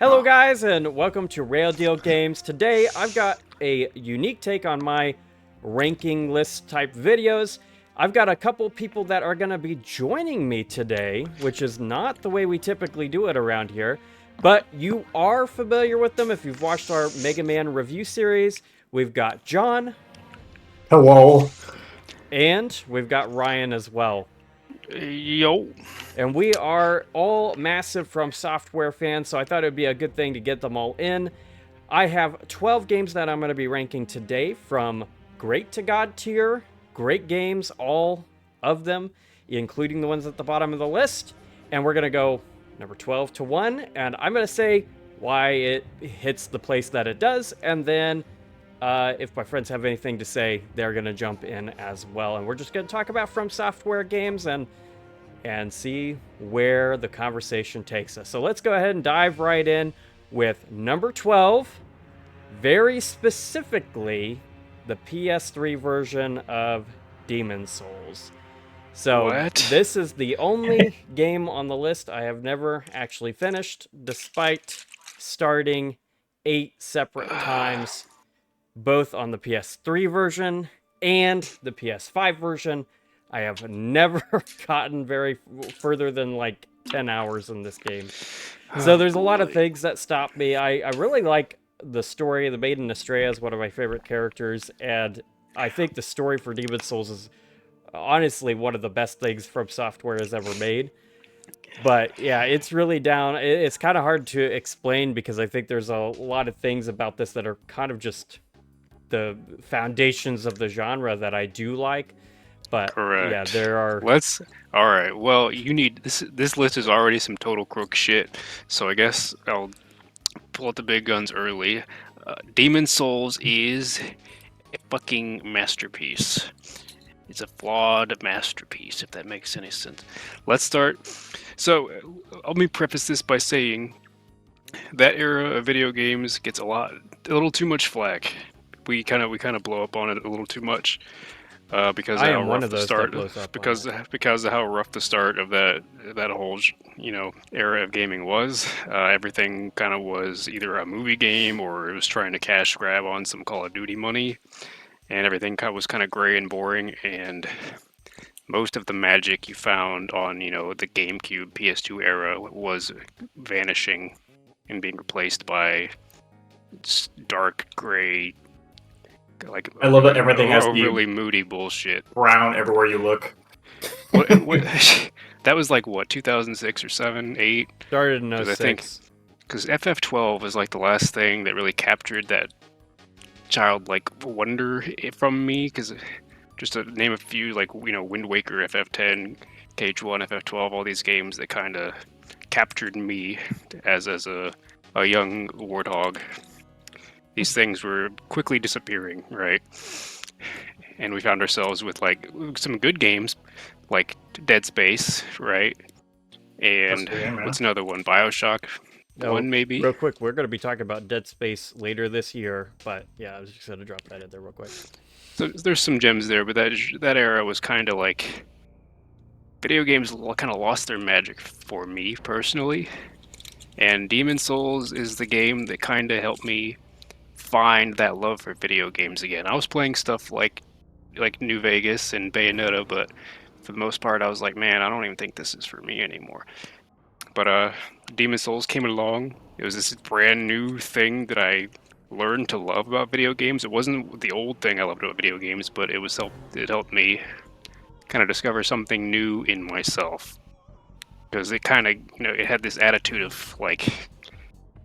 Hello guys and welcome to Rayl Deal Games. Today I've got a unique take on my ranking list type videos. I've got a couple people that are going to be joining me today, which is not the way we typically do it around here, but you are familiar with them if you've watched our Mega Man review series. We've got John. Hello. And we've got Ryan as well. Yo. And we are all massive FromSoftware fans, so I thought it would be a good thing to get them all in. I have 12 games that I'm going to be ranking today from great to God tier, great games, all of them, including the ones at the bottom of the list. And we're going to go number 12 to 1, and I'm going to say why it hits the place that it does, and then if my friends have anything to say, they're going to jump in as well. And we're just going to talk about FromSoftware games and see where the conversation takes us. So let's go ahead and dive right in with number 12, very specifically the PS3 version of Demon's Souls. So this is the only game on the list I have never actually finished, despite starting 8 separate times, both on the PS3 version and the PS5 version. I have never gotten very further than like 10 hours in this game. So there's a lot of things that stop me. I really like the story. The Maiden Estrella is one of my favorite characters, and I think the story for Demon's Souls is honestly one of the best things FromSoftware has ever made. But yeah, it's really down. It's kind of hard to explain because I think there's a lot of things about this that are kind of just the foundations of the genre that I do like. But correct. Yeah, there are. All right. Well, you need this. This list is already some total crook shit. So I guess I'll pull out the big guns early. Demon's Souls is a fucking masterpiece. It's a flawed masterpiece, if that makes any sense. Let's start. So let me preface this by saying that era of video games gets a little too much flack. We kind of blow up on it a little too much. Because I of am how one rough of the those start, that blows up because of how rough the start of that whole era of gaming was. Everything kind of was either a movie game or it was trying to cash grab on some Call of Duty money, and everything was kind of gray and boring. And most of the magic you found on the GameCube, PS2 era was vanishing and being replaced by dark gray. Like I love that everything has to be really moody bullshit. Brown everywhere you look. what, that was like what, 2006 or 7, 8? Started in 06. I think because FF12 was like the last thing that really captured that childlike wonder from me. Because just to name a few, like Wind Waker, FF10, KH1, FF12, all these games that kind of captured me as a young warthog. These things were quickly disappearing, right? And we found ourselves with like some good games, like Dead Space, right? And what's another one? BioShock 1, maybe? Real quick, we're going to be talking about Dead Space later this year, but yeah, I was just going to drop that in there real quick. So there's some gems there, but that era was kind of like video games kind of lost their magic for me personally. And Demon's Souls is the game that kind of helped me find that love for video games again. I was playing stuff like New Vegas and Bayonetta, but for the most part I was like, man, I don't even think this is for me anymore. But Demon's Souls came along. It was this brand new thing that I learned to love about video games. It wasn't the old thing I loved about video games, but it helped me kind of discover something new in myself. Because it kind of, it had this attitude of like,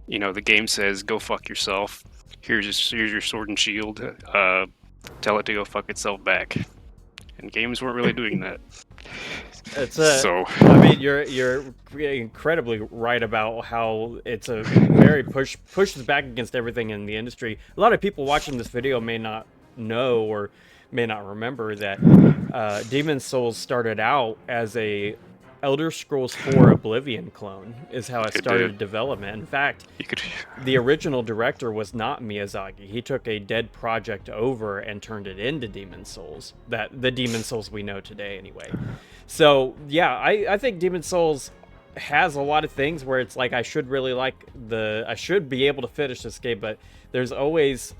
the game says, go fuck yourself. Here's your sword and shield. Tell it to go fuck itself back. And games weren't really doing that. I mean, you're incredibly right about how it's a very pushes back against everything in the industry. A lot of people watching this video may not know or may not remember that Demon's Souls started out as a Elder Scrolls 4 Oblivion clone is how it started development. In fact, the original director was not Miyazaki. He took a dead project over and turned it into Demon's Souls. The Demon's Souls we know today, anyway. So, yeah, I think Demon's Souls has a lot of things where it's like I should be able to finish this game, but there's always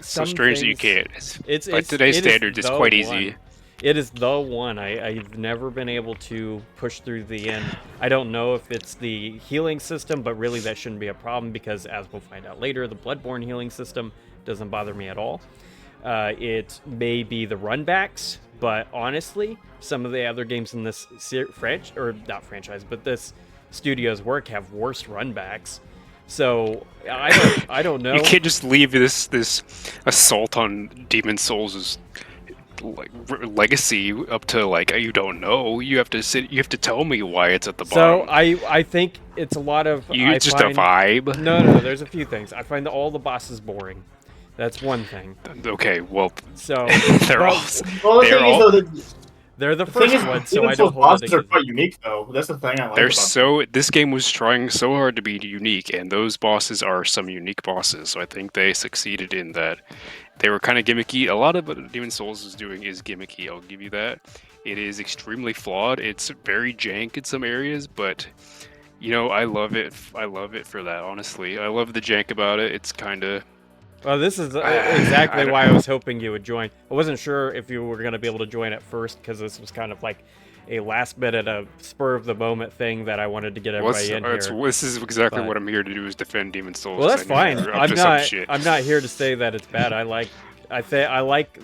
So some strange that you things. can't. It's By today's it is standards, it's the quite one. easy. It is the one. I've never been able to push through the end. I don't know if it's the healing system, but really that shouldn't be a problem because, as we'll find out later, the Bloodborne healing system doesn't bother me at all. It may be the runbacks, but honestly, some of the other games in this this studio's work have worse runbacks. So I don't know. You can't just leave this assault on Demon Souls' like legacy up to like you don't know. You have to tell me why it's at the So bottom. I think it's a lot of A vibe. No, there's a few things. I find all the bosses boring. That's one thing. Okay, well, So they're all Well, the they're thing all is, though, they're the the thing first is, one, so Demon I Souls don't hold it bosses are against. quite unique, though. That's the thing I like they're about so. This game was trying so hard to be unique, and those bosses are some unique bosses. So I think they succeeded in that. They were kind of gimmicky. A lot of what Demon Souls is doing is gimmicky. I'll give you that. It is extremely flawed. It's very jank in some areas, but I love it. I love it for that. Honestly, I love the jank about it. It's kind of. Well, this is exactly why I was hoping you would join. I wasn't sure if you were going to be able to join at first because this was kind of like a last minute, a spur of the moment thing that I wanted to get everybody in here. This is exactly But- what I'm here to do: is defend Demon Souls. Well, that's I know fine. you're up to some shit. I'm not here to say that it's bad. I like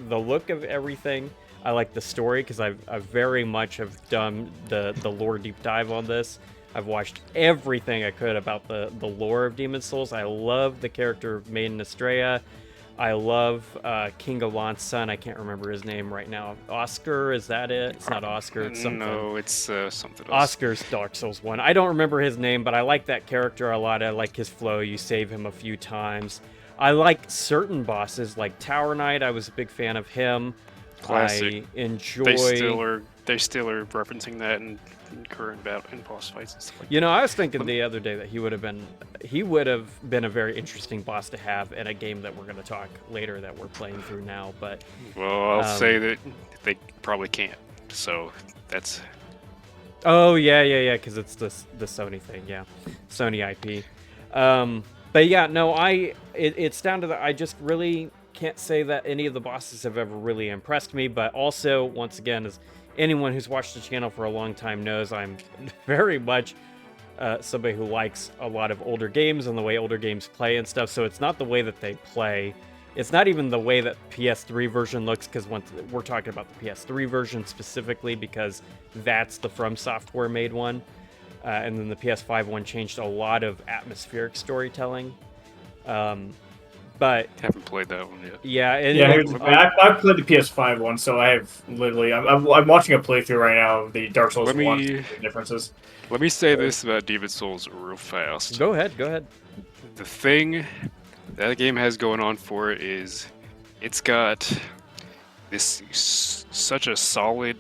the look of everything. I like the story because I very much have done the lore deep dive on this. I've watched everything I could about the lore of Demon Souls. I love the character of Maiden Estrella. I love King Alon's son. I can't remember his name right now. Oscar, is that it? It's not Oscar. It's something. No, it's something else. Oscar's Dark Souls 1. I don't remember his name, but I like that character a lot. I like his flow. You save him a few times. I like certain bosses, like Tower Knight. I was a big fan of him. Classic. I enjoy... They still are referencing that in current battle and boss fights and stuff like that. I was thinking the other day that he would have been a very interesting boss to have in a game that we're going to talk later that we're playing through now. But Well, I'll say that they probably can't. So that's. oh yeah, because it's the Sony thing, yeah, Sony IP. But yeah, no, it's down to I just really can't say that any of the bosses have ever really impressed me. But also, once again, as anyone who's watched the channel for a long time knows, I'm very much somebody who likes a lot of older games and the way older games play and stuff. So it's not the way that they play. It's not even the way that PS3 version looks, because we're talking about the PS3 version specifically, because that's the FromSoftware made one. And then the PS5 one changed a lot of atmospheric storytelling. But Haven't played that one yet. yeah, and I've played the PS5 one, so I have literally. I'm watching a playthrough right now of the Dark Souls 1 differences. Let me say this about Demon Souls real fast. Go ahead. The thing that game has going on for it is it's got such a solid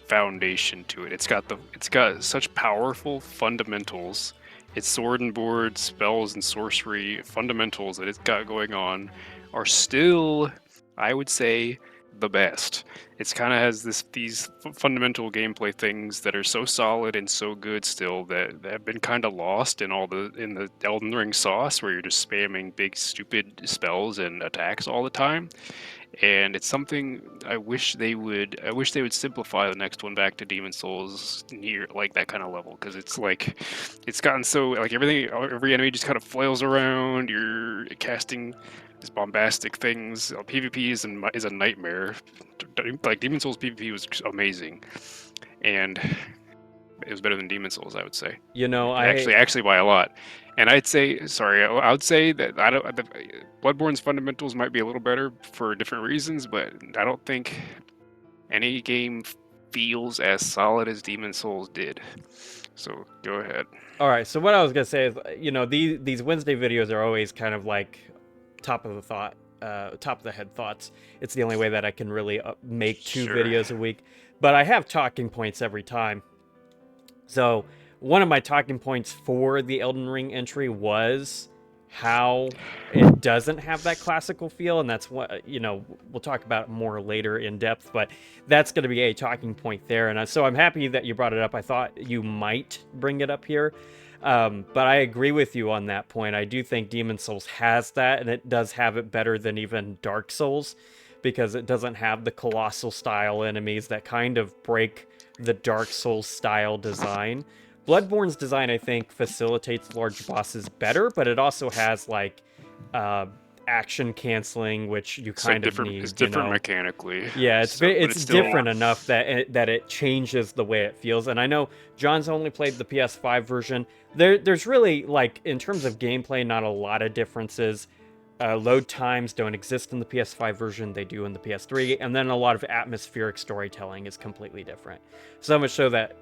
foundation to it. It's got such powerful fundamentals. Its sword and board, spells and sorcery fundamentals that it's got going on are still, I would say, the best. It's kind of has these fundamental gameplay things that are so solid and so good still that have been kind of lost in the Elden Ring sauce, where you're just spamming big stupid spells and attacks all the time. And it's something I wish they would simplify the next one back to Demon Souls near like that kind of level, because it's gotten so like every enemy just kind of flails around. You're casting these bombastic things. PvP is a nightmare. Like Demon Souls PvP was amazing, and it was better than Demon Souls, I would say. Actually by a lot. And I would say that Bloodborne's fundamentals might be a little better for different reasons, but I don't think any game feels as solid as Demon Souls did. So go ahead. All right. So what I was gonna say is, these Wednesday videos are always kind of like top of the head thoughts. It's the only way that I can really make two videos a week. But I have talking points every time. So one of my talking points for the Elden Ring entry was how it doesn't have that classical feel, and that's what we'll talk about more later in depth, but that's going to be a talking point there. And so I'm happy that you brought it up. I thought you might bring it up here, but I agree with you on that point. I do think Demon Souls has that, and it does have it better than even Dark Souls, because it doesn't have the colossal style enemies that kind of break the Dark Souls style design. Bloodborne's design, I think, facilitates large bosses better, but it also has like action canceling, which you kind of need. It's different mechanically. Yeah, it's different enough that it changes the way it feels. And I know John's only played the PS5 version. There's really, like, in terms of gameplay, not a lot of differences. Load times don't exist in the PS5 version, they do in the PS3, and then a lot of atmospheric storytelling is completely different. So much so that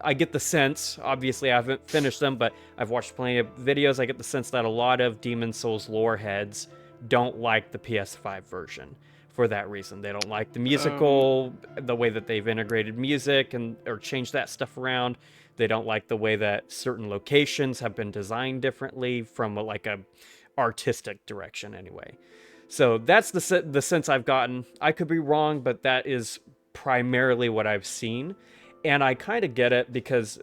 I get the sense, obviously I haven't finished them, but I've watched plenty of videos, I get the sense that a lot of Demon Souls lore heads don't like the PS5 version for that reason. They don't like the musical, the way that they've integrated music or changed that stuff around. They don't like the way that certain locations have been designed differently from a artistic direction anyway. So that's the sense I've gotten. I could be wrong, but that is primarily what I've seen. And I kind of get it, because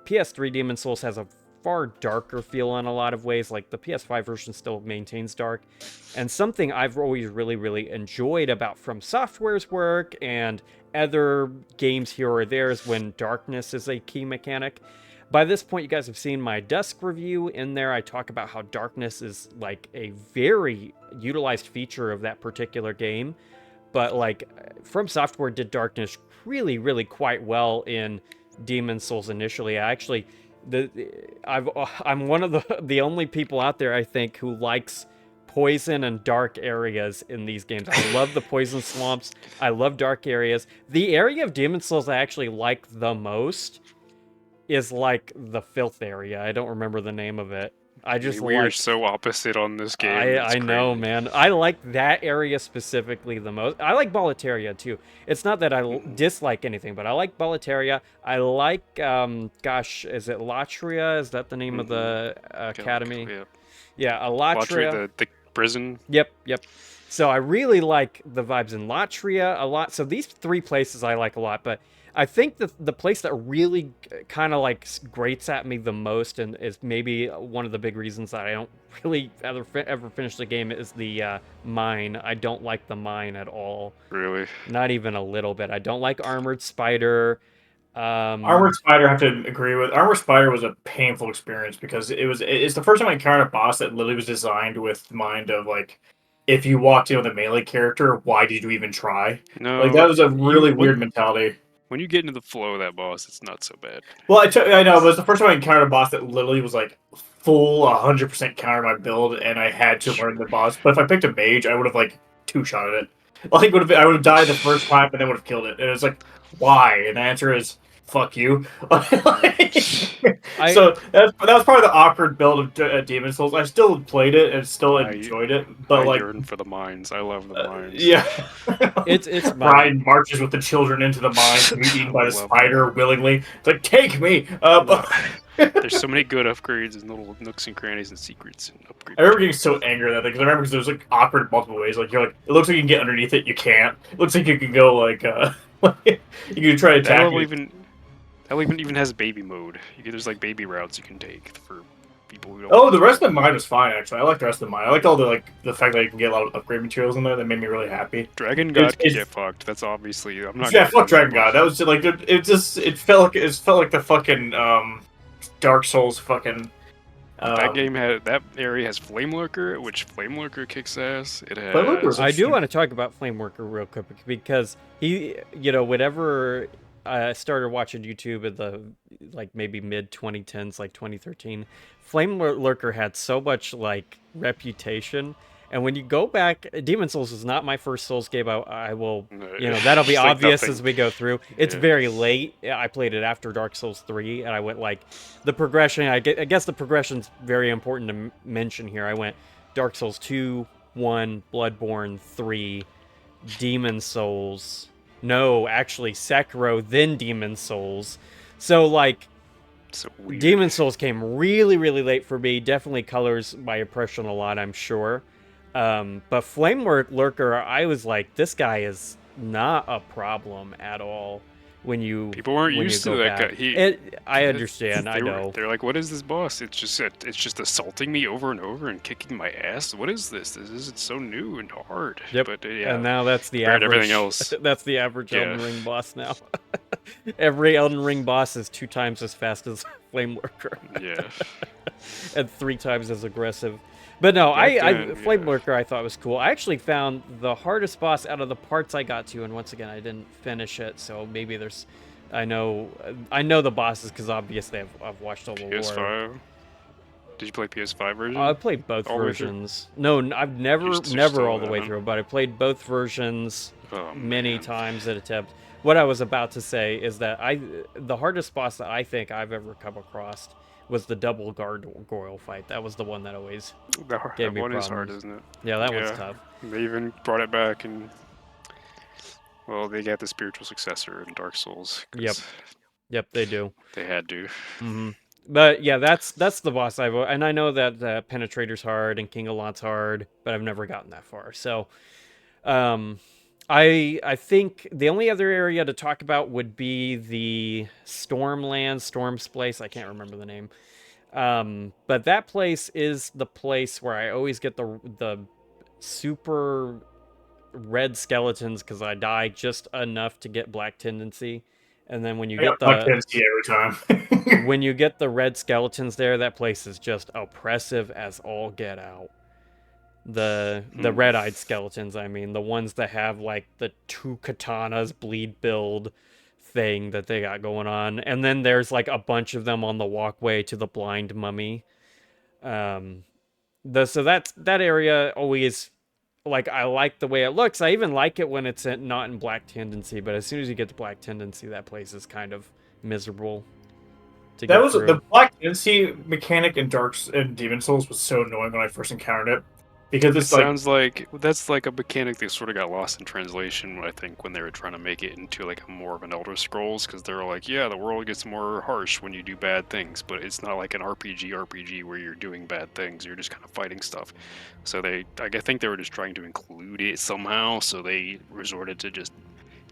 PS3 Demon Souls has a far darker feel in a lot of ways. Like, the PS5 version still maintains dark. And something I've always really, really enjoyed about FromSoftware's work and other games here or there is when darkness is a key mechanic. By this point, you guys have seen my Dusk review. In there, I talk about how darkness is like a very utilized feature of that particular game. But like, FromSoftware did darkness really, really quite well in Demon Souls initially. I'm one of the only people out there, I think, who likes poison and dark areas in these games. I love the poison swamps. I love dark areas. The area of Demon Souls I actually like the most is like the filth area. I don't remember the name of it. We are so opposite on this game. I know, man. I like that area specifically the most. I like Boletaria too. It's not that I dislike anything, but I like Boletaria. I like, is it Latria? Is that the name of the academy? Yeah, Latria. The prison. Yep. So I really like the vibes in Latria a lot. So these three places I like a lot, but I think the place that really kind of like grates at me the most, and is maybe one of the big reasons that I don't really ever finish the game, is the mine. I don't like the mine at all. Really? Not even a little bit. I don't like Armored Spider. Armored Spider, I have to agree with. Armored Spider was a painful experience, because it's the first time I encountered a boss that literally was designed with the mind of, like, if you walked in with a melee character, why did you even try? No, like, that was a really weird mentality. When you get into the flow of that boss, it's not so bad. Well, I know, but it was the first time I encountered a boss that literally was like full 100% counter my build, and I had to learn the boss. But if I picked a mage, I would have like two-shotted it. Like, I would have died the first time, and then would have killed it. And it's like, why? And the answer is, fuck you. So that was probably the awkward build of Demon Souls. I still played it and still enjoyed it, but I yearn for the mines. I love the mines. Yeah, it's Brian marches with the children into the mines, eaten by the spider willingly. It's like, take me. There's so many good upgrades and little nooks and crannies and secrets and upgrades. I remember getting so angry at that, because I remember there's like awkward in multiple ways. Like, you're like, it looks like you can get underneath it, you can't. It looks like you can go like you can try to attack it. That even has baby mode. There's like baby routes you can take for people who don't. Oh, the rest of the mine was fine, actually. I liked the rest of the mine. I liked all the fact that you can get a lot of upgrade materials in there. That made me really happy. Dragon God can get fucked. That's obviously I'm not. Yeah, fuck Dragon God. That was just, like, it felt like the fucking Dark Souls fucking. That area has Flame Lurker, which Flame Lurker kicks ass. It has. I do want to talk about Flame Lurker real quick, because he, whenever I started watching YouTube in the maybe mid 2010s, like 2013, Flame Lurker had so much like reputation. And when you go back, Demon Souls is not my first Souls game. I will, that'll be obvious as we go through. It's very late. I played it after Dark Souls 3, and I went the progression. I guess the progression's very important to mention here. I went Dark Souls 2, 1, Bloodborne 3, Demon Souls. No, actually Sekiro, then Demon Souls. So So weird. Demon Souls came really, really late for me. Definitely colors my impression a lot, I'm sure. But Flame Lurker, I was like, this guy is not a problem at all. When you People weren't used to go that back, guy. I understand. I know. They're like, what is this boss? It's just assaulting me over and over and kicking my ass. What is this? This is so new and hard. Yep. But yeah, And now that's the compared to average. everything else. That's the average Yeah. Elden Ring boss now. Every Elden Ring boss is 2 times as fast as Flame Lurker. Yeah. And 3 times as aggressive. But no, Flame Lurker I thought was cool. I actually found the hardest boss out of the parts I got to, and once again I didn't finish it, so maybe there's I know the bosses because obviously I've watched all the lore. PS5. Did you play PS5 version? I played both versions. No, I've never all the way through, but I played both versions many times at attempt. What I was about to say is that the hardest boss that I think I've ever come across was the double gargoyle fight. That was the one that always gave me problems. Is hard, isn't it? Yeah, that one's tough. They even brought it back, and well, they got the spiritual successor in Dark Souls. Yep, they do. They had to. Mm-hmm. But yeah, that's the boss and I know that Penetrator's hard and King of Lot's hard, but I've never gotten that far. So, I think the only other area to talk about would be the Storm's place. I can't remember the name. But that place is the place where I always get the super red skeletons because I die just enough to get Black Tendency. And then when you get Black Tendency every time. when you get the red skeletons there, that place is just oppressive as all get out. The red-eyed skeletons, I mean, the ones that have like the 2 katanas bleed build thing that they got going on, and then there's like a bunch of them on the walkway to the blind mummy. So that area always, like, I like the way it looks. I even like it when it's not in Black Tendency, but as soon as you get to Black Tendency, that place is kind of miserable to get through. The Black Tendency mechanic in Demon Souls was so annoying when I first encountered it. Because it sounds like that's like a mechanic that sort of got lost in translation, I think, when they were trying to make it into like a more of an Elder Scrolls, because they're like, yeah, the world gets more harsh when you do bad things, but it's not like an RPG where you're doing bad things, you're just kind of fighting stuff. So I think they were just trying to include it somehow, so they resorted to just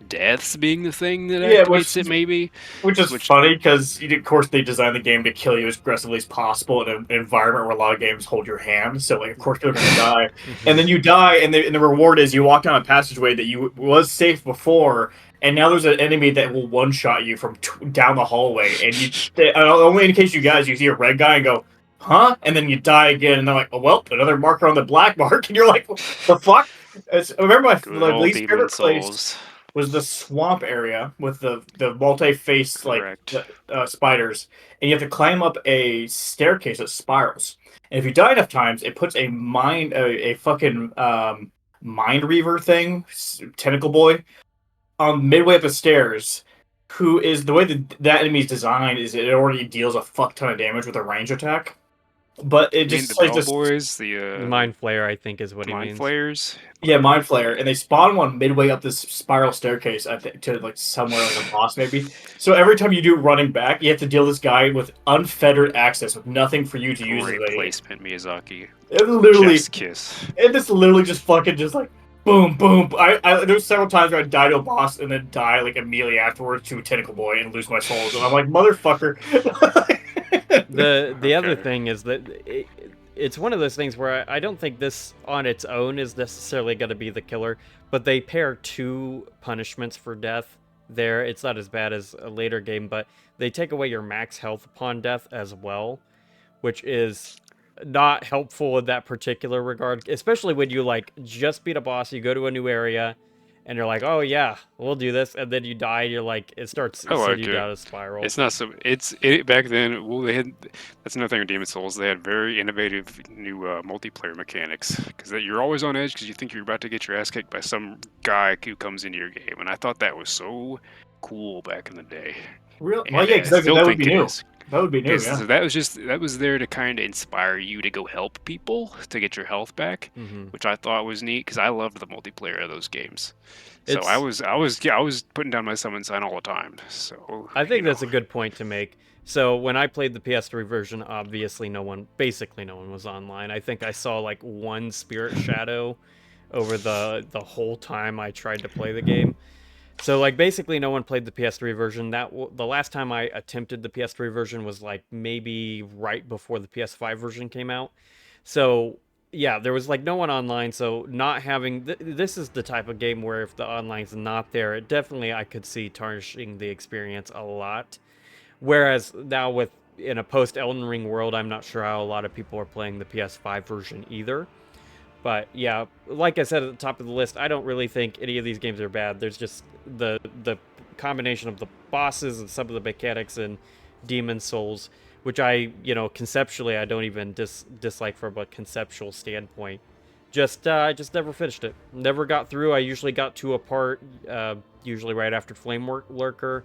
deaths being the thing that activates it, maybe. Which is funny, because of course they designed the game to kill you as aggressively as possible in an environment where a lot of games hold your hand, so like, of course you're going to die. And then you die, and the reward is you walk down a passageway that you was safe before, and now there's an enemy that will one-shot you from down the hallway, and only indication you guys, you see a red guy and go, huh? And then you die again, and they're like, oh, well, another marker on the black mark, and you're like, the fuck? I remember my least favorite place was the swamp area with the multi-faced spiders, and you have to climb up a staircase that spirals. And if you die enough times, it puts a fucking mind reaver thing, tentacle boy, midway up the stairs. Who is the way that enemy's designed is it already deals a fuck ton of damage with a range attack. But it just the boys, the Mind Flayer, I think, is what he means. Mind Flayers. Yeah, Mind Flayer, and they spawn one midway up this spiral staircase, I think, to like somewhere on the boss maybe. So every time you do running back, you have to deal with this guy with unfettered access, with nothing for you to use. Great placement, Miyazaki. It literally Chef's kiss. And this literally just fucking just like boom, boom. There was several times where I'd die to a boss and then die like immediately afterwards to a tentacle boy and lose my souls, and I'm like, motherfucker. The other thing is that it's one of those things where I don't think this on its own is necessarily going to be the killer, but they pair 2 punishments for death there. It's not as bad as a later game, but they take away your max health upon death as well, which is not helpful in that particular regard, especially when you like just beat a boss, you go to a new area, and you're like, oh yeah, we'll do this, and then you die, and you're like, it starts sending you down a spiral. It's not so. Back then. Well, they had. That's another thing with Demon Souls. They had very innovative new multiplayer mechanics, because you're always on edge because you think you're about to get your ass kicked by some guy who comes into your game, and I thought that was so cool back in the day. Really? Well, yeah, because that would be new. That would be new, yeah. So that was there to kind of inspire you to go help people to get your health back, which I thought was neat because I loved the multiplayer of those games. So I was putting down my summon sign all the time. So I think that's a good point to make, So when I played the PS3 version, obviously basically no one was online. I think I saw like one Spirit Shadow over the whole time I tried to play the game. So like basically no one played the PS3 version. The last time I attempted the PS3 version was like maybe right before the PS5 version came out. So yeah, there was like no one online. So not having this is the type of game where if the online's not there, it definitely I could see tarnishing the experience a lot. Whereas now with in a post Elden Ring world, I'm not sure how a lot of people are playing the PS5 version either. But yeah, like I said at the top of the list, I don't really think any of these games are bad. There's just the combination of the bosses and some of the mechanics in Demon Souls, which conceptually I don't even dislike from a conceptual standpoint. I just never finished it. Never got through. I usually got to a part, usually right after Flame Lurker,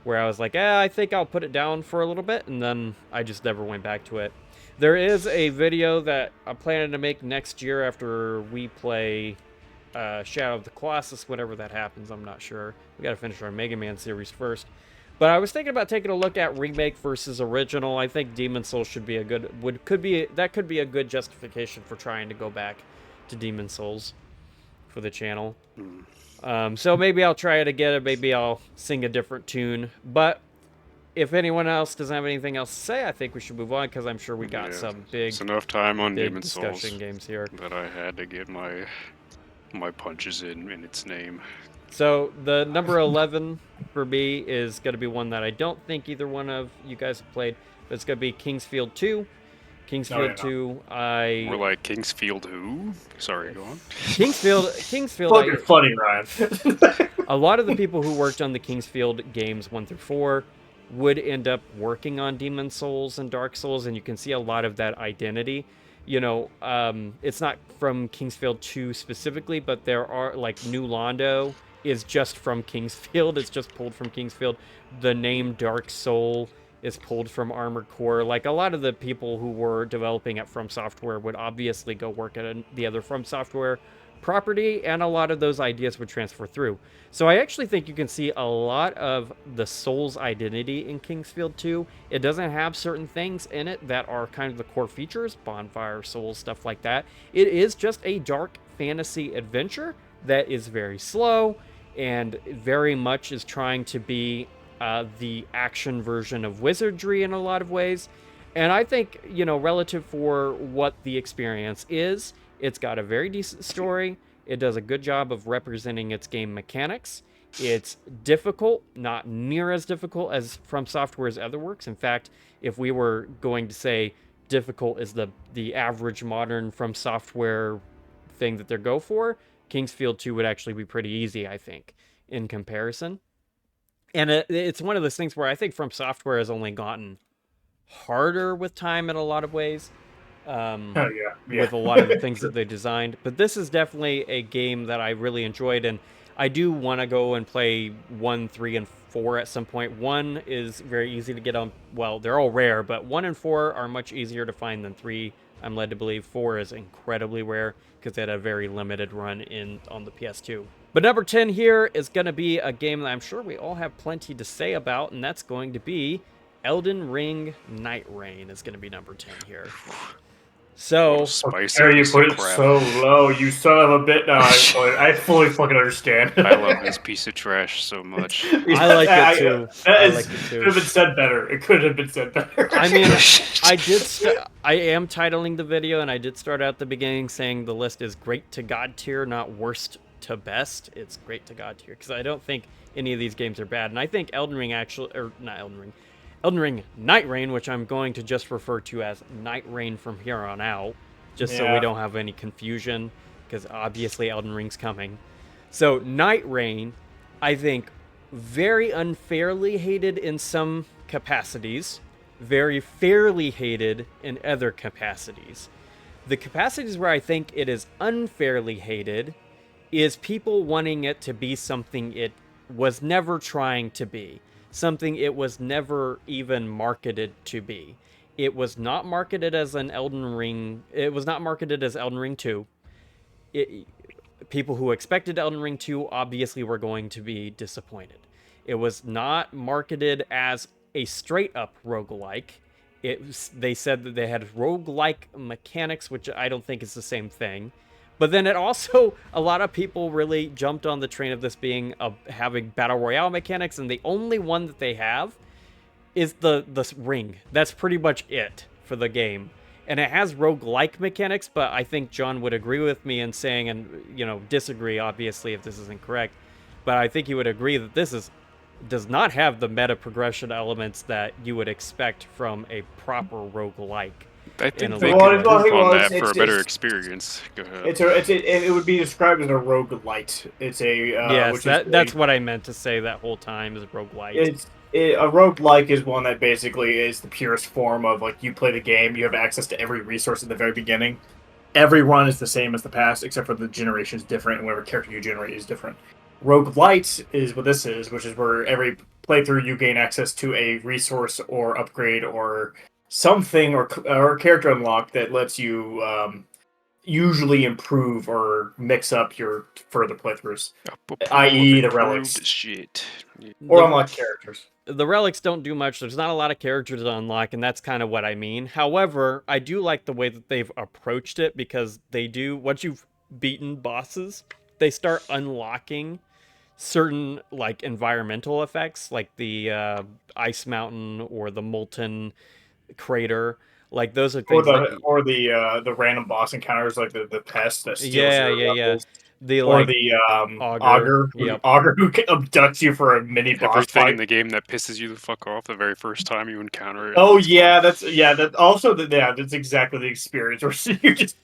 where I was like, I think I'll put it down for a little bit, and then I just never went back to it. There is a video that I'm planning to make next year after we play Shadow of the Colossus, whenever that happens. I'm not sure. We got to finish our Mega Man series first. But I was thinking about taking a look at remake versus original. I think Demon Souls should be could be a good justification for trying to go back to Demon Souls for the channel. So maybe I'll try it again, maybe I'll sing a different tune. But if anyone else doesn't have anything else to say, I think we should move on, because I'm sure we got some big, it's enough time on big Demon discussion Souls games here. that I had to get my punches in its name. So the number 11 for me is going to be one that I don't think either one of you guys have played, but it's going to be Kingsfield 2. Kingsfield 2, We're like, Kingsfield who? Sorry, go on. Kingsfield. Fucking funny, Ryan. A lot of the people who worked on the Kingsfield games 1 through 4 would end up working on Demon Souls and Dark Souls, and you can see a lot of that identity. It's not from Kingsfield 2 specifically, but there are, like, New Londo is just from Kingsfield. It's just pulled from Kingsfield. The name Dark Soul is pulled from Armored Core. Like, a lot of the people who were developing at FromSoftware would obviously go work at the other FromSoftware property, and a lot of those ideas would transfer through. So I actually think you can see a lot of the Souls identity in Kingsfield 2. It doesn't have certain things in it that are kind of the core features, bonfire, Souls, stuff like that. It is just a dark fantasy adventure that is very slow and very much is trying to be the action version of Wizardry in a lot of ways. And I think, relative for what the experience is, it's got a very decent story. It does a good job of representing its game mechanics. It's difficult, not near as difficult as FromSoftware's other works. In fact, if we were going to say difficult is the average modern FromSoftware thing that they go for, Kingsfield 2 would actually be pretty easy, I think, in comparison. And it's one of those things where I think FromSoftware has only gotten harder with time in a lot of ways. With a lot of the things that they designed. But this is definitely a game that I really enjoyed, and I do want to go and play 1, 3, and 4 at some point. 1 is very easy to get on. Well, they're all rare, but 1 and 4 are much easier to find than 3. I'm led to believe 4 is incredibly rare because it had a very limited run on the PS2. But number 10 here is going to be a game that I'm sure we all have plenty to say about, and that's going to be Elden Ring Nightreign is going to be number 10 here. So, there you put it so low, you son of a bit. No, I fully fucking understand. I love this piece of trash so much. I like it too. Could have been said better. It could have been said better. I mean, I am titling the video, and I did start out at the beginning saying the list is great to God tier, not worst to best. It's great to God tier, because I don't think any of these games are bad. And I think Elden Ring Elden Ring Nightreign, which I'm going to just refer to as Nightreign from here on out, just so we don't have any confusion, because obviously Elden Ring's coming. So Nightreign, I think, very unfairly hated in some capacities, very fairly hated in other capacities. The capacities where I think it is unfairly hated is people wanting it to be something it was never trying to be. Something it was never even marketed to be. It was not marketed as an Elden Ring. It was not marketed as Elden Ring 2. People who expected Elden Ring 2 obviously were going to be disappointed. It was not marketed as a straight up roguelike. They said that they had roguelike mechanics, which I don't think is the same thing. But then it also, a lot of people really jumped on the train of this being having battle royale mechanics, and the only one that they have is the ring. That's pretty much it for the game. And it has roguelike mechanics, but I think John would agree with me in saying, and disagree obviously if this is incorrect, but I think he would agree that does not have the meta progression elements that you would expect from a proper roguelike. I think a they lot can of improve ways. on that for a better experience. Go ahead. It would be described as a roguelite. It's a yes, that's what I meant to say that whole time is roguelite. A roguelike is one that basically is the purest form of, like, you play the game, you have access to every resource at the very beginning. Every run is the same as the past, except for the generation is different, and whatever character you generate is different. Roguelite is what this is, which is where every playthrough you gain access to a resource or upgrade or something or character unlock that lets you usually improve or mix up your further playthroughs, i.e. the relics. Shit. Or unlock characters. The relics don't do much. There's not a lot of characters to unlock, and that's kind of what I mean. However, I do like the way that they've approached it, because they do, once you've beaten bosses, they start unlocking certain, like, environmental effects, like the ice mountain or the molten crater. Like, those are things or the random boss encounters, like the pest that steals your levels. Or the auger, yep. auger who abducts you for a mini boss Everything fight in the game that pisses you the fuck off the very first time you encounter it. Oh yeah, that's exactly the experience where you just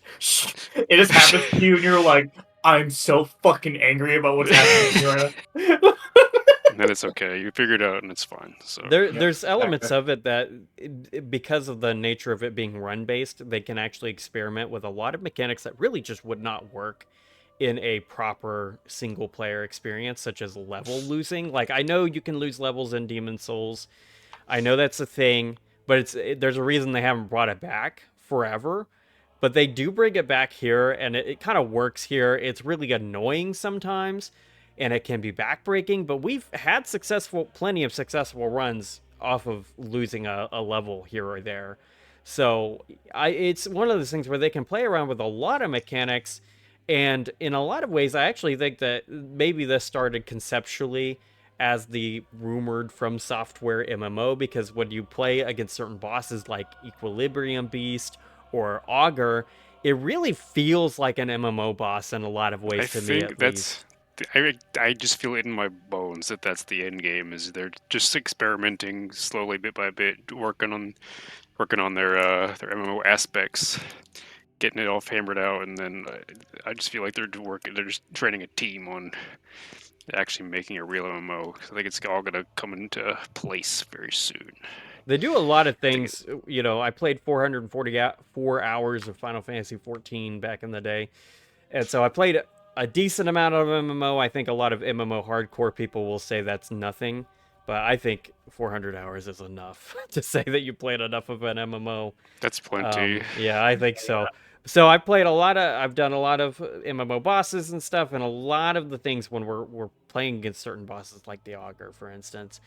it just happens to you and you're like, I'm so fucking angry about what's happening right now. And then it's okay. You figure it out and it's fine. So there's elements of it that, because of the nature of it being run-based, they can actually experiment with a lot of mechanics that really just would not work in a proper single-player experience, such as level losing. Like, I know you can lose levels in Demon's Souls. I know that's a thing, but there's a reason they haven't brought it back forever. But they do bring it back here, and it kind of works here. It's really annoying sometimes, and it can be backbreaking, but we've had plenty of successful runs off of losing a level here or there. So it's one of those things where they can play around with a lot of mechanics, and in a lot of ways, I actually think that maybe this started conceptually as the rumored FromSoftware MMO, because when you play against certain bosses like Equilibrium Beast or Augur, it really feels like an MMO boss in a lot of ways to me, at least. I just feel it in my bones that that's the end game. Is they're just experimenting slowly, bit by bit, working on their MMO aspects, getting it all hammered out, and then I just feel like they're just training a team on actually making a real MMO. I think it's all gonna come into place very soon. They do a lot of things. I played 444 hours of Final Fantasy XIV back in the day, and so I played a decent amount of MMO. I think a lot of MMO hardcore people will say that's nothing, but I think 400 hours is enough to say that you played enough of an MMO. That's plenty. Yeah, I think so. So I've done a lot of MMO bosses and stuff, and a lot of the things when we're playing against certain bosses, like the Augur, for instance,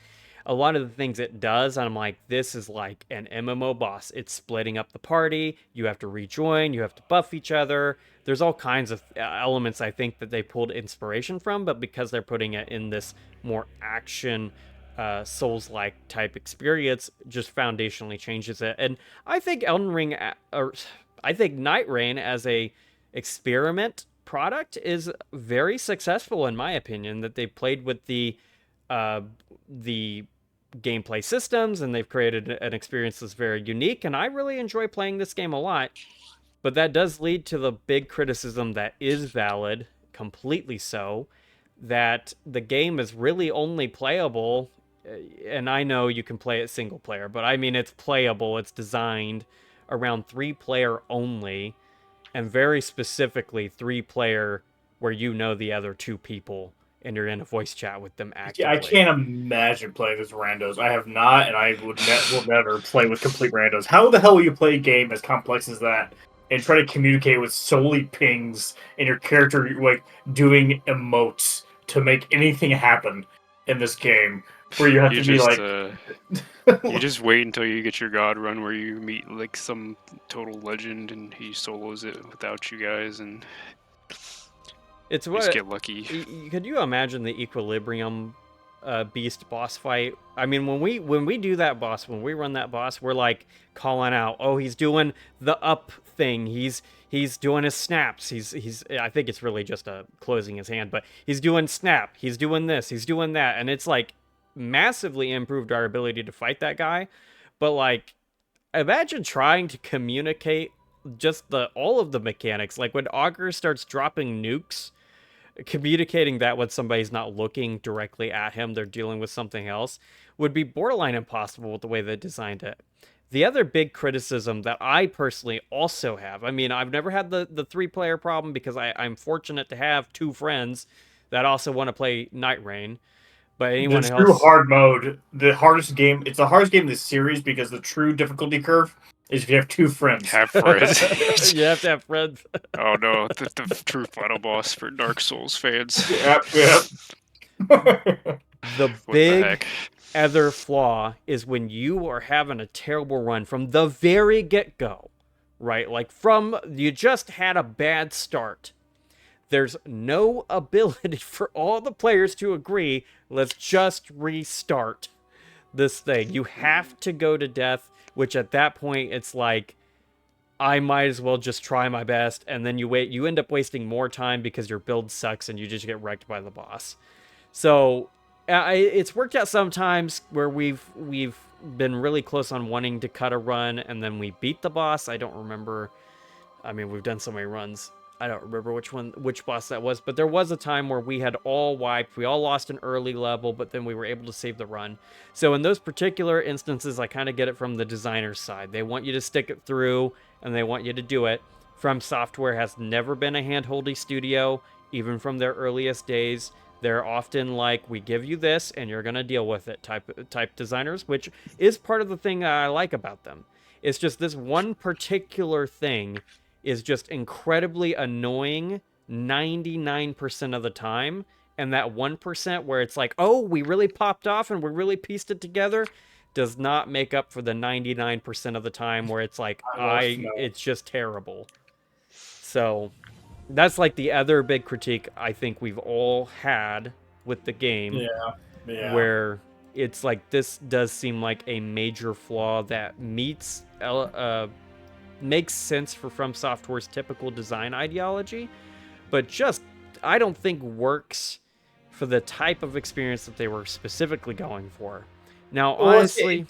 a lot of the things it does, I'm like, this is like an MMO boss. It's splitting up the party. You have to rejoin. You have to buff each other. There's all kinds of elements I think that they pulled inspiration from, but because they're putting it in this more action, Souls-like type experience, just foundationally changes it. And I think Elden Ring, I think Nightreign as a experiment product is very successful, in my opinion, that they played with the gameplay systems, and they've created an experience that's very unique, and I really enjoy playing this game a lot. But that does lead to the big criticism that is valid, completely so, that the game is really only playable, and I know you can play it single player, but I mean, it's playable, it's designed around 3-player only, and very specifically 3-player where you know the other 2 people and you're in a voice chat with them actively. Yeah, I can't imagine playing with randos. I have not, and I will never play with complete randos. How the hell will you play a game as complex as that and try to communicate with solely pings and your character like doing emotes to make anything happen in this game? where you have You to be just like, you just wait until you get your god run where you meet like some total legend and he solos it without you guys and It's you just what. get lucky. Could you imagine the Equilibrium beast boss fight? I mean, when we do that boss, when we run that boss, we're like calling out, "Oh, he's doing the up thing. He's doing his snaps. He's. I think it's really just a closing his hand, but he's doing snap. He's doing this. He's doing that, and it's like massively improved our ability to fight that guy. But like, imagine trying to communicate just the all of the mechanics. Like when Augur starts dropping nukes, communicating that when somebody's not looking directly at him, they're dealing with something else, would be borderline impossible with the way they designed it. The other big criticism that I personally also have, I mean, I've never had the 3-player problem because I'm fortunate to have 2 friends that also want to play Nightreign. But the anyone true else, hard mode, the hardest game. It's the hardest game in this series because the true difficulty curve is if you have 2 friends. Have friends. you have to have friends. Oh no, the true final boss for Dark Souls fans. Yep. The What the big heck? other flaw is when you are having a terrible run from the very get-go, right? Like from you just had a bad start. There's no ability for all the players to agree, let's just restart this thing. You have to go to death, which at that point it's like I might as well just try my best, and then you end up wasting more time because your build sucks and you just get wrecked by the boss. So it's worked out sometimes where we've been really close on wanting to cut a run and then we beat the boss. I don't remember. I mean, we've done so many runs. I don't remember which boss that was, but there was a time where we had all wiped. We all lost an early level, but then we were able to save the run. So in those particular instances, I kind of get it from the designer's side. They want you to stick it through, and they want you to do it. FromSoftware has never been a handholdy studio, even from their earliest days. They're often like, we give you this, and you're going to deal with it type designers, which is part of the thing that I like about them. It's just this one particular thing is just incredibly annoying 99% of the time. And that 1% where it's like, oh, we really popped off and we really pieced it together, does not make up for the 99% of the time where it's like, it's just terrible. So that's like the other big critique I think we've all had with the game. Yeah. Where it's like, this does seem like a major flaw that makes sense for FromSoftware's typical design ideology, but just I don't think works for the type of experience that they were specifically going for. Now, honestly,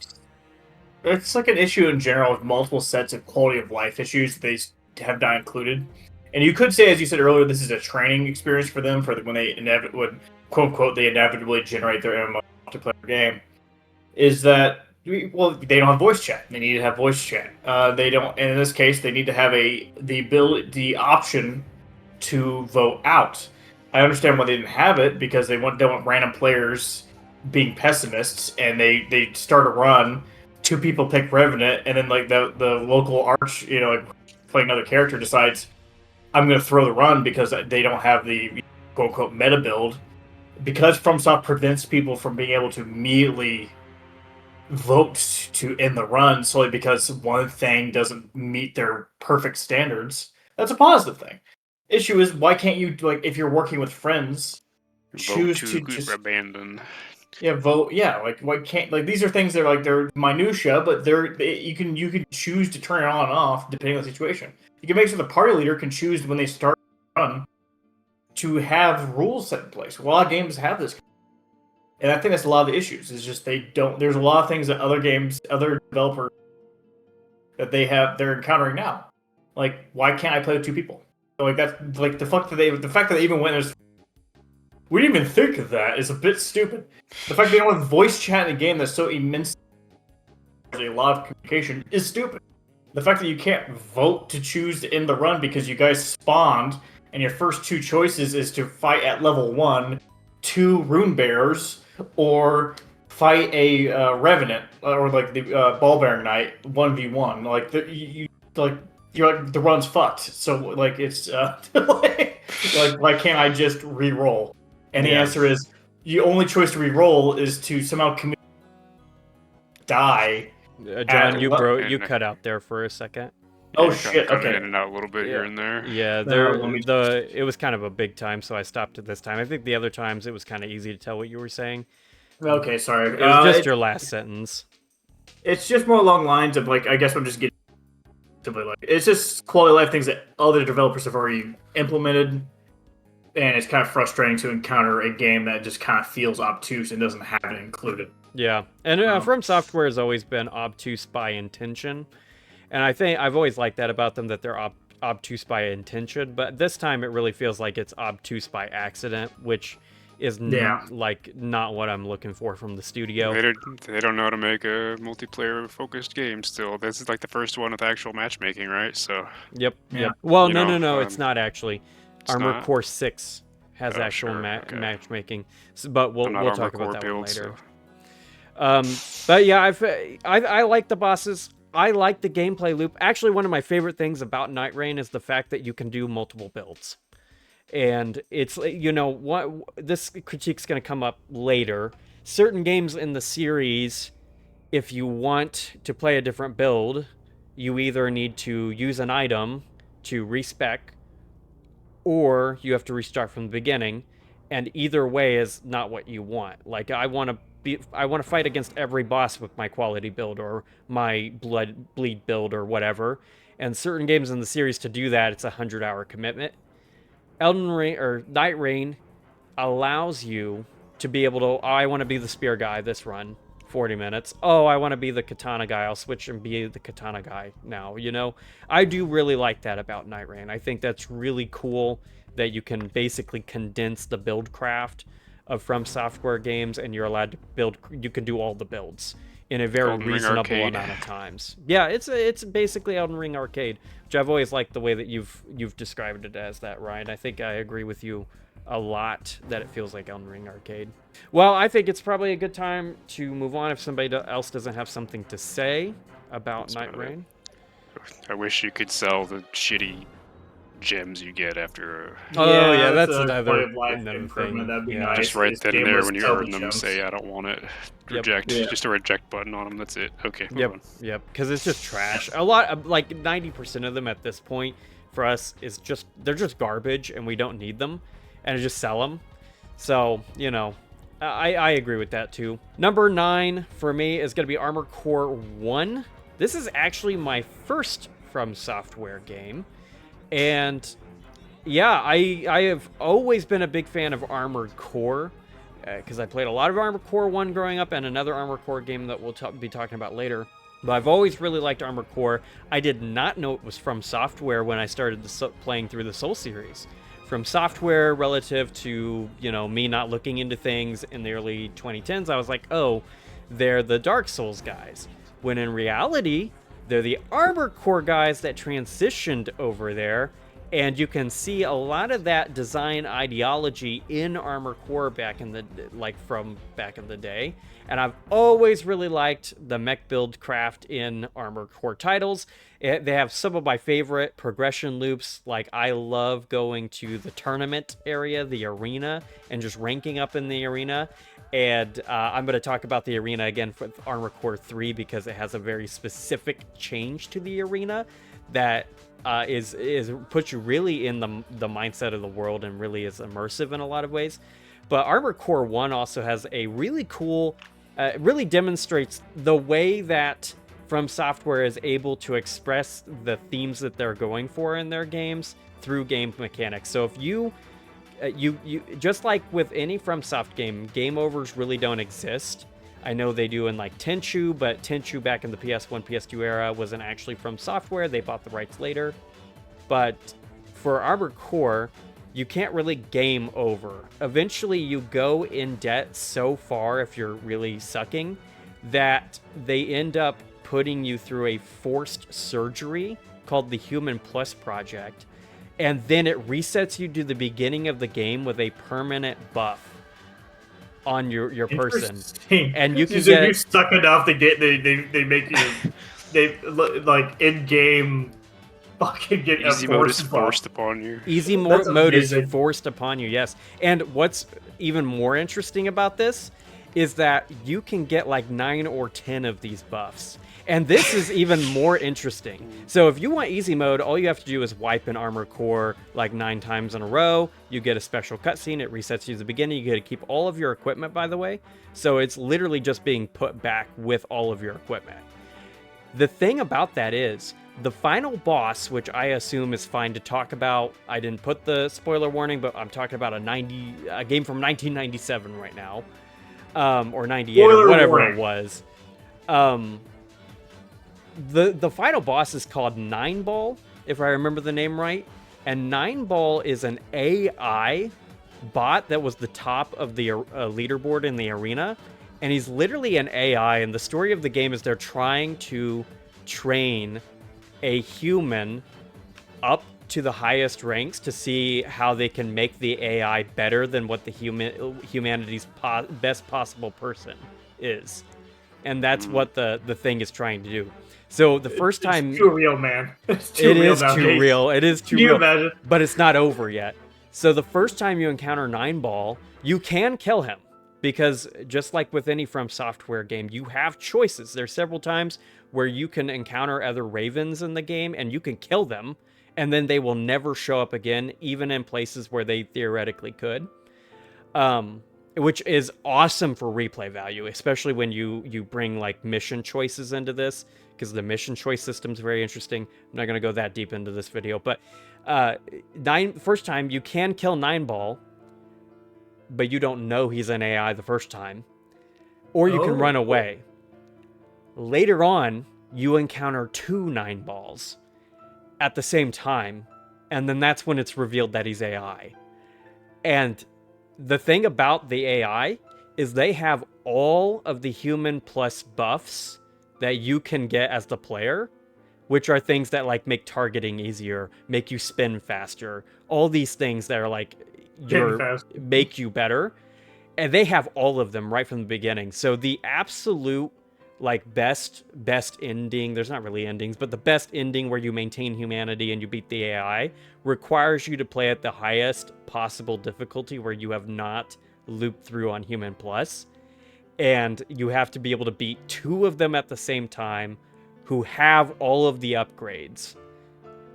it's like an issue in general with multiple sets of quality of life issues they have not included. And you could say, as you said earlier, this is a training experience for them when they would quote unquote they inevitably generate their MMO multiplayer game. Is that they don't have voice chat. They need to have voice chat. They don't, and in this case, they need to have the option to vote out. I understand why they didn't have it because they don't want random players being pessimists, and they start a run. 2 people pick Revenant, and then like the local arch, like playing another character decides I'm going to throw the run because they don't have the quote unquote meta build. Because FromSoft prevents people from being able to immediately vote to end the run solely because one thing doesn't meet their perfect standards, that's a positive thing. Issue is, why can't you, like, if you're working with friends, choose to just abandon? Yeah, vote. Yeah, like, why can't, like, these are things that are like, they're minutia, but you can choose to turn it on and off depending on the situation. You can make sure the party leader can choose when they start the run to have rules set in place. A lot of games have this. And I think that's a lot of the issues. Is just they don't. There's a lot of things that other developers that they're encountering now. Like, why can't I play with 2 people? So, like, that's like the fact that they even went as we didn't even think of that is a bit stupid. The fact that they don't have voice chat in a game that's so immense, a lot of communication, is stupid. The fact that you can't vote to choose to end the run because you guys spawned and your first 2 choices is to fight at level 1, 2 rune bearers, or fight a revenant, or like the ball bearing knight 1v1. Like you're like, the run's fucked. So like it's like why can't I just re-roll? And the answer is the only choice to re-roll is to somehow die. John, And- you cut out there for a second. Oh, Yeah, shit, coming okay. in and out a little bit here and there. Yeah, let me- it was kind of a big time, so I stopped it this time. I think the other times it was kind of easy to tell what you were saying. Okay, sorry. It was just your last sentence. It's just more along lines of like, I guess I'm just getting like, it's just quality of life things that other developers have already implemented, and it's kind of frustrating to encounter a game that just kind of feels obtuse and doesn't have it included. Yeah, and FromSoftware has always been obtuse by intention, and I think I've always liked that about them, that they're obtuse by intention. But this time, it really feels like it's obtuse by accident, which is not what I'm looking for from the studio. They don't know how to make a multiplayer focused game still. This is like the first one with actual matchmaking, right? So Yep. Yeah. Well, You no, know, it's not actually. it's Armored not? Core 6 has Oh, actual sure, okay. matchmaking, but we'll I'm not talk Armored about Core that build, one later. so. But yeah, I like the bosses. I like the gameplay loop. Actually, one of my favorite things about Nightreign is the fact that you can do multiple builds. And it's, what this critique's going to come up later. Certain games in the series, if you want to play a different build, you either need to use an item to respec, or you have to restart from the beginning. And either way is not what you want. Like, I want to fight against every boss with my quality build or my bleed build or whatever. And certain games in the series, to do that, it's a 100-hour commitment. Elden Ring or Nightreign allows you to be able to, I want to be the spear guy this run, 40 minutes. Oh, I want to be the katana guy. I'll switch and be the katana guy now. I do really like that about Nightreign. I think that's really cool that you can basically condense the build craft of FromSoftware games, and you're allowed to build. You can do all the builds in a very Elden Ring reasonable Arcade. amount of times. Yeah, it's basically Elden Ring Arcade, which I've always liked the way that you've described it as that, Ryan. I think I agree with you a lot that it feels like Elden Ring Arcade. Well, I think it's probably a good time to move on if somebody else doesn't have something to say about That's about Nightreign. I wish you could sell the shitty gems you get after. Oh, yeah, that's a another- quality of life another improvement. thing. That'd be Yeah. nice. Just right is then being and able there to when you sell the open them, gems. say I don't want it. Yep. Reject. Yeah. Just a reject button on them. That's it. Okay. Move on. Yep, because it's just trash. A lot, like 90% of them at this point for us is they're just garbage, and we don't need them, and I just sell them. So I agree with that too. Number 9 for me is going to be Armored Core 1. This is actually my first FromSoftware game, and yeah, I have always been a big fan of Armored Core, because I played a lot of Armored Core 1 growing up, and another Armored Core game that we'll be talking about later. But I've always really liked Armored Core. I did not know it was FromSoftware when I started playing through the Soul series. FromSoftware, relative to me not looking into things in the early 2010s, I was like, oh, they're the Dark Souls guys. When in reality, they're the Armored Core guys that transitioned over there. And you can see a lot of that design ideology in Armored Core from back in the day. And I've always really liked the mech build craft in Armored Core titles. They have some of my favorite progression loops. Like, I love going to the tournament area, the arena, and just ranking up in the arena. And I'm going to talk about the arena again for Armored Core 3 because it has a very specific change to the arena that is puts you really in the mindset of the world and really is immersive in a lot of ways. But Armored Core 1 also has a really cool, really demonstrates the way that FromSoftware is able to express the themes that they're going for in their games through game mechanics. So if you just like with any FromSoft game overs really don't exist. I know they do in like Tenchu, but Tenchu back in the PS1, PS2 era wasn't actually FromSoftware. They bought the rights later. But for Armored Core, you can't really game over. Eventually, you go in debt so far if you're really sucking that they end up putting you through a forced surgery called the Human Plus Project. And then it resets you to the beginning of the game with a permanent buff on your person, and you can If get you suck enough to get they make you they like in game fucking get Easy a mode is forced forced buff. upon you. Easy That's mode is amazing. forced upon you, yes. And what's even more interesting about this is that you can get like 9 or 10 of these buffs. And this is even more interesting. So if you want easy mode, all you have to do is wipe an armor core like 9 times in a row. You get a special cutscene. It resets you to the beginning. You get to keep all of your equipment, by the way. So it's literally just being put back with all of your equipment. The thing about that is, the final boss, which I assume is fine to talk about, I didn't put the spoiler warning, but I'm talking about a game from 1997 right now, or 98, Spoiler or whatever warning. it was. The final boss is called Nine Ball, if I remember the name right, and Nine Ball is an AI bot that was the top of the leaderboard in the arena, and he's literally an AI, and the story of the game is they're trying to train a human up to the highest ranks to see how they can make the AI better than what the humanity's best possible person is. And that's what the thing is trying to do. So the first time... It's too real, man. It's too It real is nowadays. too real. It is too Can you real. imagine? But it's not over yet. So the first time you encounter Nine Ball, you can kill him. Because just like with any FromSoftware game, you have choices. There's several times where you can encounter other ravens in the game and you can kill them, and then they will never show up again, even in places where they theoretically could. Which is awesome for replay value, especially when you bring like mission choices into this, because the mission choice system is very interesting. I'm not going to go that deep into this video, but first time you can kill Nine Ball, but you don't know he's an AI the first time, or you can run away. Later on, you encounter 2 Nine Balls at the same time, and then that's when it's revealed that he's AI. And the thing about the AI is they have all of the human plus buffs that you can get as the player, which are things that like make targeting easier, make you spin faster, all these things that are like make you better. And they have all of them right from the beginning. So the absolute like best ending, there's not really endings, but the best ending where you maintain humanity and you beat the AI requires you to play at the highest possible difficulty where you have not looped through on Human Plus. And you have to be able to beat 2 of them at the same time who have all of the upgrades.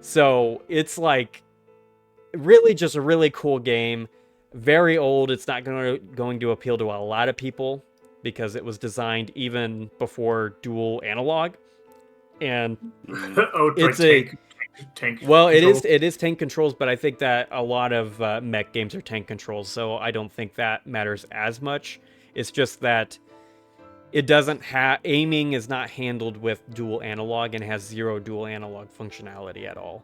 So it's like really just a really cool game. Very old. It's not going to appeal to a lot of people because it was designed even before dual analog. And it's tank well, controls. it is tank controls, but I think that a lot of mech games are tank controls, so I don't think that matters as much. It's just that it doesn't have aiming is not handled with dual analog and has 0 dual analog functionality at all.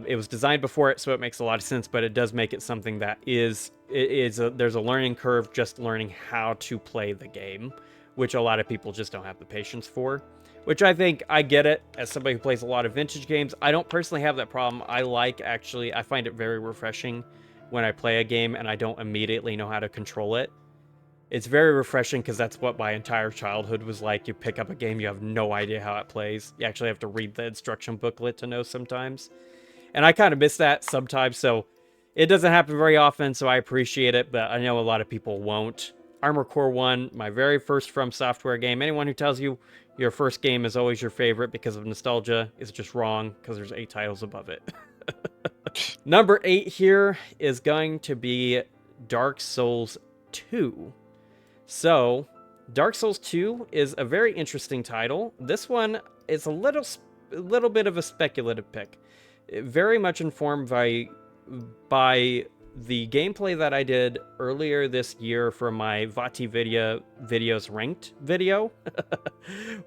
It was designed before it, so it makes a lot of sense, but it does make it something that there's a learning curve just learning how to play the game, which a lot of people just don't have the patience for, which I think I get it as somebody who plays a lot of vintage games. I don't personally have that problem. I find it very refreshing when I play a game and I don't immediately know how to control it. It's very refreshing because that's what my entire childhood was like. You pick up a game, you have no idea how it plays. You actually have to read the instruction booklet to know sometimes. And I kind of miss that sometimes, so it doesn't happen very often, so I appreciate it, but I know a lot of people won't. Armored Core 1, my very first FromSoftware game. Anyone who tells you your first game is always your favorite because of nostalgia is just wrong, because there's 8 titles above it. Number 8 here is going to be Dark Souls 2. So, Dark Souls 2 is a very interesting title. This one is a little bit of a speculative pick. Very much informed by the gameplay that I did earlier this year for my Vati videos ranked video,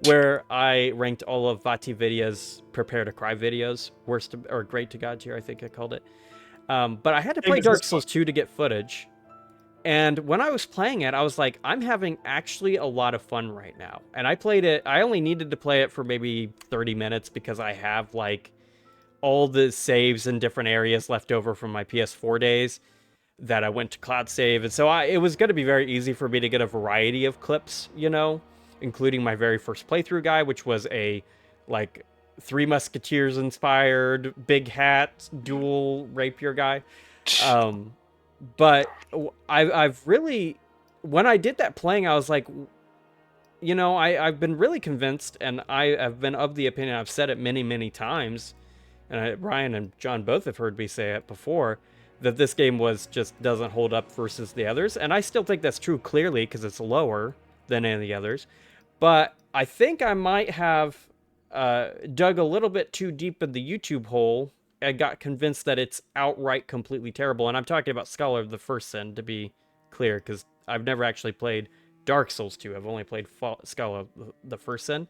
where I ranked all of Vati Vidia's Prepare to Cry videos, worst or great to God tier, I think I called it. But I had to play Dark Souls 2 to get footage. And when I was playing it, I was like, I'm having actually a lot of fun right now. And I played it, I only needed to play it for maybe 30 minutes because I have like all the saves in different areas left over from my PS4 days that I went to cloud save. And so it was going to be very easy for me to get a variety of clips, you know, including my very first playthrough guy, which was a like Three Musketeers inspired, big hat, dual rapier guy. But I've really, when I did that playing, I was like, I've been really convinced, and I have been of the opinion, I've said it many, many times, and Ryan and John both have heard me say it before, that this game just doesn't hold up versus the others. And I still think that's true clearly because it's lower than any of the others. But I think I might have dug a little bit too deep in the YouTube hole and got convinced that it's outright completely terrible. And I'm talking about Scholar of the First Sin, to be clear, because I've never actually played Dark Souls 2. I've only played Scholar of the First Sin.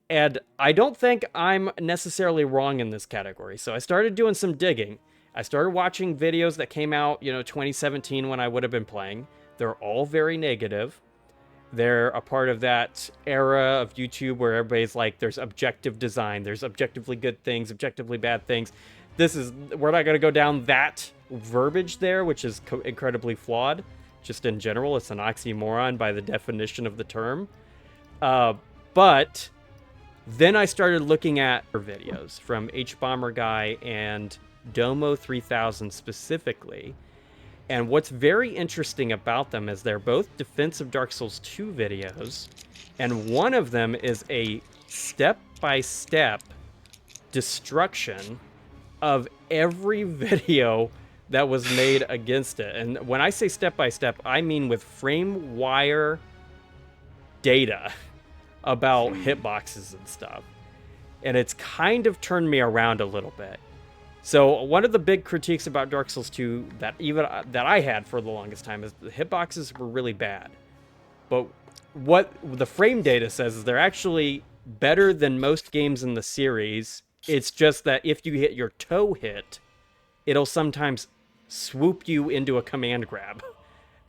And I don't think I'm necessarily wrong in this category. So I started doing some digging. I started watching videos that came out, 2017 when I would have been playing. They're all very negative. They're a part of that era of YouTube where everybody's like, there's objective design, there's objectively good things, objectively bad things. We're not going to go down that verbiage there, which is incredibly flawed. Just in general, it's an oxymoron by the definition of the term. But then I started looking at videos from H-Bomber Guy and Domo 3000 specifically. And what's very interesting about them is they're both Defense of Dark Souls 2 videos, and one of them is a step-by-step destruction of every video that was made against it. And when I say step-by-step, I mean with frame wire data about hitboxes and stuff. And it's kind of turned me around a little bit. So one of the big critiques about Dark Souls 2 that I had for the longest time is the hitboxes were really bad. But what the frame data says is they're actually better than most games in the series. It's just that if you hit your toe hit, it'll sometimes swoop you into a command grab.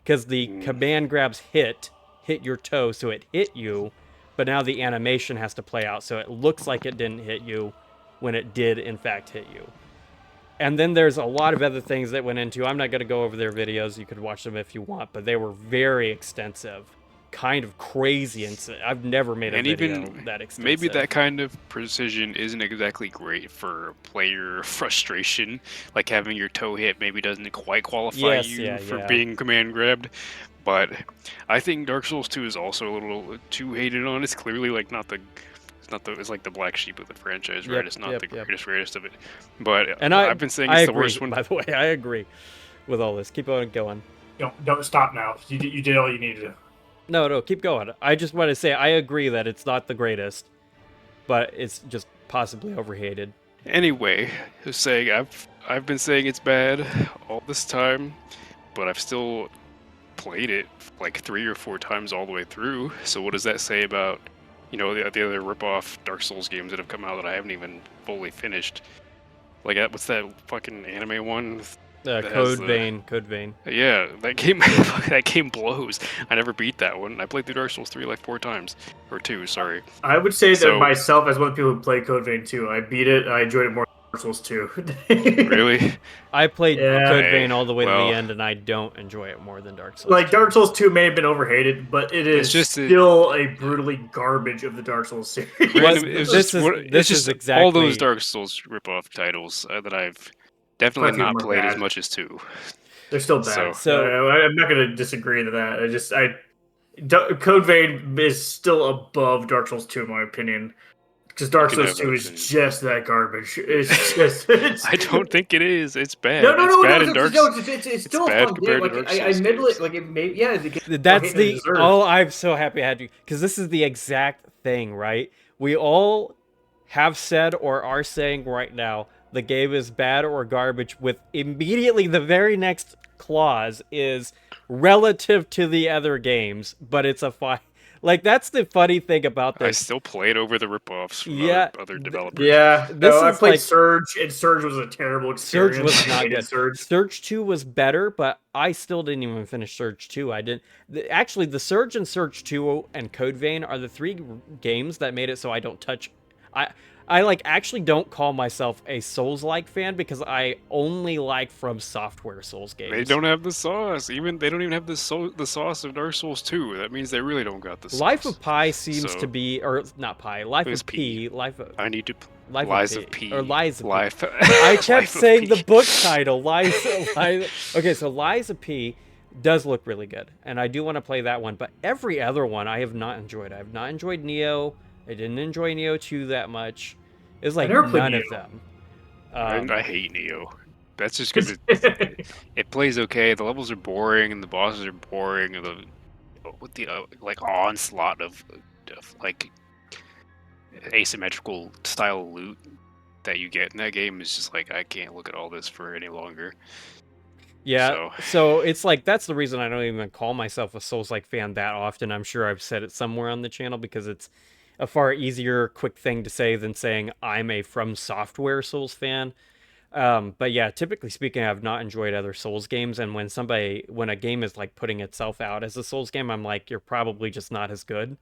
Because the command grabs hit your toe, so it hit you, but now the animation has to play out, so it looks like it didn't hit you when it did in fact hit you. And then there's a lot of other things that went into. I'm not going to go over their videos. You could watch them if you want, but they were very extensive, kind of crazy. And I've never made a video that extensive. Maybe that kind of precision isn't exactly great for player frustration. Like having your toe hit maybe doesn't quite qualify for being command grabbed. But I think Dark Souls 2 is also a little too hated on. It's clearly like it's like the black sheep of the franchise, right? It's not the greatest of it. But I've been saying it's the worst one. By the way, I agree with all this. Keep on going. Don't stop now. You did all you needed to. No, keep going. I just want to say I agree that it's not the greatest, but it's just possibly overhated. Anyway, just saying I've been saying it's bad all this time, but I've still played it like 3 or 4 times all the way through. So what does that say about the other rip-off Dark Souls games that have come out that I haven't even fully finished? Like, what's that fucking anime one? Code Vein. Yeah, that game blows. I never beat that one. I played through Dark Souls 3 like 4 times. Or 2, sorry. I would say that myself, as one of the people who played Code Vein 2, I beat it, I enjoyed it more than Dark Souls 2. Really? I played Code Vein all the way to the end, and I don't enjoy it more than Dark Souls. Like, Dark Souls 2 may have been overhated, but it is still a brutally garbage of the Dark Souls series. This is exactly all those Dark Souls rip-off titles that I've definitely not played as much as 2. They're still bad. So I'm not going to disagree to that. Code Vein is still above Dark Souls 2 in my opinion. Because Dark Souls 2 is just that garbage. It's just. I don't think it is. It's bad. No. It's still a fun game. Like, I admit it. Like, it may, yeah. That's the. Oh, I'm so happy I had you. Because this is the exact thing, right? We all have said or are saying right now the game is bad or garbage, with immediately the very next clause is relative to the other games, but it's a fine. Like, that's the funny thing about this. I still played over the ripoffs from other developers. I played Surge, and Surge was a terrible experience. Surge was not good. Surge 2 was better, but I still didn't even finish Surge 2. Actually, the Surge and Surge 2 and Code Vein are the 3 games that made it so I don't touch. I like actually don't call myself a Souls-like fan because I only like FromSoftware Souls games. They don't have the sauce. They don't even have the sauce of Dark Souls 2. That means they really don't got the sauce. Life of Pi seems So- to be, or not Pi, Life It was of P, I need to. Life Lies of of P, P. or Lies of P. Life. I kept Life of saying P. the book title, Lies. Okay, so Lies of P does look really good, and I do want to play that one. But every other one I have not enjoyed. I have not enjoyed Neo. I didn't enjoy Neo 2 that much. It's like never played none of Neo. them. I hate Neo. That's just because it plays okay. The levels are boring, and the bosses are boring. And with the like onslaught of like asymmetrical style loot that you get in that game is just like I can't look at all this for any longer. Yeah, so it's like that's the reason I don't even call myself a Souls-like fan that often. I'm sure I've said it somewhere on the channel because it's a far easier, quick thing to say than saying I'm a FromSoftware Souls fan. But yeah, typically speaking, I've not enjoyed other Souls games, and when a game is like putting itself out as a Souls game, I'm like, you're probably just not as good.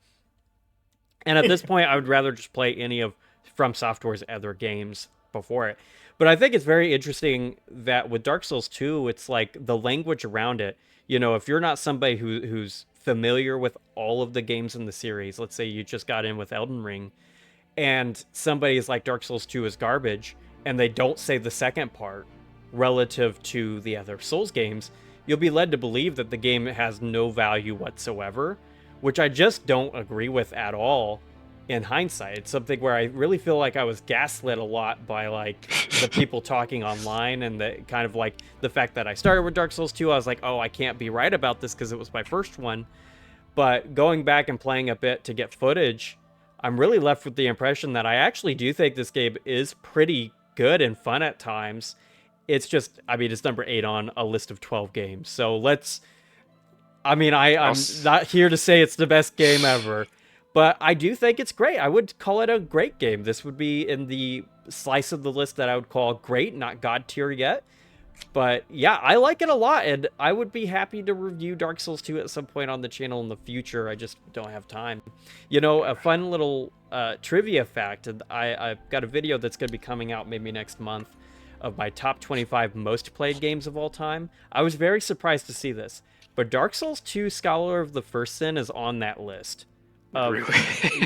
And at this point, I would rather just play any of FromSoftware's other games before it. But I think it's very interesting that with Dark Souls 2, it's like the language around it. You know, if you're not somebody who's familiar with all of the games in the series, let's say you just got in with Elden Ring, and somebody is like Dark Souls 2 is garbage, and they don't say the second part relative to the other Souls games, you'll be led to believe that the game has no value whatsoever, which I just don't agree with at all in hindsight. It's something where I really feel like I was gaslit a lot by like the people talking online, and the kind of like the fact that I started with Dark Souls 2, I was like, oh, I can't be right about this because it was my first one. But going back and playing a bit to get footage, I'm really left with the impression that I actually do think this game is pretty good and fun at times. It's just, I mean, it's number 8 on a list of 12 games. So I'm not here to say it's the best game ever, but I do think it's great. I would call it a great game. This would be in the slice of the list that I would call great, not God tier yet. But yeah, I like it a lot, and I would be happy to review Dark Souls 2 at some point on the channel in the future. I just don't have time. You know, a fun little trivia fact, I've got a video that's going to be coming out maybe next month of my top 25 most played games of all time. I was very surprised to see this, but Dark Souls 2 Scholar of the First Sin is on that list. Really?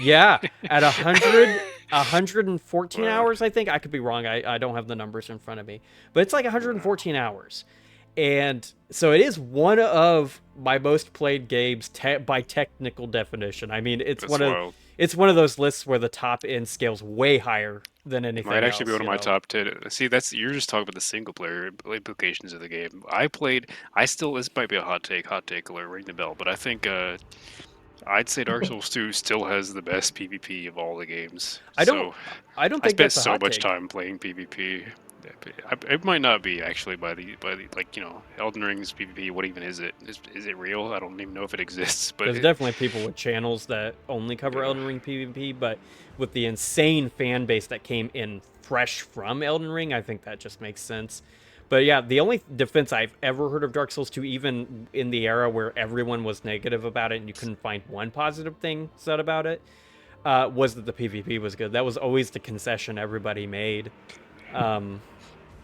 Yeah, at 114 hours, I think. I could be wrong. I don't have the numbers in front of me. But it's like 114 hours. And so it is one of my most played games by technical definition. I mean, it's wild. It's one of those lists where the top end scales way higher than anything else. Might actually be one of my top 10. See, you're just talking about the single player implications of the game. This might be a hot take alert, ring the bell, but I think I'd say Dark Souls 2 still has the best PvP of all the games. I don't think I spent that's a so hot much take. time playing PvP. It might not be actually by the like, you know, Elden Ring's PvP. What even is it? Is it real? I don't even know if it exists. But there's definitely people with channels that only cover Elden Ring PvP, but with the insane fan base that came in fresh from Elden Ring, I think that just makes sense. But yeah, the only defense I've ever heard of Dark Souls 2, even in the era where everyone was negative about it and you couldn't find one positive thing said about it, was that the PvP was good. That was always the concession everybody made.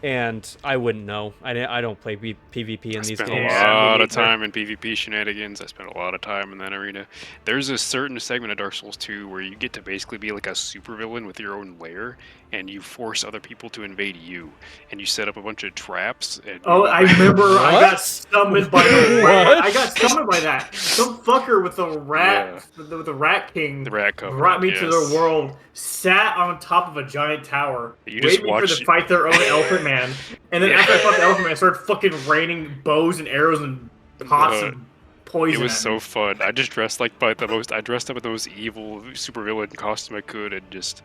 And I wouldn't know. I don't play PvP in these games. I spent a lot of time in PvP shenanigans. I spent a lot of time in that arena. There's a certain segment of Dark Souls 2 where you get to basically be like a supervillain with your own lair, and you force other people to invade you, and you set up a bunch of traps. And I remember I got summoned by What? I got summoned by that. Some fucker with the rat, with the Rat King, the Rat Covenant, brought me to their world, sat on top of a giant tower, You just waiting for them to fight their own Elephant Man, and then after I fought the Elephant Man, I started fucking raining bows and arrows and pots of poison. It was at so me. fun. I just dressed like I dressed up in the most evil supervillain costume I could, and just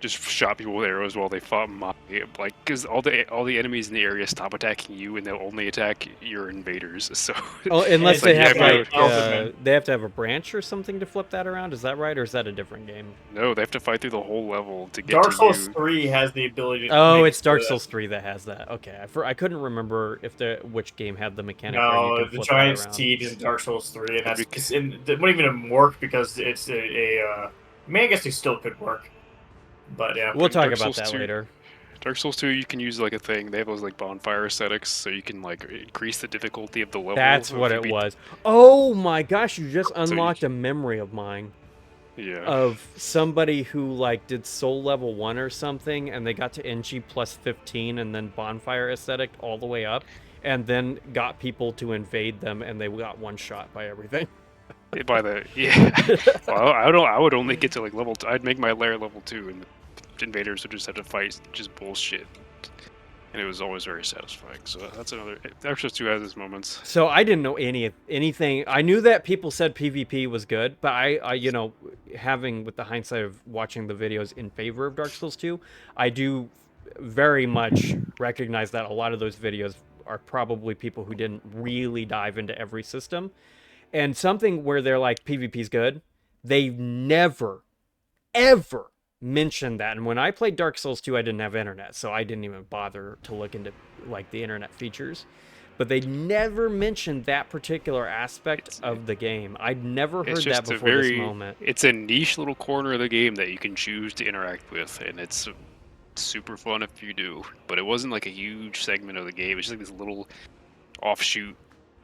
shot people with arrows while they fought like, because all the enemies in the area stop attacking you and they'll only attack your invaders. So unless they have they have to have a branch or something to flip that around. Is that right, or is that a different game? No, they have to fight through the whole level to get Dark to Souls you. 3 has the ability to It's Dark Souls 3 that has that. Okay, I couldn't remember which game had the mechanic where you No, could the flip Giant's that around. Teeth is Dark Souls 3, and it wouldn't even work because it's I mean, I guess it still could work. But yeah, We'll talk Dark about Souls that 2 later. Dark Souls 2, you can use like a thing. They have those like bonfire aesthetics, so you can like increase the difficulty of the level. That's So what if you it beat, was. Oh my gosh, you just so you, unlocked a memory of mine yeah, of somebody who like did soul level 1 or something and they got to NG plus 15 and then bonfire aesthetic all the way up and then got people to invade them and they got one shot by everything. by the yeah. Well, I would only get to like level. I'd make my lair level 2, and the invaders would just have to fight just bullshit. And it was always very satisfying. So that's another. Dark Souls 2 has its moments. So I didn't know anything. I knew that people said PvP was good, but I you know, having with the hindsight of watching the videos in favor of Dark Souls 2, I do very much recognize that a lot of those videos are probably people who didn't really dive into every system. And something where they're like PvP's good, they never ever mentioned that. And when I played Dark Souls 2, I didn't have internet, so I didn't even bother to look into like the internet features. But they never mentioned that particular aspect of the game. I'd never It's heard that just a before this very. moment. It's a niche little corner of the game that you can choose to interact with, and it's super fun if you do. But it wasn't like a huge segment of the game. It's just like this little offshoot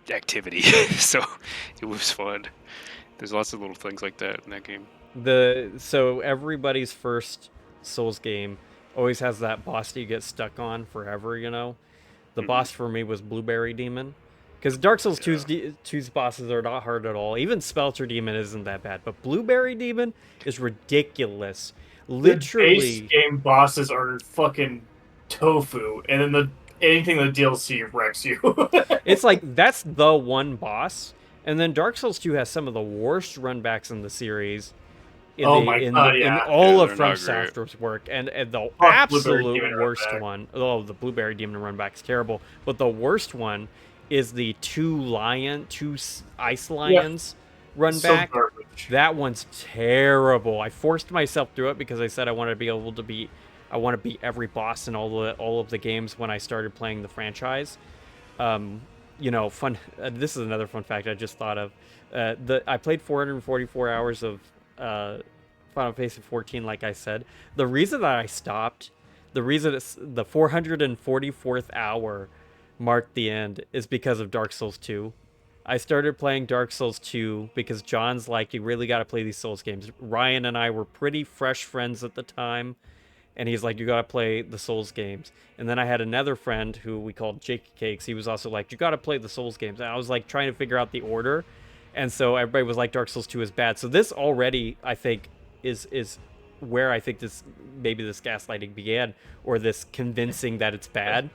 activity. So it was fun. There's lots of little things like that in that game. So everybody's first Souls game always has that boss that you get stuck on forever, you know? The boss for me was Blueberry Demon. Because Dark Souls 2's bosses are not hard at all. Even Spelter Demon isn't that bad. But Blueberry Demon is ridiculous. Literally. The base game bosses are fucking tofu, and then anything the DLC wrecks you. It's like, that's the one boss. And then Dark Souls 2 has some of the worst runbacks in the series. In all of FromSoftware's work, and the absolute worst one. Oh, the Blueberry Demon runback's terrible, but the worst one is the two ice lions runback. So that one's terrible. I forced myself through it because I said I wanted to be able to beat every boss in all of the games when I started playing the franchise. You know, fun. This is another fun fact I just thought of. I played 444 hours of Final Fantasy 14, like I said. The reason that I stopped, the reason it's the 444th hour marked the end, is because of Dark Souls 2. I started playing Dark Souls 2 because John's like, you really got to play these Souls games. Ryan and I were pretty fresh friends at the time, and he's like, you got to play the Souls games. And then I had another friend who we called Jake Cakes. He was also like, you got to play the Souls games. And I was like trying to figure out the order. And so everybody was like, Dark Souls 2 is bad. So this already, I think, is where I think this gaslighting began, or this convincing that it's bad,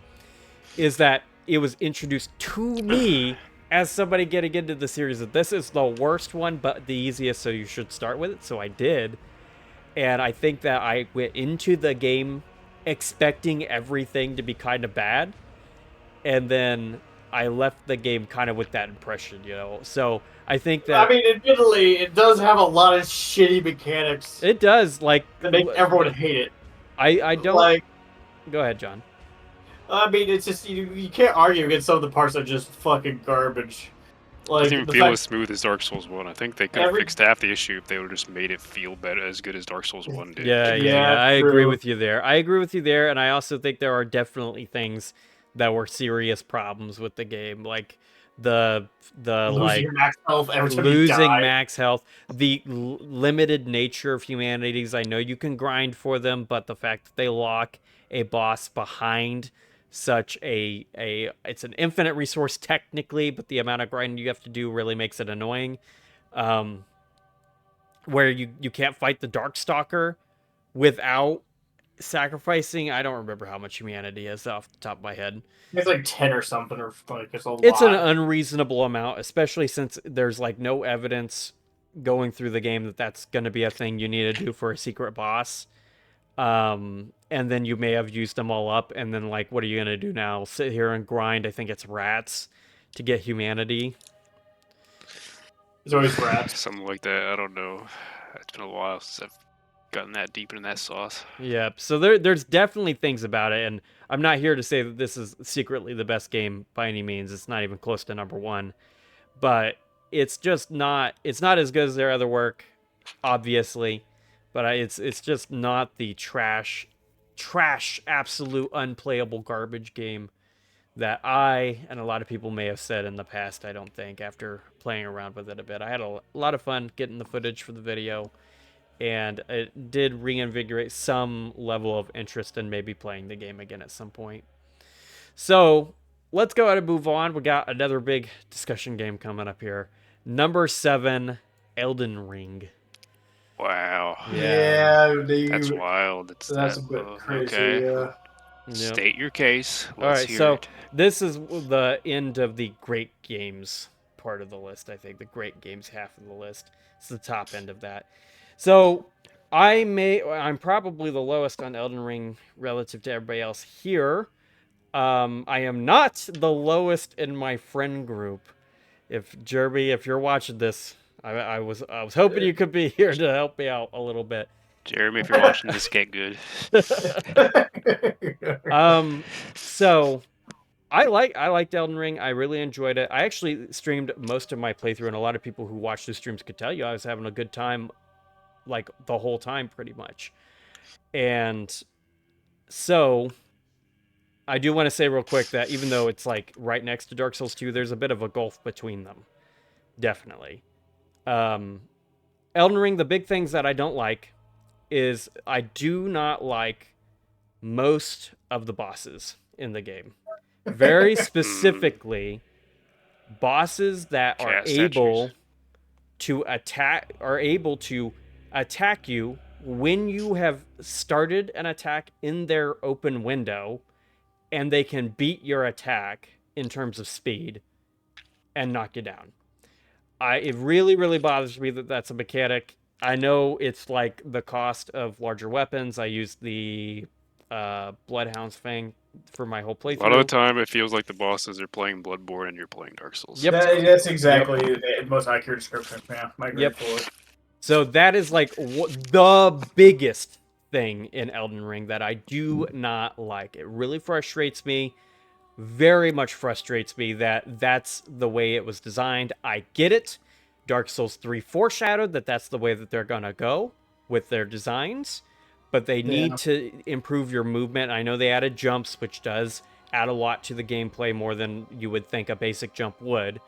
is that it was introduced to me as somebody getting into the series that this is the worst one, but the easiest, so you should start with it. So I did. And I think that I went into the game expecting everything to be kind of bad. And then I left the game kind of with that impression, you know? So I think that... I mean, admittedly, it does have a lot of shitty mechanics. It does, like... That make everyone hate it. I don't... Like... Go ahead, John. I mean, it's just, you can't argue against some of the parts that are just fucking garbage. Like, it doesn't even feel as smooth as Dark Souls 1. I think they could have fixed half the issue if they would have just made it feel better, as good as Dark Souls 1 did. Yeah, I agree with you there. And I also think there are definitely things that were serious problems with the game, like the losing max health every time losing you die. max health, the limited nature of humanities. I know you can grind for them, but the fact that they lock a boss behind such it's an infinite resource technically, but the amount of grinding you have to do really makes it annoying. Where you can't fight the Darkstalker without sacrificing, I don't remember how much humanity is off the top of my head. It's like 10 or something, or like it's a lot. It's an unreasonable amount, especially since there's like no evidence going through the game that that's going to be a thing you need to do for a secret boss. And then you may have used them all up, and then like, what are you going to do now? Sit here and grind, I think it's rats, to get humanity. There's always rats. Something like that, I don't know. It's been a while since I've gotten that deep into that sauce. Yep. So there's definitely things about it, and I'm not here to say that this is secretly the best game by any means. It's not even close to number one, but it's just not. It's not as good as their other work, obviously, but it's just not the trash, absolute unplayable garbage game that I and a lot of people may have said in the past. I don't think after playing around with it a bit, I had a lot of fun getting the footage for the video, and it did reinvigorate some level of interest in maybe playing the game again at some point. So let's go ahead and move on. We got another big discussion game coming up here. Number 7, Elden Ring. Wow. Yeah, That's wild. That's a bit crazy. Okay. Yeah. Yep. State your case. All Let's right, hear so it. this is the end of the great games part of the list, I think. The great games half of the list. It's the top end of that. So I'm probably the lowest on Elden Ring relative to everybody else here. I am not the lowest in my friend group. If Jeremy, if you're watching this, I was hoping you could be here to help me out a little bit. Jeremy, if you're watching this, get good. So I liked Elden Ring. I really enjoyed it. I actually streamed most of my playthrough, and a lot of people who watch the streams could tell you I was having a good time, like the whole time, pretty much. And so I do want to say real quick that even though it's like right next to Dark Souls 2, there's a bit of a gulf between them. Definitely. Elden Ring, the big things that I don't like is I do not like most of the bosses in the game. Very specifically, bosses that are able to attack you when you have started an attack in their open window, and they can beat your attack in terms of speed and knock you down. It really, really bothers me that that's a mechanic. I know it's like the cost of larger weapons. I used the Bloodhound's Fang for my whole playthrough. A lot of the time, it feels like the bosses are playing Bloodborne and you're playing Dark Souls. Yep. That's exactly the most accurate description. Yeah, I agree for it. So that is like the biggest thing in Elden Ring that I do not like. It really frustrates me. Very much frustrates me that that's the way it was designed. I get it. Dark Souls 3 foreshadowed that that's the way that they're going to go with their designs, but they need to improve your movement. I know they added jumps, which does add a lot to the gameplay, more than you would think a basic jump would.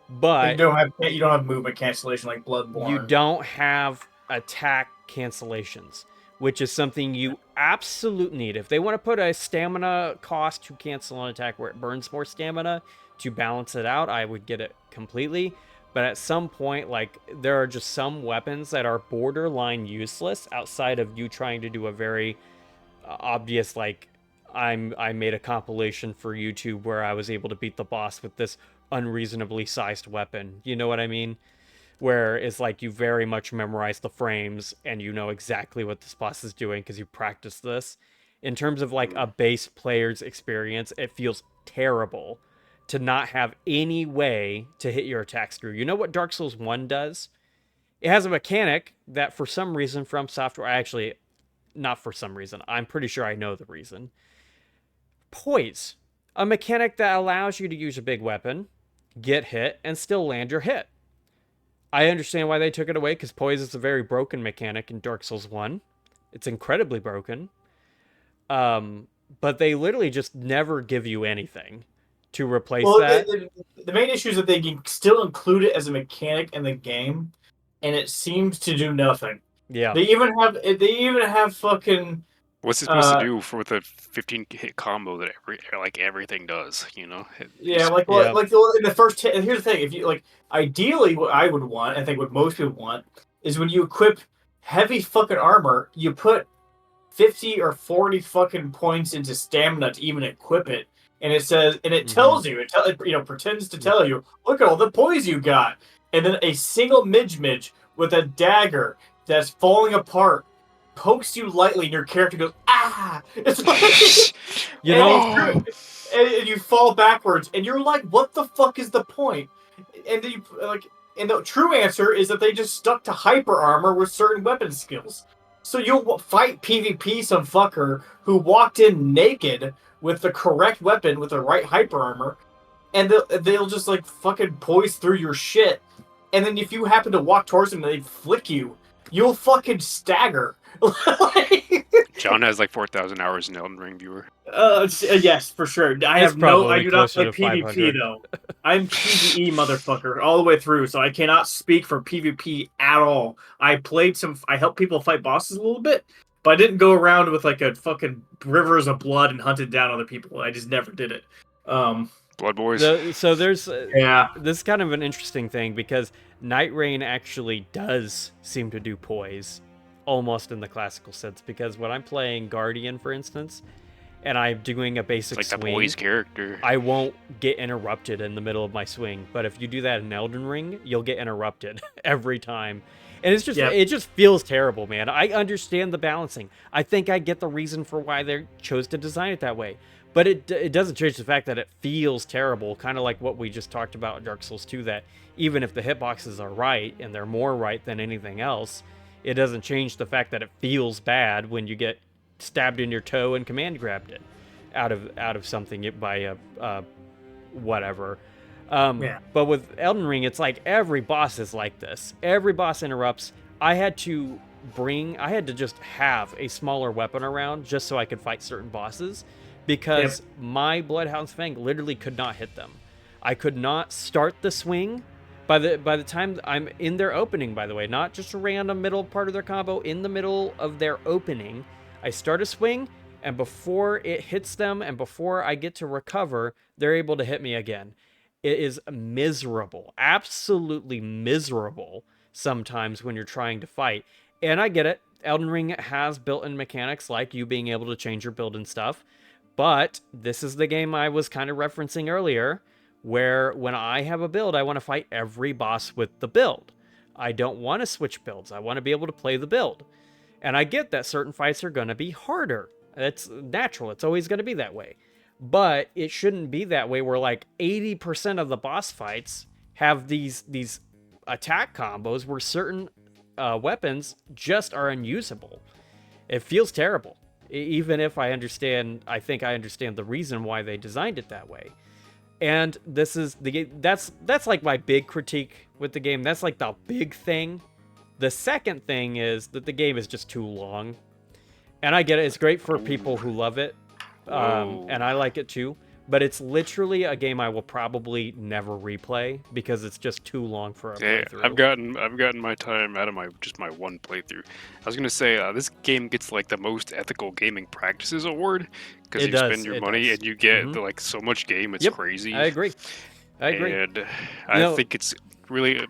But you don't have movement cancellation like Bloodborne. You don't have attack cancellations, which is something you absolutely need. If they want to put a stamina cost to cancel an attack where it burns more stamina to balance it out, I would get it completely. But at some point, like, there are just some weapons that are borderline useless outside of you trying to do a very obvious, like, I made a compilation for YouTube where I was able to beat the boss with this unreasonably sized weapon. You know what I mean? Where it's like you very much memorize the frames and you know exactly what this boss is doing because you practiced this. In terms of like a base player's experience, it feels terrible to not have any way to hit your attacks through. You know what Dark Souls 1 does? It has a mechanic that for some reason FromSoftware, actually, not for some reason, I'm pretty sure I know the reason. Poise. A mechanic that allows you to use a big weapon, get hit, and still land your hit. I understand why they took it away, because poise is a very broken mechanic in Dark Souls 1. It's incredibly broken. But they literally just never give you anything to replace that. The main issue is that they can still include it as a mechanic in the game, and it seems to do nothing. Yeah. They even have fucking... What's it supposed to do with a 15-hit combo that everything does? You know. In the first. Here's the thing: if you like, ideally, what I would want, I think what most people want, is when you equip heavy fucking armor, you put 50 or 40 fucking points into stamina to even equip it, and it says, and it tells you, it pretends to tell you, look at all the poise you got, and then a single midge with a dagger that's falling apart pokes you lightly, and your character goes, ah! It's like, and you fall backwards, and you're like, what the fuck is the point? And and the true answer is that they just stuck to hyper armor with certain weapon skills. So you'll fight PvP some fucker who walked in naked with the correct weapon with the right hyper armor, and they'll just like fucking poise through your shit. And then if you happen to walk towards them, they flick you you'll fucking stagger. Like, John has like 4,000 hours in Elden Ring, viewer. yes, for sure. I It's have no. I probably do not closer play to PvP 500. though. I'm PvE motherfucker all the way through, so I cannot speak for PvP at all. I played some. I helped people fight bosses a little bit, but I didn't go around with like a fucking rivers of blood and hunted down other people. I just never did it. Blood Boys. So there's Yeah. this is kind of an interesting thing because Nightreign actually does seem to do poise, almost in the classical sense. Because when I'm playing Guardian, for instance, and I'm doing a It's basic like the swing, boy's character. I won't get interrupted in the middle of my swing. But if you do that in Elden Ring, you'll get interrupted every time. And it's just Yep. it just feels terrible, man. I understand the balancing. I think I get the reason for why they chose to design it that way. But it doesn't change the fact that it feels terrible, kind of like what we just talked about in Dark Souls 2, that even if the hitboxes are right, and they're more right than anything else, it doesn't change the fact that it feels bad when you get stabbed in your toe and command grabbed it out of something by a whatever. Yeah. But with Elden Ring, it's like every boss is like this. Every boss interrupts. I had to just have a smaller weapon around just so I could fight certain bosses because my Bloodhound's Fang literally could not hit them. I could not start the swing. By the time I'm in their opening, by the way, not just a random middle part of their combo, in the middle of their opening, I start a swing, and before it hits them and before I get to recover, they're able to hit me again. It is miserable, absolutely miserable sometimes when you're trying to fight. And I get it. Elden Ring has built-in mechanics like you being able to change your build and stuff. But this is the game I was kind of referencing earlier, where when I have a build, I want to fight every boss with the build. I don't want to switch builds. I want to be able to play the build. And I get that certain fights are going to be harder. It's natural. It's always going to be that way. But it shouldn't be that way where like 80% of the boss fights have these attack combos where certain weapons just are unusable. It feels terrible. Even if I think I understand the reason why they designed it that way. And this is the game. That's like my big critique with the game. That's like the big thing. The second thing is that the game is just too long. And I get it. It's great for people who love it. And I like it too. But it's literally a game I will probably never replay because it's just too long for a playthrough. I've gotten my time out of my one playthrough. I was gonna say this game gets like the most ethical gaming practices award because you spend your money and you get like so much game. It's crazy. I agree. And I think it's really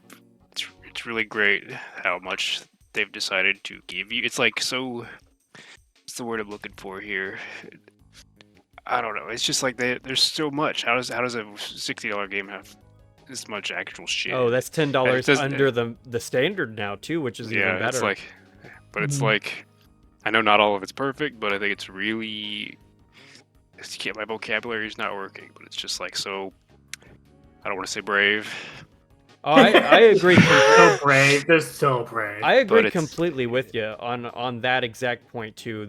great how much they've decided to give you. It's like so. What's the word I'm looking for here? I don't know. It's just like there's so much. How does a $60 game have this much actual shit? Oh, that's $10 under the standard now too, which is even better. It's like, but it's like, I know not all of it's perfect, but I think it's really. My vocabulary is not working, but it's just like so. I don't want to say brave. Oh, I agree. So brave. They're so brave. I agree completely with you on that exact point too.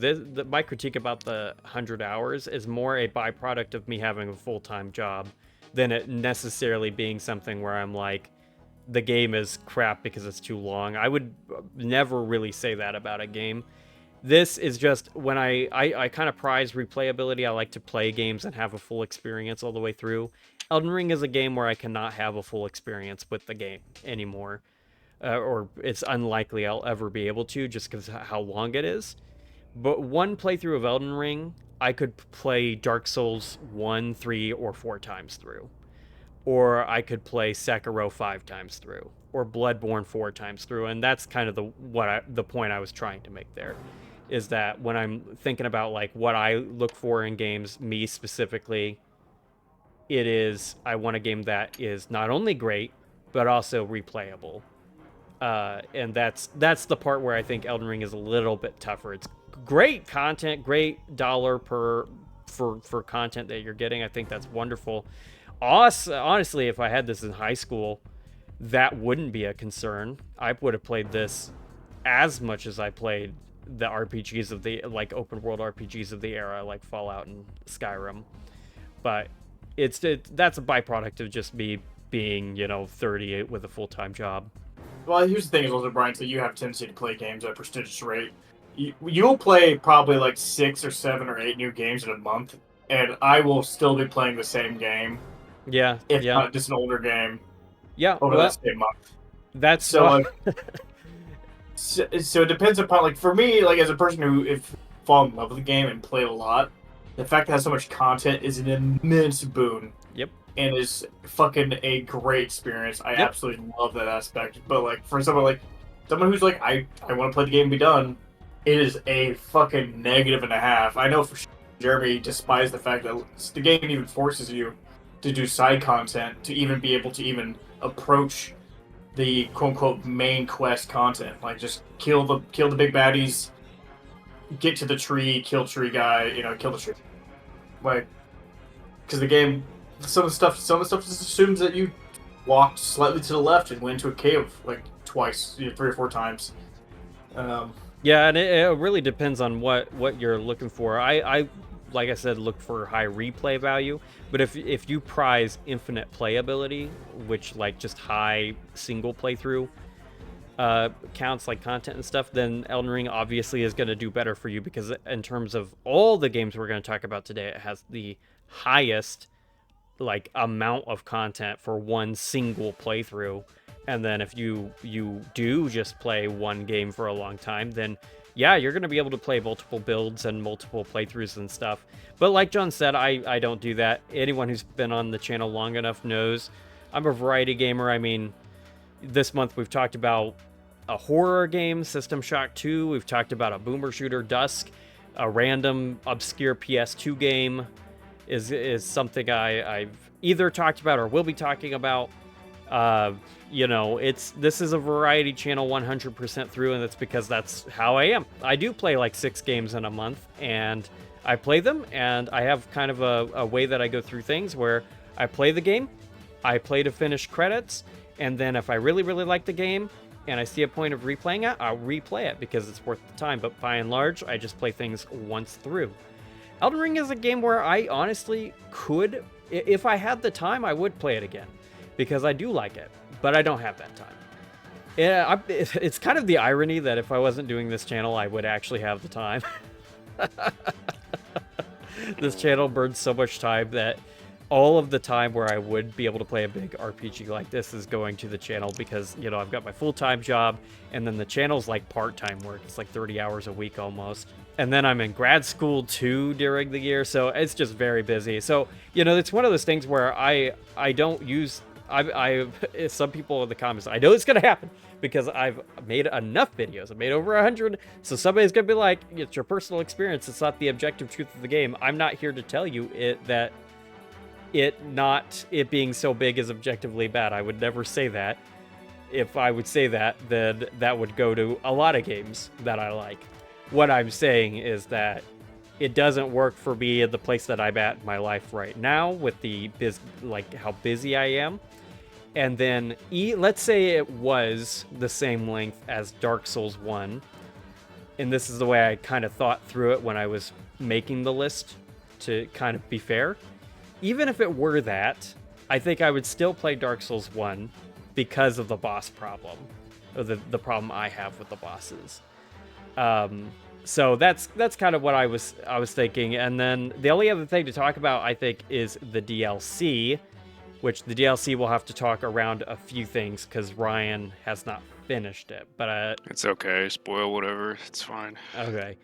My critique about the 100 hours is more a byproduct of me having a full-time job than it necessarily being something where I'm like, the game is crap because it's too long. I would never really say that about a game. This is just when I kind of prize replayability. I like to play games and have a full experience all the way through. Elden Ring is a game where I cannot have a full experience with the game anymore. Or it's unlikely I'll ever be able to just because how long it is. But one playthrough of Elden Ring, I could play Dark Souls 1, 3, or 4 times through. Or I could play Sekiro 5 times through. Or Bloodborne 4 times through. And that's kind of the point I was trying to make there. Is that when I'm thinking about like what I look for in games, me specifically, it is I want a game that is not only great but also replayable. And that's the part where I think Elden Ring is a little bit tougher. It's great content, great dollar for content that you're getting. I think that's wonderful. Honestly, if I had this in high school, that wouldn't be a concern. I would have played this as much as I played the RPGs of the like open world RPGs of the era, like Fallout and Skyrim. But that's a byproduct of just me being 38 with a full-time job. Well, here's the thing is also, Brian, so you have a tendency to play games at a prestigious rate. You'll play probably like 6 or 7 or 8 new games in a month, and I will still be playing the same game, Yeah, if yeah, not just an older game, yeah. over Well, that same month. that's So, why. like, so it depends upon, like, for me, like, as a person who if fall in love with the game and play a lot, the fact that it has so much content is an immense boon. Yep. And is fucking a great experience. I Yep. absolutely love that aspect. But like for someone who's like I want to play the game and be done, it is a fucking negative and a half. I know for sure Jeremy despises the fact that the game even forces you to do side content to even be able to even approach the quote unquote main quest content. Like just kill the big baddies, get to the tree, kill tree guy, kill the tree. Like because the game some of the stuff just assumes that you walked slightly to the left and went into a cave like twice, 3 or 4 times. Yeah, and it really depends on what you're looking for. I like I said, look for high replay value, but if you prize infinite playability, which like just high single playthrough counts like content and stuff, then Elden Ring obviously is going to do better for you because in terms of all the games we're going to talk about today, it has the highest like amount of content for one single playthrough. And then if you do just play one game for a long time, then yeah, you're going to be able to play multiple builds and multiple playthroughs and stuff. But like John said, I don't do that. Anyone who's been on the channel long enough knows I'm a variety gamer. I mean, this month we've talked about a horror game, System Shock 2. We've talked about a boomer shooter, Dusk. A random obscure PS2 game is something I've either talked about or will be talking about. This is a variety channel 100% through, and that's because that's how I am. I do play like 6 games in a month, and I play them, and I have kind of a way that I go through things where I play the game, I play to finish credits, and then if I really, really like the game, and I see a point of replaying it, I'll replay it because it's worth the time. But by and large, I just play things once through. Elden Ring is a game where I honestly could, if I had the time, I would play it again because I do like it, but I don't have that time. Yeah, it's kind of the irony that if I wasn't doing this channel, I would actually have the time. This channel burns so much time that all of the time where I would be able to play a big RPG like this is going to the channel because, I've got my full-time job, and then the channel's like part-time work. It's like 30 hours a week almost. And then I'm in grad school too during the year, so it's just very busy. So, it's one of those things where I don't use... some people in the comments, I know it's going to happen because I've made enough videos. I've made over 100, so somebody's going to be like, it's your personal experience. It's not the objective truth of the game. I'm not here to tell you that it being so big is objectively bad. I would never say that. If I would say that, then that would go to a lot of games that I like. What I'm saying is that it doesn't work for me in the place that I'm at in my life right now with how busy I am. And then let's say it was the same length as Dark Souls 1. And this is the way I kind of thought through it when I was making the list to kind of be fair. Even if it were that, I think I would still play Dark Souls 1 because of the boss problem, or the problem I have with the bosses. So that's kind of what I was thinking. And then the only other thing to talk about, I think, is the DLC, which the DLC will have to talk around a few things because Ryan has not finished it. But it's okay. Spoil whatever. It's fine. Okay.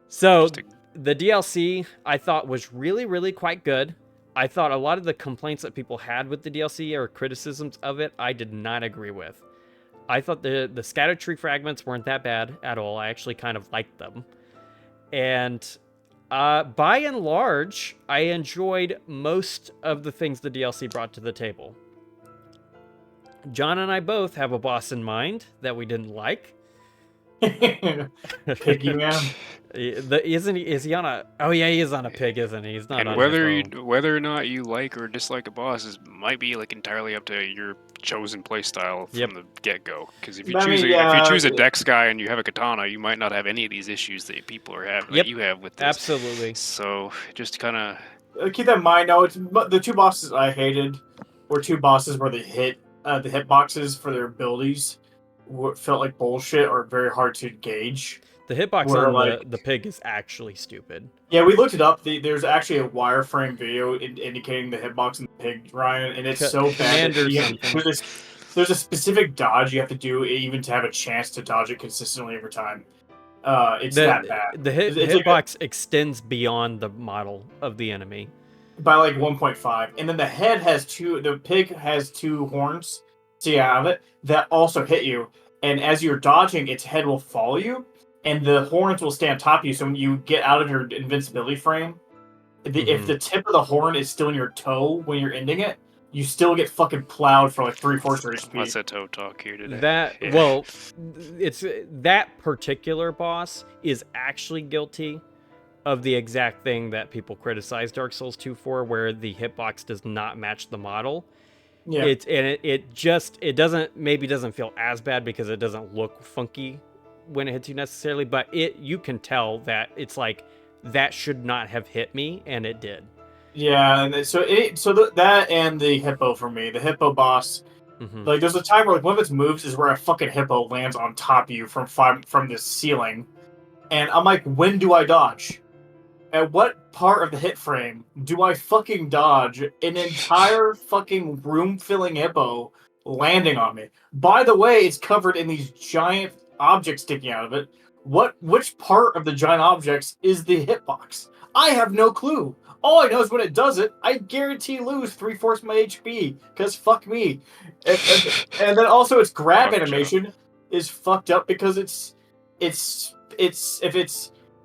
So the DLC I thought was really, really quite good. I thought a lot of the complaints that people had with the DLC or criticisms of it, I did not agree with. I thought the scattered tree fragments weren't that bad at all. I actually kind of liked them. And by and large, I enjoyed most of the things the DLC brought to the table. John and I both have a boss in mind that we didn't like. Piggy man. Is he on a... Oh yeah, he is on a pig, isn't he? He's not and on whether or not you like or dislike a boss might be like entirely up to your chosen playstyle from the get-go. Because if you choose a Dex guy and you have a katana, you might not have any of these issues that people are having that you have with this. Absolutely. So just kind of keep that in mind. No, the 2 bosses I hated were 2 bosses where they hit the hitboxes for their abilities felt like bullshit or very hard to gauge. The hitbox Where on like the pig is actually stupid. yeah, we looked it up. There's actually a wireframe video indicating the hitbox in the pig, Ryan, and it's so bad that Commander something. there's a specific dodge you have to do even to have a chance to dodge it consistently every time. It's that bad. The It's like hitbox extends beyond the model of the enemy. by like 1.5, and then the pig has two horns, so you have it, that also hit you, and as you're dodging, its head will follow you, and the horns will stay on top of you, so when you get out of your invincibility frame, if the tip of the horn is still in your toe when you're ending it, you still get fucking plowed for like 3/4 your HP. What's that toe talk here today? Well, it's that particular boss is actually guilty of the exact thing that people criticize Dark Souls 2 for, where the hitbox does not match the model. Yeah. It doesn't feel as bad because it doesn't look funky when it hits you necessarily, but you can tell that it's like that should not have hit me, and it did. Yeah, and that and the hippo for me, the hippo boss. Like, there's a time where like one of its moves is where a fucking hippo lands on top of you from the ceiling, and I'm like, when do I dodge? At what part of the hit frame do I fucking dodge an entire fucking room-filling hippo landing on me? By the way, it's covered in these giant objects sticking out of it. Which part of the giant objects is the hitbox? I have no clue. All I know is when it does it, I guarantee lose 3/4 my HP, because fuck me. And then also its grab animation is fucked up because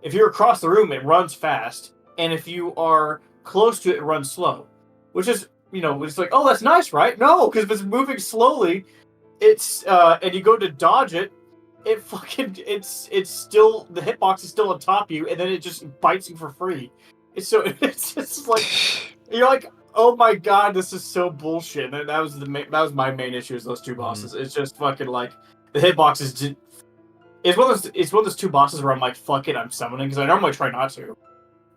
if you're across the room, it runs fast, and if you are close to it, it runs slow. Which is, it's like, oh, that's nice, right? No, because if it's moving slowly, and you go to dodge it, it's still, the hitbox is still on top of you, and then it just bites you for free. It's just like, you're like, oh my god, this is so bullshit. And that was my main issue is those two bosses. It's just fucking like, the hitbox is. It's one of those two bosses where I'm like, fuck it, I'm summoning, because I normally try not to.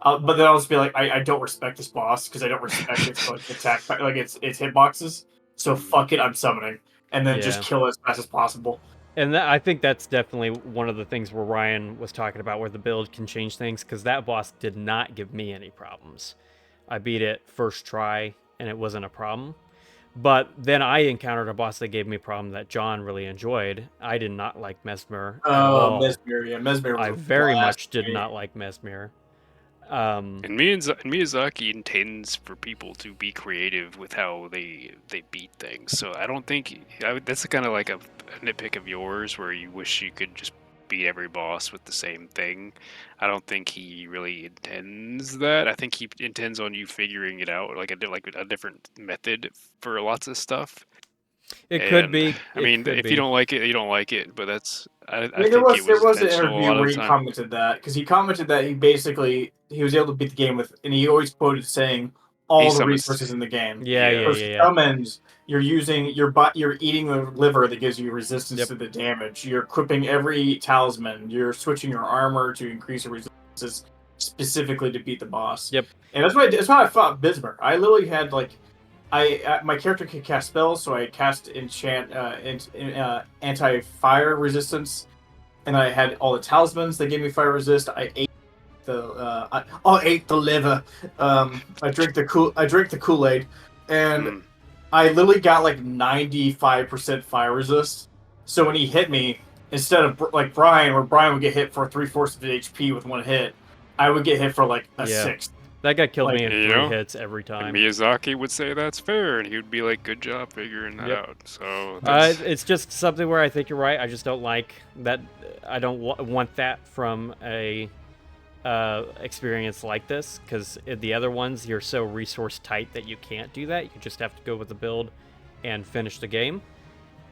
But then I'll just be like, I don't respect this boss, because I don't respect its like, attack, like its hitboxes. So fuck it, I'm summoning. And then just kill it as fast as possible. And I think that's definitely one of the things where Ryan was talking about where the build can change things, because that boss did not give me any problems. I beat it first try, and it wasn't a problem. But then I encountered a boss that gave me a problem that John really enjoyed. I did not like Mesmer at all. Mesmer, yeah. Mesmer was I very much did not like Mesmer. And Miyazaki intends for people to be creative with how they beat things. So I don't think that's kind of like a nitpick of yours where you wish you could just beat every boss with the same thing. I don't think he really intends that. I think he intends on you figuring it out, like a different method for lots of stuff. Could be. I mean, if you don't like it, you don't like it. But that's. I think there was an interview where he commented that, because he commented that he was able to beat the game with, and he always quoted saying all the resources in the game. Yeah. Summons, you're using you're eating the liver that gives you resistance to the damage. You're equipping every talisman. You're switching your armor to increase your resistance specifically to beat the boss. Yep. And that's why I fought Bismarck. I literally had like. My character could cast spells, so I cast anti-fire resistance, and I had all the talismans that gave me fire resist. I ate the liver. I drank the Kool-Aid, and I literally got like 95% fire resist. So when he hit me, instead of like Brian, where Brian would get hit for 3/4 of the HP with one hit, I would get hit for like a sixth. That guy killed me in 3 hits every time. And Miyazaki would say that's fair, and he would be like, "Good job figuring that out." So it's just something where I think you're right. I just don't like that. I don't want that from a experience like this, because the other ones you're so resource tight that you can't do that. You just have to go with the build and finish the game.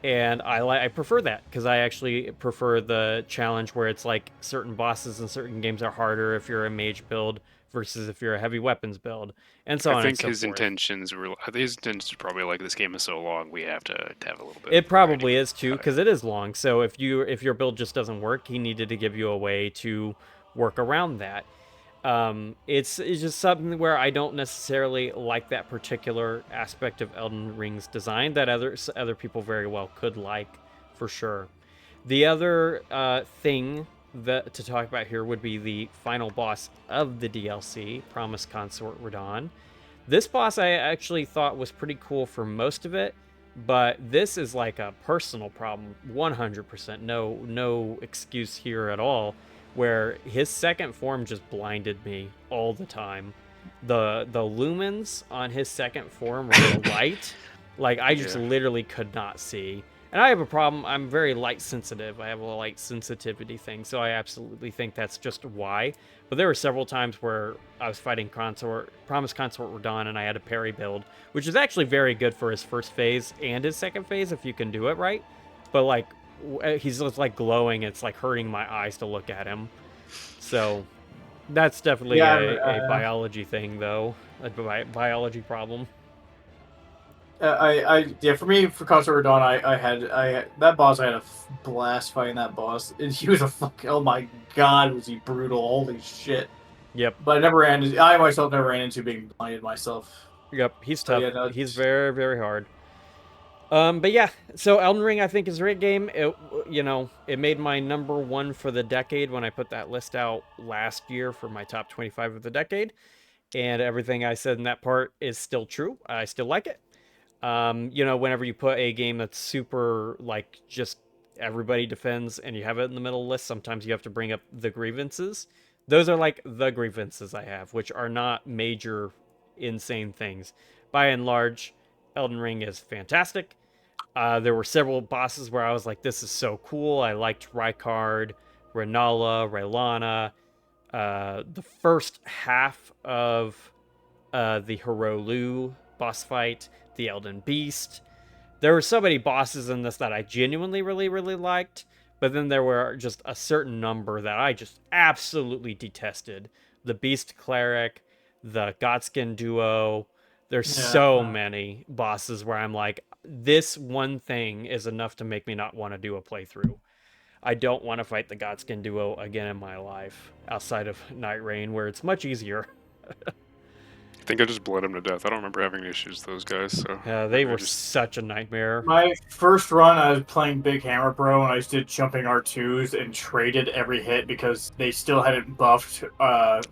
And I prefer that, because I actually prefer the challenge where it's like certain bosses in certain games are harder if you're a mage build versus if you're a heavy weapons build, and so on. I think his intentions were probably like, this game is so long, we have to have a little bit. It probably is too, because it is long. So if your build just doesn't work, he needed to give you a way to work around that. It's just something where I don't necessarily like that particular aspect of Elden Ring's design that other people very well could like, for sure. The other thing to talk about here would be the final boss of the DLC, Promised Consort Radon. This boss I actually thought was pretty cool for most of it, but this is like a personal problem, 100%. No excuse here at all, where his second form just blinded me all the time. The lumens on his second form were the light. Like, I just literally could not see. And I have a problem. I'm very light sensitive. I have a light sensitivity thing, so I absolutely think that's just why. But there were several times where I was fighting Promised Consort Radon, and I had a parry build, which is actually very good for his first phase and his second phase if you can do it right. But, like, he's just, like, glowing. It's, like, hurting my eyes to look at him. So that's definitely a biology thing, though. A biology problem. For me, for Consort Dawn, I had that boss. I had a blast fighting that boss. And he was oh my god, was he brutal? Holy shit. Yep. But I myself never ran into being blinded myself. Yep, he's tough. Yeah, no, he's very, very hard. But yeah, so Elden Ring I think is a great game. It made my number 1 for the decade when I put that list out last year for my top 25 of the decade. And everything I said in that part is still true. I still like it. Whenever you put a game that's super, like, just everybody defends and you have it in the middle of the list, sometimes you have to bring up the grievances. Those are, like, the grievances I have, which are not major, insane things. By and large, Elden Ring is fantastic. There were several bosses where I was like, this is so cool. I liked Rykard, Renala, Raylana. The first half of the Hirolu boss fight, the Elden Beast. There were so many bosses in this that I genuinely really, really liked, but then there were just a certain number that I just absolutely detested. The Beast Cleric, the Godskin duo. There's so many bosses where I'm like, this one thing is enough to make me not want to do a playthrough. I don't want to fight the Godskin duo again in my life, outside of Nightreign, where it's much easier. I think I just bled him to death. I don't remember having issues with those guys. So yeah, they were such a nightmare. My first run, I was playing Big Hammer Bro, and I just did jumping R2s and traded every hit because they still hadn't buffed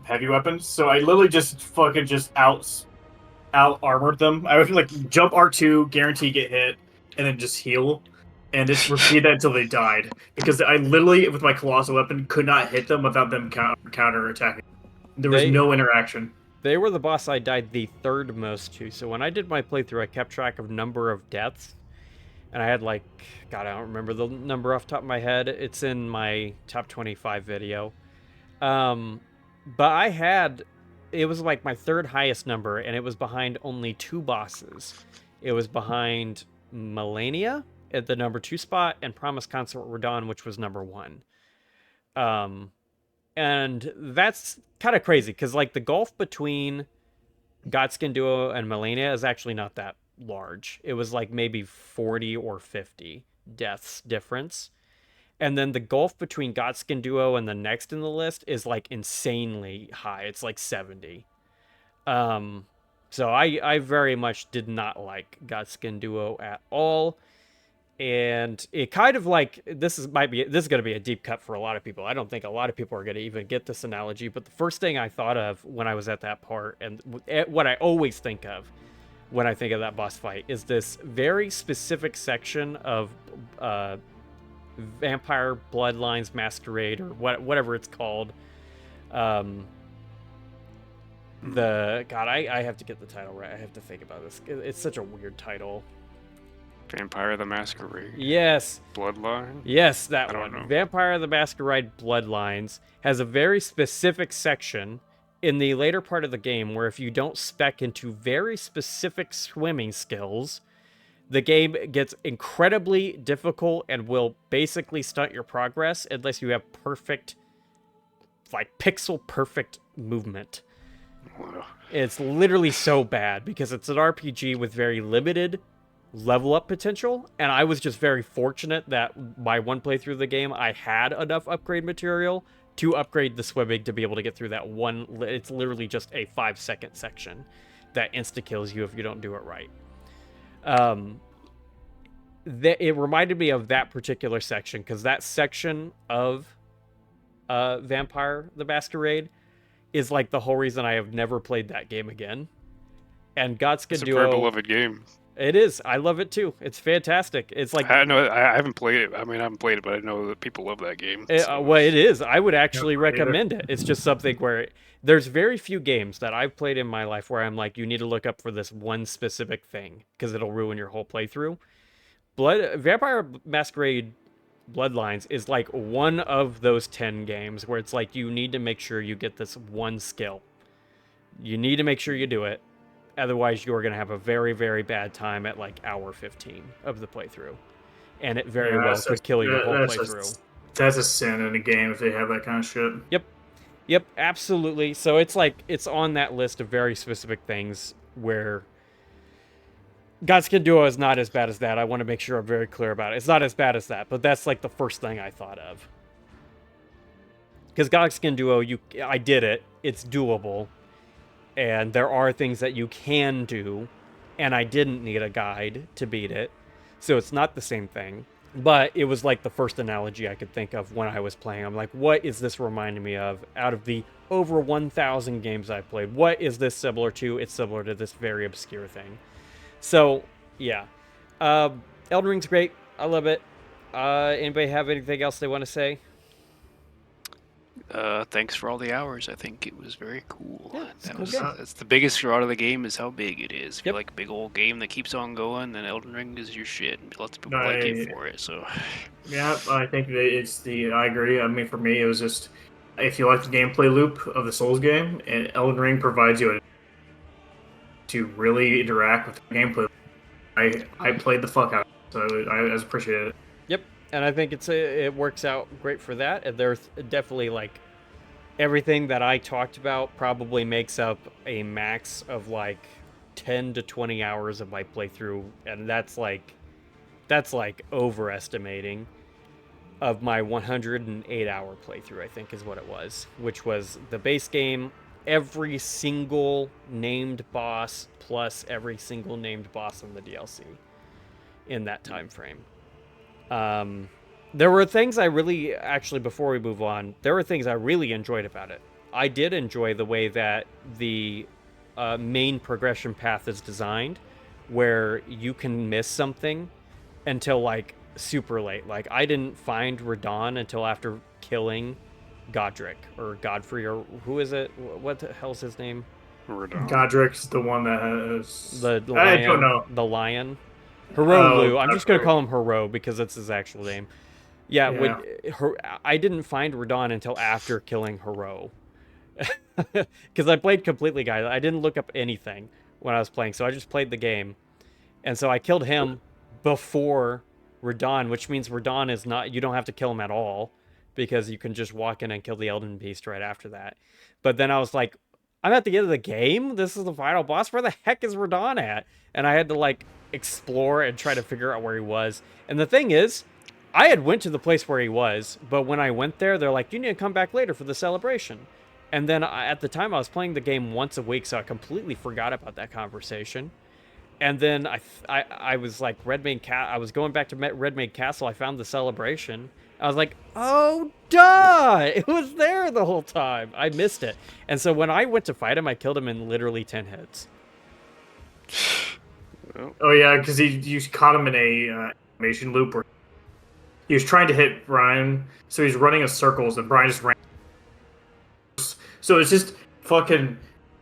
heavy weapons. So I literally just fucking out armored them. I would like jump R2, guarantee get hit, and then just heal. And just repeat that until they died. Because I literally, with my colossal weapon, could not hit them without them counter attacking. There was no interaction. They were the boss I died the third most to. So when I did my playthrough, I kept track of number of deaths. And I had like, God, I don't remember the number off the top of my head. It's in my top 25 video. But it was like my third highest number, and it was behind only 2 bosses. It was behind Melania at the number 2 spot, and Promised Consort Radon, which was number 1. And that's kind of crazy, because like the gulf between Godskin Duo and Melania is actually not that large. It was like maybe 40 or 50 deaths difference. And then the gulf between Godskin Duo and the next in the list is like insanely high. It's like 70. So I very much did not like Godskin Duo at all. And it kind of like, this is going to be a deep cut for a lot of people. I don't think a lot of people are going to even get this analogy, but the first thing I thought of when I was at that part, and what I always think of when I think of that boss fight, is this very specific section of Vampire Bloodlines Masquerade, or whatever it's called. I have to get the title right. I have to think about this. It's such a weird title. Vampire the Masquerade. Yes. Bloodline? Yes, that one. Vampire the Masquerade Bloodlines has a very specific section in the later part of the game where if you don't spec into very specific swimming skills, the game gets incredibly difficult and will basically stunt your progress unless you have perfect, like pixel perfect movement. Wow. It's literally so bad because it's an RPG with very limited level up potential, and I was just very fortunate that my one playthrough of the game I had enough upgrade material to upgrade the swimming to be able to get through that one. It's literally just a 5-second section that insta kills you if you don't do it right. it reminded me of that particular section, because that section of Vampire the Masquerade is like the whole reason I have never played that game again. And Godskin It's a very Duo, beloved game. it is. I love it too. It's fantastic. It's like I haven't played it. I mean, I haven't played it, but I know that people love that game. well, it is. I would actually Never played it. recommend it. It's just something where there's very few games that I've played in my life where I'm like, you need to look up for this one specific thing because it'll ruin your whole playthrough. Vampire Masquerade Bloodlines is like one of those 10 games where it's like you need to make sure you get this one skill. You need to make sure you do it. Otherwise, you're going to have a very, very bad time at like hour 15 of the playthrough. And it very well could kill your whole playthrough. That's a sin in a game if they have that kind of shit. Yep, absolutely. So it's like, it's on that list of very specific things where Godskin Duo is not as bad as that. I want to make sure I'm very clear about it. It's not as bad as that, but that's like the first thing I thought of. Because Godskin Duo, I did it. It's doable. And there are things that you can do, and I didn't need a guide to beat it. So it's not the same thing. But it was like the first analogy I could think of when I was playing. I'm like, what is this reminding me of out of the over 1,000 games I've played? What is this similar to? It's similar to this very obscure thing. So, yeah. Elden Ring's great. I love it. Anybody have anything else they want to say? Thanks for all the hours. I think it was very cool. Yeah, it's a cool game. That's the biggest draw of the game is how big it is. If Yep. you like a big old game that keeps on going, then Elden Ring is your shit, and lots of people like you for it. So, Yeah, I think that I agree. I mean, for me, it was just if you like the gameplay loop of the Souls game, and Elden Ring provides you to really interact with the gameplay. I played the fuck out of it, so I appreciate it. Yep, and I think it works out great for that. And there's definitely like everything that I talked about probably makes up a max of like 10 to 20 hours of my playthrough, and that's like overestimating of my 108 hour playthrough, I think is what it was, which was the base game, every single named boss plus every single named boss in the DLC in that time frame. There were things I really, actually, before we move on, there were things I really enjoyed about it. I did enjoy the way that the main progression path is designed, where you can miss something until like super late. Like I didn't find Radon until after killing Godric or Godfrey, or who is it? What the hell's his name? Godric's the one that has The I lion, don't know. the lion. Hirolu. I'm just gonna okay. call him Hiro because that's his actual name. Yeah. I didn't find Radon until after killing Hiro. Because I played completely, guys. I didn't look up anything when I was playing, so I just played the game. And so I killed him before Radon, which means Radon is not, you don't have to kill him at all, because you can just walk in and kill the Elden Beast right after that. But then I was like, I'm at the end of the game? This is the final boss? Where the heck is Radon at? And I had to like explore and try to figure out where he was. And the thing is, I had went to the place where he was, but when I went there, they're like, you need to come back later for the celebration. And then at the time, I was playing the game once a week, so I completely forgot about that conversation. And then I was like, I was going back to Redmaid Castle. I found the celebration. I was like, oh, duh! It was there the whole time. I missed it. And so when I went to fight him, I killed him in literally 10 hits. Oh yeah, because you caught him in a animation loop where he was trying to hit Brian, so he's running in circles, and Brian just ran. So it's just fucking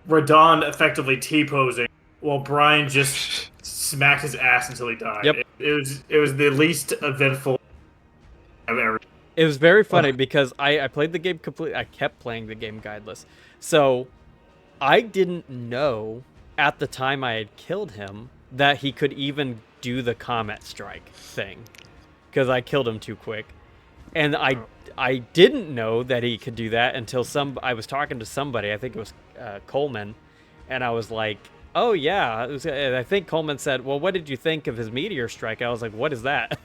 Radon effectively T-posing while Brian just smacked his ass until he died. Yep. It was the least eventful I've ever. It was very funny because I played the game completely. I kept playing the game guideless. So I didn't know at the time I had killed him that he could even do the Comet Strike thing, because I killed him too quick. And I didn't know that he could do that until I was talking to somebody, I think it was Coleman, and I was like, oh yeah. I think Coleman said, well, what did you think of his Meteor Strike? I was like, what is that?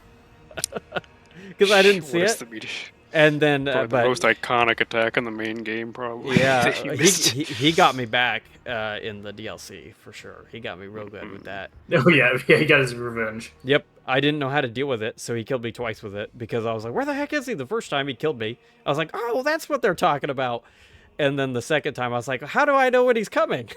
Because I didn't see it. And then, the most iconic attack in the main game, probably. Yeah, he got me back in the DLC for sure. He got me real good with that. Oh yeah, he got his revenge. Yep. I didn't know how to deal with it, so he killed me twice with it because I was like, where the heck is he? The first time he killed me, I was like, oh, well, that's what they're talking about. And then the second time I was like, how do I know when he's coming?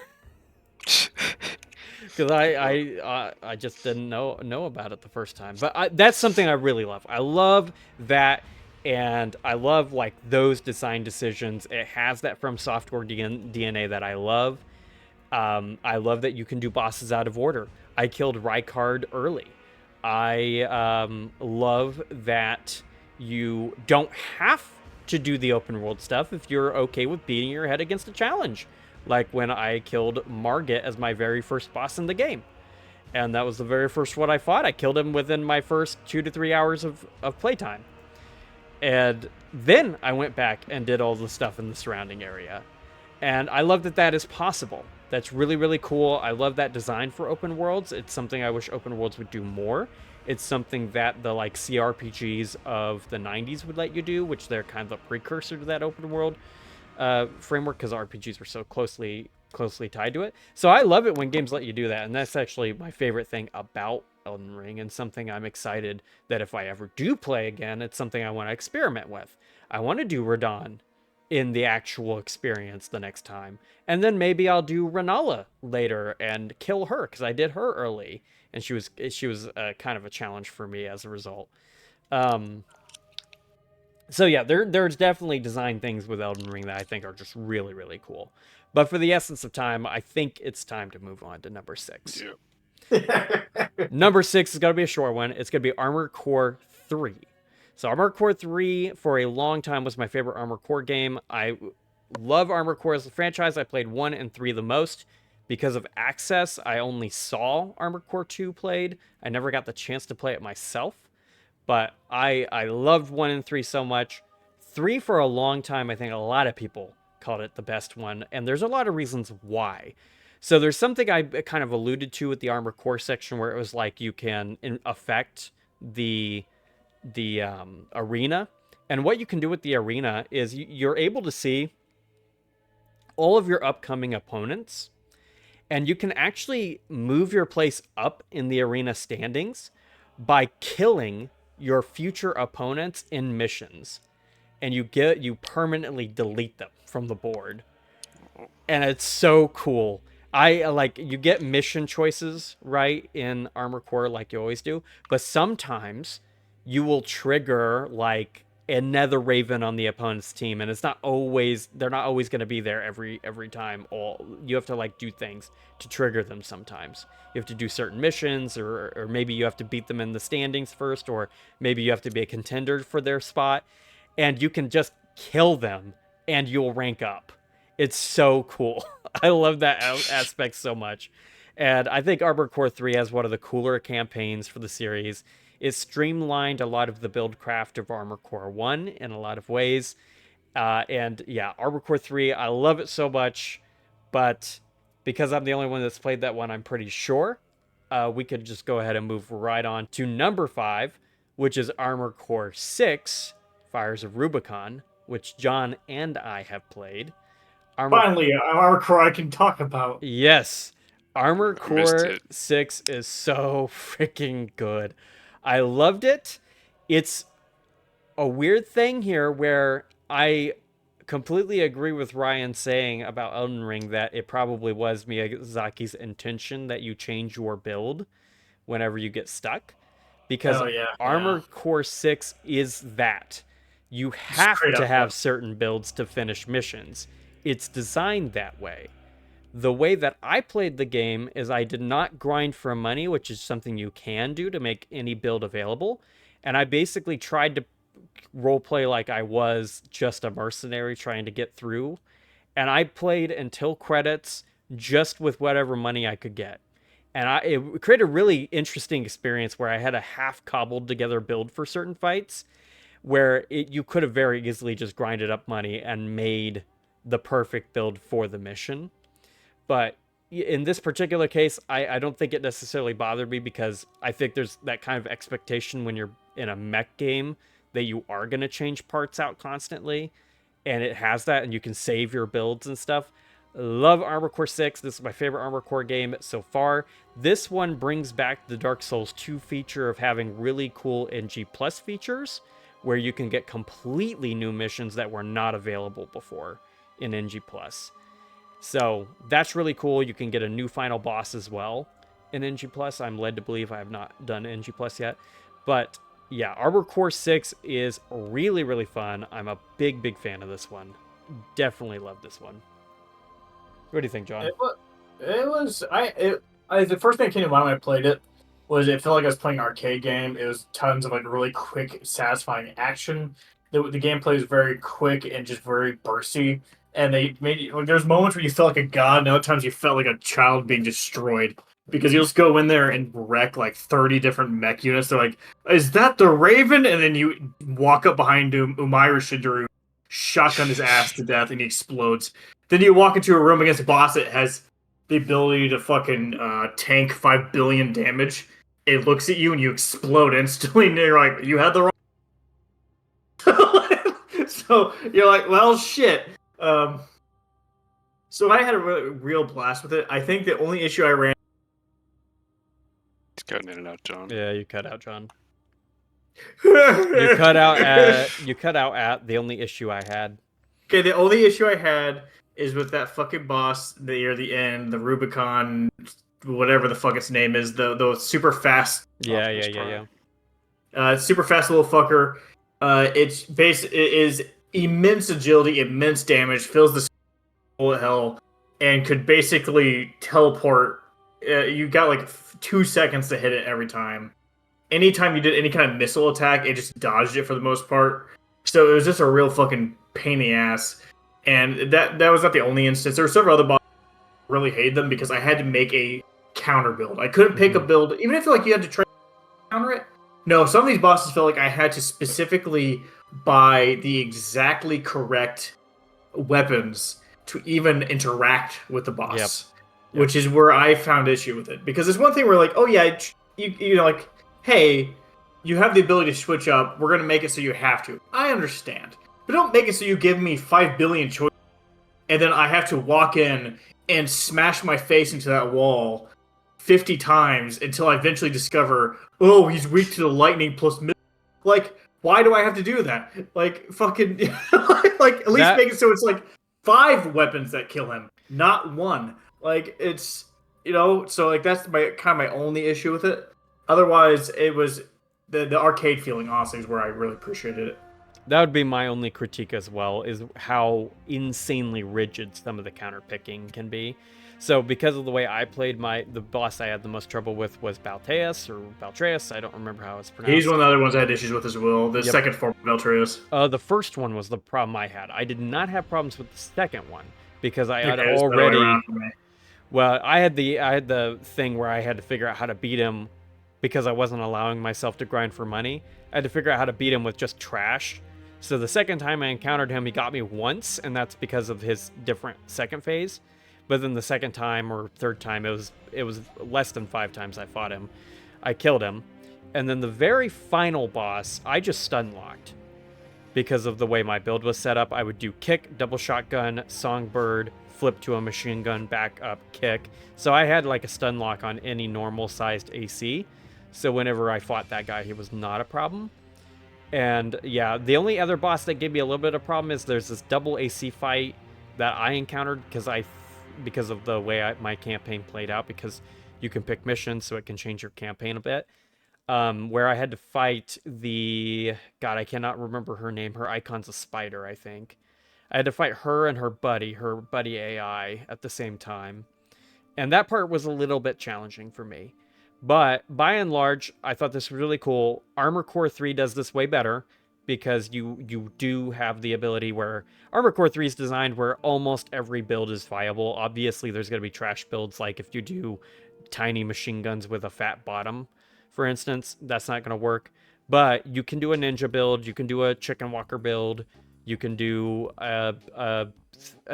Because I just didn't know about it the first time. But that's something I really love. I love that, and I love like those design decisions. It has that From Software DNA that I love. I love that you can do bosses out of order. I killed Rykard early. I love that you don't have to do the open world stuff if you're okay with beating your head against a challenge. Like when I killed Margit as my very first boss in the game. And that was the very first one I fought. I killed him within my first 2 to 3 hours of playtime. And then I went back and did all the stuff in the surrounding area. And I love that that is possible. That's really, really cool. I love that design for open worlds. It's something I wish open worlds would do more. It's something that the like CRPGs of the 90s would let you do, which they're kind of a precursor to that open world framework because RPGs were so closely tied to it. So I love it when games let you do that, and that's actually my favorite thing about Elden Ring, and something I'm excited that if I ever do play again, it's something I want to experiment with. I want to do Radon in the actual experience the next time, and then maybe I'll do Renala later and kill her because I did her early, and she was kind of a challenge for me as a result. So yeah, there's definitely design things with Elden Ring that I think are just really, really cool. But for the essence of time, I think it's time to move on to number 6. Yeah. Number 6 is going to be a short one. It's going to be Armored Core 3. So Armored Core 3 for a long time was my favorite Armored Core game. I love Armored Core as a franchise. I played 1 and 3 the most. Because of access, I only saw Armored Core 2 played. I never got the chance to play it myself. But I loved 1 and 3 so much. 3 for a long time, I think a lot of people called it the best one. And there's a lot of reasons why. So there's something I kind of alluded to with the Armored Core section where it was like you can affect the arena. And what you can do with the arena is you're able to see all of your upcoming opponents. And you can actually move your place up in the arena standings by killing your future opponents in missions, and you permanently delete them from the board, and it's so cool. I like you get mission choices right in Armored Core like you always do, but sometimes you will trigger like a Nether Raven on the opponent's team, and they're not always going to be there every time. You have to like do things to trigger them. Sometimes you have to do certain missions, or maybe you have to beat them in the standings first, or maybe you have to be a contender for their spot, and you can just kill them and you'll rank up. It's so cool. I love that aspect so much. And I think Armored Core 3 has one of the cooler campaigns for the series. It streamlined a lot of the build craft of Armored Core 1 in a lot of ways. And yeah, Armored Core 3, I love it so much. But because I'm the only one that's played that one, I'm pretty sure we could just go ahead and move right on to number 5, which is Armored Core 6, Fires of Rubicon, which John and I have played. Finally, an Armored Core I can talk about. Yes. Armored Core 6 is so freaking good. I loved it. It's a weird thing here where I completely agree with Ryan saying about Elden Ring that it probably was Miyazaki's intention that you change your build whenever you get stuck. Because Armored Core 6 is that. You have to have certain builds to finish missions. It's designed that way. The way that I played the game is I did not grind for money, which is something you can do to make any build available. And I basically tried to roleplay like I was just a mercenary trying to get through. And I played until credits just with whatever money I could get. And it created a really interesting experience where I had a half cobbled together build for certain fights where you could have very easily just grinded up money and made the perfect build for the mission. But in this particular case, I don't think it necessarily bothered me because I think there's that kind of expectation when you're in a mech game that you are going to change parts out constantly. And it has that, and you can save your builds and stuff. Love Armored Core 6. This is my favorite Armored Core game so far. This one brings back the Dark Souls 2 feature of having really cool NG Plus features, where you can get completely new missions that were not available before in NG Plus. So that's really cool. You can get a new final boss as well in NG Plus. I'm led to believe I have not done NG Plus yet. But yeah, Armored Core 6 is really, really fun. I'm a big, big fan of this one. Definitely love this one. What do you think, John? The first thing that came to mind when I played it was it felt like I was playing an arcade game. It was tons of like really quick, satisfying action. The gameplay is very quick and just very bursty. And they made you, like, there's moments where you felt like a god, and other times you felt like a child being destroyed. Because you'll just go in there and wreck like 30 different mech units. They're like, is that the Raven? And then you walk up behind Umaira Shidoru, shotgun his ass to death, and he explodes. Then you walk into a room against a boss that has the ability to fucking tank 5 billion damage. It looks at you and you explode instantly, and you're like, you had the wrong. So you're like, well, shit. So I had a real blast with it. I think the only issue I ran. It's cutting in and out, John. Yeah, you cut out, John. You cut out at the only issue I had. Okay, the only issue I had is with that fucking boss near the end, the Rubicon, whatever the fuck its name is, the super fast. Yeah. Super fast little fucker. It is immense agility, immense damage, fills the bullet hell, and could basically teleport. You got like 2 seconds to hit it every time. Anytime you did any kind of missile attack, it just dodged it for the most part. So it was just a real fucking pain in the ass. And that was not the only instance. There were several other bosses I really hated them because I had to make a counter build. I couldn't pick a build, even if like you had to try to counter it. No, some of these bosses felt like I had to specifically buy the exactly correct weapons to even interact with the boss. Yep. Which is where I found issue with it. Because there's one thing where like, oh yeah, you know, like, hey, you have the ability to switch up. We're going to make it so you have to. I understand. But don't make it so you give me 5 billion choices, and then I have to walk in and smash my face into that wall 50 times until I eventually discover, oh, he's weak to the lightning plus like, why do I have to do that? Like, fucking, like, at least make it so it's like 5 weapons that kill him, not 1. Like, it's, you know, so like that's my kind of my only issue with it. Otherwise, it was the arcade feeling, honestly, is where I really appreciated it. That would be my only critique as well, is how insanely rigid some of the counter picking can be. So because of the way I played, the boss I had the most trouble with was Balteus, or Baltreus. I don't remember how it's pronounced. He's one of the other ones I had issues with as well. The second form of Baltreus. The first one was the problem I had. I did not have problems with the second one because I had already. Well, I had the thing where I had to figure out how to beat him because I wasn't allowing myself to grind for money. I had to figure out how to beat him with just trash. So the second time I encountered him, he got me once, and that's because of his different second phase. But then the second time or third time, it was less than 5 times I fought him. I killed him. And then the very final boss, I just stun locked. Because of the way my build was set up, I would do kick, double shotgun, songbird, flip to a machine gun, back up, kick. So I had like a stun lock on any normal sized AC. So whenever I fought that guy, he was not a problem. And yeah, the only other boss that gave me a little bit of problem is there's this double AC fight that I encountered because of the way my campaign played out, because you can pick missions so it can change your campaign a bit. Where I had to fight I cannot remember her name. Her icon's a spider, I think. I had to fight her and her buddy AI at the same time. And that part was a little bit challenging for me. But by and large, I thought this was really cool. Armored Core 3 does this way better because you do have the ability where Armored Core 3 is designed where almost every build is viable. Obviously, there's going to be trash builds, like if you do tiny machine guns with a fat bottom, for instance, that's not going to work. But you can do a ninja build, you can do a chicken walker build, you can do a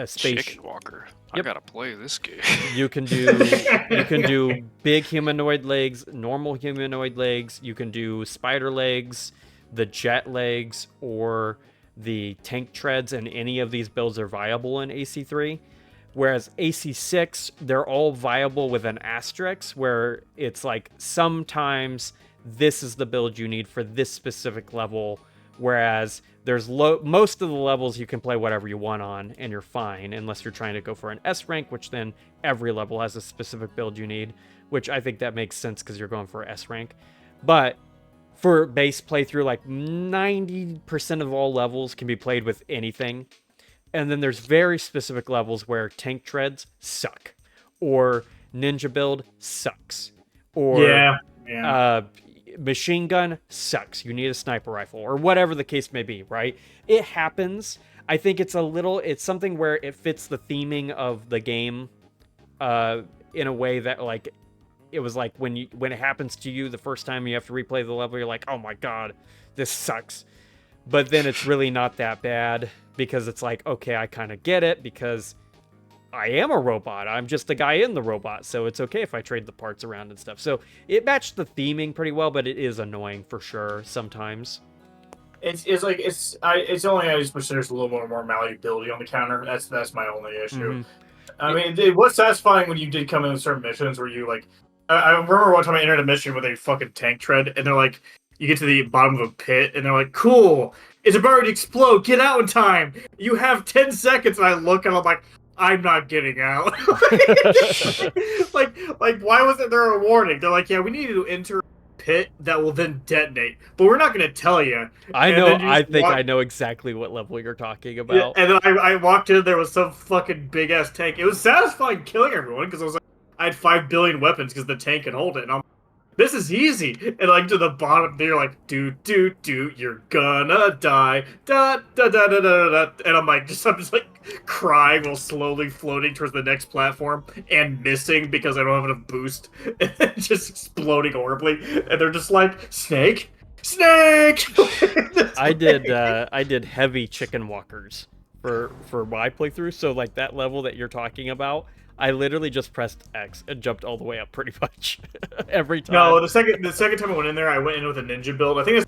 space Chicken walker. Yep. I gotta play this game. You can do big humanoid legs, normal humanoid legs. You can do spider legs, the jet legs, or the tank treads, and any of these builds are viable in AC3. Whereas AC6, they're all viable with an asterisk, where it's like sometimes this is the build you need for this specific level, whereas there's most of the levels you can play whatever you want on, and you're fine, unless you're trying to go for an S rank, which then every level has a specific build you need, which I think that makes sense because you're going for S rank. But for base playthrough, like 90% of all levels can be played with anything. And then there's very specific levels where tank treads suck, or ninja build sucks, or machine gun sucks. You need a sniper rifle, or whatever the case may be, right? It happens. I think it's something where it fits the theming of the game in a way that, like, it was like when it happens to you the first time you have to replay the level, you're like, oh my god, this sucks. But then it's really not that bad, because it's like, okay, I kind of get it, because I am a robot. I'm just the guy in the robot, so it's okay if I trade the parts around and stuff. So it matched the theming pretty well, but it is annoying for sure sometimes. It's only I just wish there's a little more malleability on the counter. That's my only issue. Mm-hmm. I mean, it was satisfying when you did come in certain missions where you, like, I remember one time I entered a mission with a fucking tank tread, and they're like, you get to the bottom of a pit, and they're like, cool, it's about to explode, get out in time, you have 10 seconds, and I look, and I'm like, I'm not getting out. like, why wasn't there a warning? They're like, yeah, we need you to enter a pit that will then detonate, but we're not going to tell you. I know, I know exactly what level you're talking about. Yeah, and then I walked in, there was some fucking big-ass tank. It was satisfying killing everyone, because I was like, I had 5 billion weapons because the tank could hold it, and I'm like, this is easy. And like to the bottom, they're like, do, you're gonna die, da da da da da da. And I'm just like crying while slowly floating towards the next platform and missing because I don't have enough boost, and just exploding horribly. And they're just like, snake. I did heavy chicken walkers for my playthrough. So like that level that you're talking about, I literally just pressed X and jumped all the way up pretty much every time. No, the second time I went in there, I went in with a ninja build. I think it's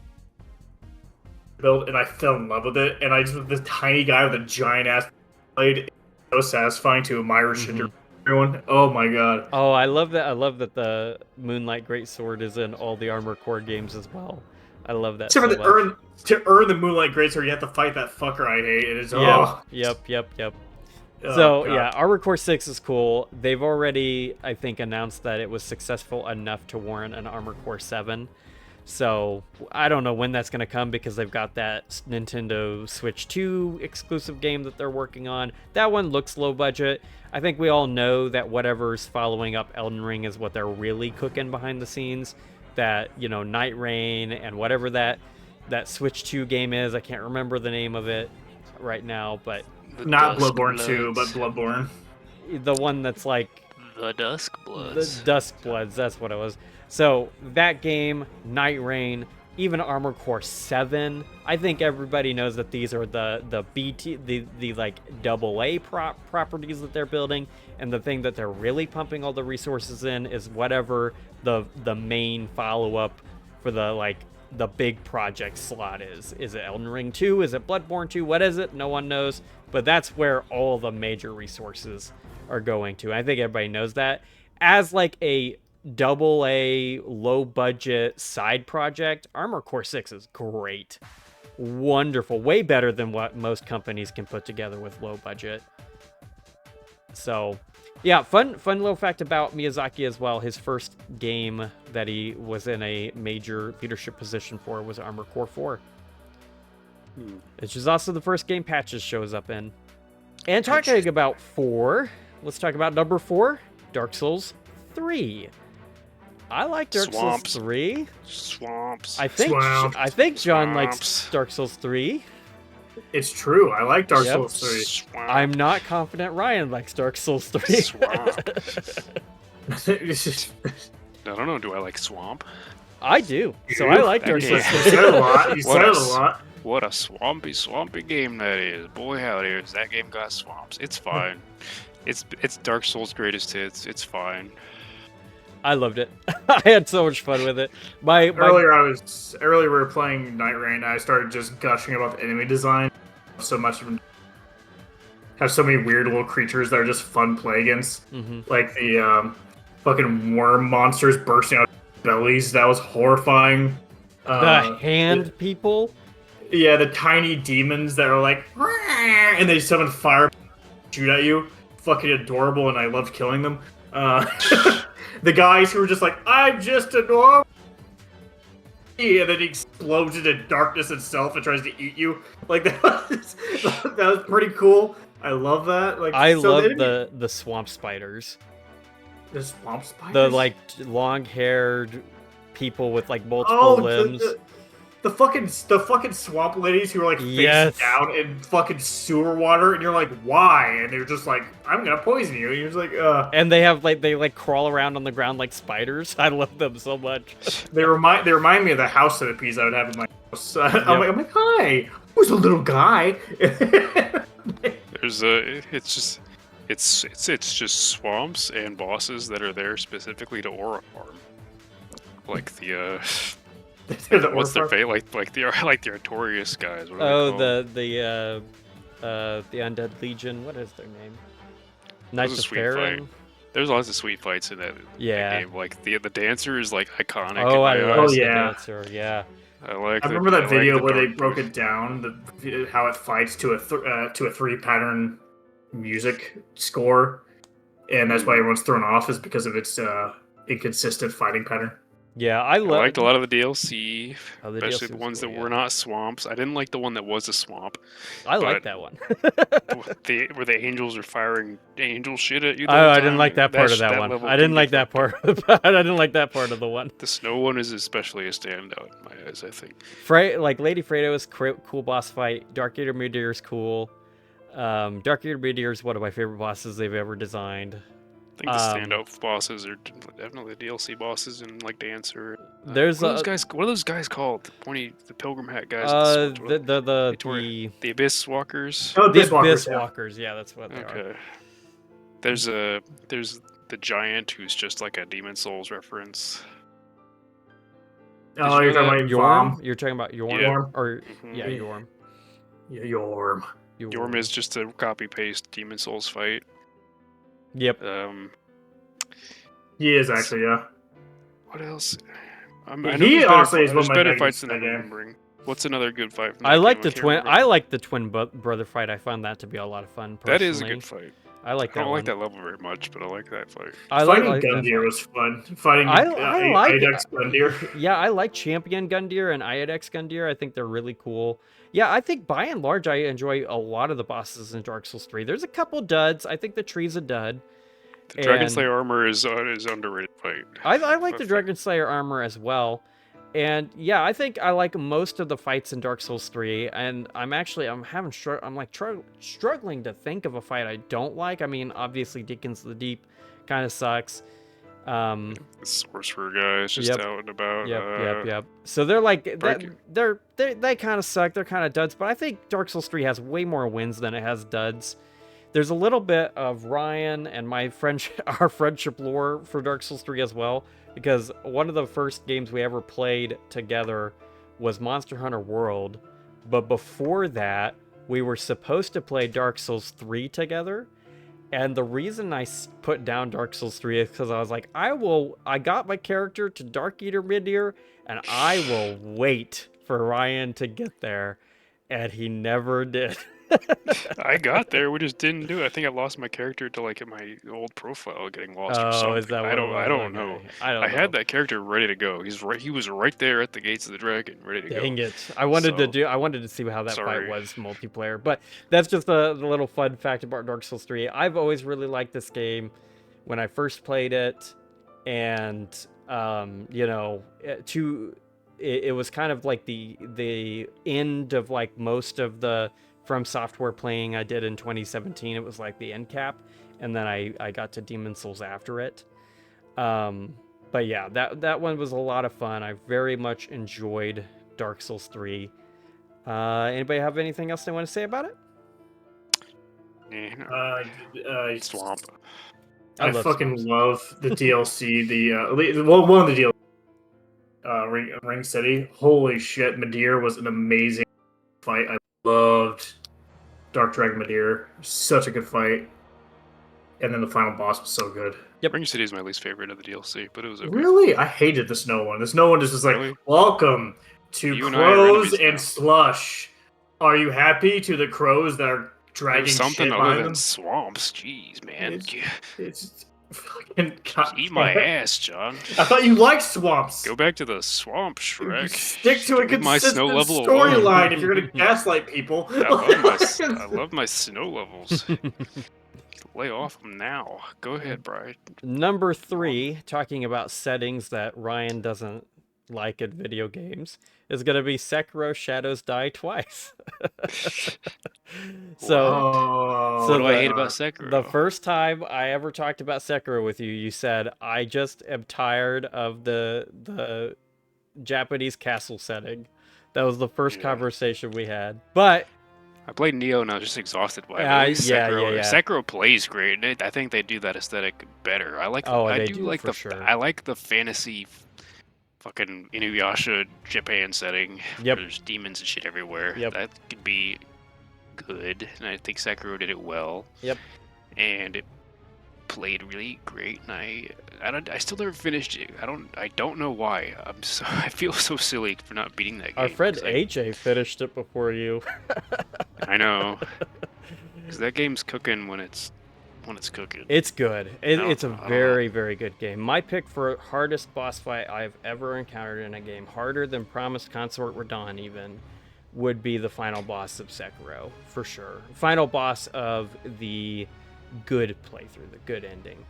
build, and I fell in love with it. And I just, this tiny guy with a giant ass blade, so satisfying to admire everyone. Oh my god. Oh, I love that. I love that the Moonlight Greatsword is in all the Armored Core games as well. I love that. Except for to earn the Moonlight Greatsword, you have to fight that fucker I hate. It is Yep. So, yeah, Armored Core 6 is cool. They've already, I think, announced that it was successful enough to warrant an Armored Core 7. So, I don't know when that's going to come, because they've got that Nintendo Switch 2 exclusive game that they're working on. That one looks low budget. I think we all know that whatever's following up Elden Ring is what they're really cooking behind the scenes. That, you know, Nightreign and whatever that Switch 2 game is. I can't remember the name of it right now, but... Not Bloodborne 2, but Bloodborne. The one that's like... The Dusk Bloods. The Dusk Bloods, that's what it was. So, that game, Nightreign, even Armored Core 7, I think everybody knows that these are the BT, the like AA properties that they're building, and the thing that they're really pumping all the resources in is whatever the main follow-up for the big project slot is. Is it Elden Ring 2? Is it Bloodborne 2? What is it? No one knows. But that's where all the major resources are going to. I think everybody knows that. As like a AA low budget side project, Armored Core 6 is great. Wonderful. Way better than what most companies can put together with low budget. So, yeah, fun little fact about Miyazaki as well. His first game that he was in a major leadership position for was Armored Core 4. Which is also the first game Patches shows up in. And talking about 4, let's talk about number 4, Dark Souls 3. I like Dark Souls 3. Swamps. I think John likes Dark Souls 3. It's true. I like Dark Souls 3. Swamp. I'm not confident Ryan likes Dark Souls 3. Swamp. I don't know. Do I like Swamp? I do. So I like Dark Souls 3. You said a lot. You said a lot. What a swampy game that is. Boy, howdy, has that game got swamps. It's fine. It's Dark Souls' greatest hits. It's fine. I loved it. I had so much fun with it. Earlier we were playing Nightreign, and I started just gushing about the enemy design so much. have so many weird little creatures that are just fun to play against. Mm-hmm. Like the fucking worm monsters bursting out of bellies. That was horrifying. The hand people. Yeah, the tiny demons that are like, and they summon fire, shoot at you. Fucking adorable, and I loved killing them. The guys who were just like, I'm just a normal, and then he explodes into darkness itself and tries to eat you. Like that was pretty cool. I love that. Like I so love the the swamp spiders. the swamp spiders. The like long-haired people with like multiple limbs. The fucking swamp ladies who are like face down in fucking sewer water, and you're like, why? And they're just like, I'm gonna poison you. And you're just like, And they have like crawl around on the ground like spiders. I love them so much. They remind me of the house centipedes I would have in my house. I'm like, hi, who's a little guy? There's it's just swamps and bosses that are there specifically to aura farm, like the what's their fate? Like the Artorias guys. What are they called? The Undead Legion. What is their name? Knights of Faerun. There's lots of sweet fights in that game. Like the dancer is like iconic. Oh, I love the yeah. dancer. Yeah. I remember that video where they broke it down, how it fights to a 3 pattern music score, and that's why everyone's thrown off is because of its inconsistent fighting pattern. Yeah, I liked a lot of the DLC, especially DLC the ones that cool, were not swamps. I didn't like the one that was a swamp. I like that one. Where the angels are firing angel shit at you. I didn't like that part of that one. I didn't like that part. I didn't like that part of the one. The snow one is especially a standout in my eyes, I think. Like Lady Fredo is cool boss fight. Dark Eater Meteor is cool. Dark Eater Meteor is one of my favorite bosses they've ever designed. I think the standout bosses are definitely the DLC bosses and like Dancer. There's what are those guys called? The pilgrim hat guys. The Abyss Walkers. Oh, the Abyss Walkers. Yeah, that's what they are. There's the giant who's just like a Demon Souls reference. Oh, you're talking about Yorm? You're talking about Yorm? Yeah. Or yeah, Yorm. Yeah, Yorm. Yorm is just a copy paste Demon Souls fight. Yep. He is actually, yeah. What else? He honestly is one of my better fights than that I'm game. remembering. What's another good fight? I like the twin brother fight. I found that to be a lot of fun. Personally. That is a good fight. I like that. I don't like that level very much, but I like that fight. Fighting Gundyr was fun. Fighting Iodex Gundyr. Yeah, I like Champion Gundyr and Iodex Gundyr. I think they're really cool. Yeah, I think by and large I enjoy a lot of the bosses in Dark Souls 3. There's a couple duds. I think the tree's a dud. The Dragon Slayer armor is underrated fight. I like the Dragon Slayer armor as well. And yeah, I think I like most of the fights in Dark Souls 3, and I'm struggling to think of a fight I don't like. I mean, obviously Deacons of the Deep kind of sucks. The sorcerer guy is just out and about. Yep. So they're like they kind of suck. They're kind of duds, but I think Dark Souls 3 has way more wins than it has duds. There's a little bit of Ryan and our friendship lore for Dark Souls 3 as well, because one of the first games we ever played together was Monster Hunter World, but before that, we were supposed to play Dark Souls 3 together, and the reason I put down Dark Souls 3 is because I was like, I got my character to Dark Eater Midir, and I will wait for Ryan to get there, and he never did. I got there, we just didn't do it. I think I lost my character to like my old profile getting lost or something. Is that what I don't know. I had that character ready to go. He was right there at the gates of the dragon, ready to go. Dang it. I wanted to see how that fight was multiplayer. But that's just the little fun fact about Dark Souls 3. I've always really liked this game when I first played it, and it was kind of like the end of like most of the FromSoftware playing I did in 2017. It was like the end cap, and then I got to Demon Souls after it. But yeah, that one was a lot of fun. I very much enjoyed Dark Souls 3. Anybody have anything else they want to say about it? Swamp. I fucking love the DLC. One of the DLC. Ring City. Holy shit, Midir was an amazing fight. I loved Dark Dragon Madeir. Such a good fight. And then the final boss was so good. Ring City is my least favorite of the DLC, but it was okay. Really? I hated the snow one. The snow one just was like, Really? welcome to You and I are crows enemies and now. slush. Are you happy to the crows that are dragging There's something shit other behind than them? swamps. Jeez, man. It's fucking Eat my ass, John. I thought you liked swamps. Go back to the swamp, Shrek. Stick to a Leave my consistent snow level storyline if you're gonna gaslight people. I love my snow levels. Lay off them now. Go ahead, Brian. Number 3, talking about settings that Ryan doesn't like in video games, is going to be Sekiro Shadows Die Twice. What do I hate about Sekiro? The first time I ever talked about Sekiro with you, you said, I just am tired of the Japanese castle setting. That was the first conversation we had. But I played Neo and I was just exhausted by it. Sekiro plays great. I think they do that aesthetic better. I like. I like the fantasy, fucking Inuyasha Japan setting. Yep. Where there's demons and shit everywhere. Yep. That could be good, and I think Sekiro did it well. Yep. And it played really great, and I still never finished it. I don't know why. I feel so silly for not beating that game. Our friend AJ finished it before you. I know. Because that game's cooking when it's cooking. It's good. It's a very, very good game. My pick for hardest boss fight I've ever encountered in a game, harder than Promised Consort Radahn even, would be the final boss of Sekiro, for sure. Final boss of the good playthrough, the good ending.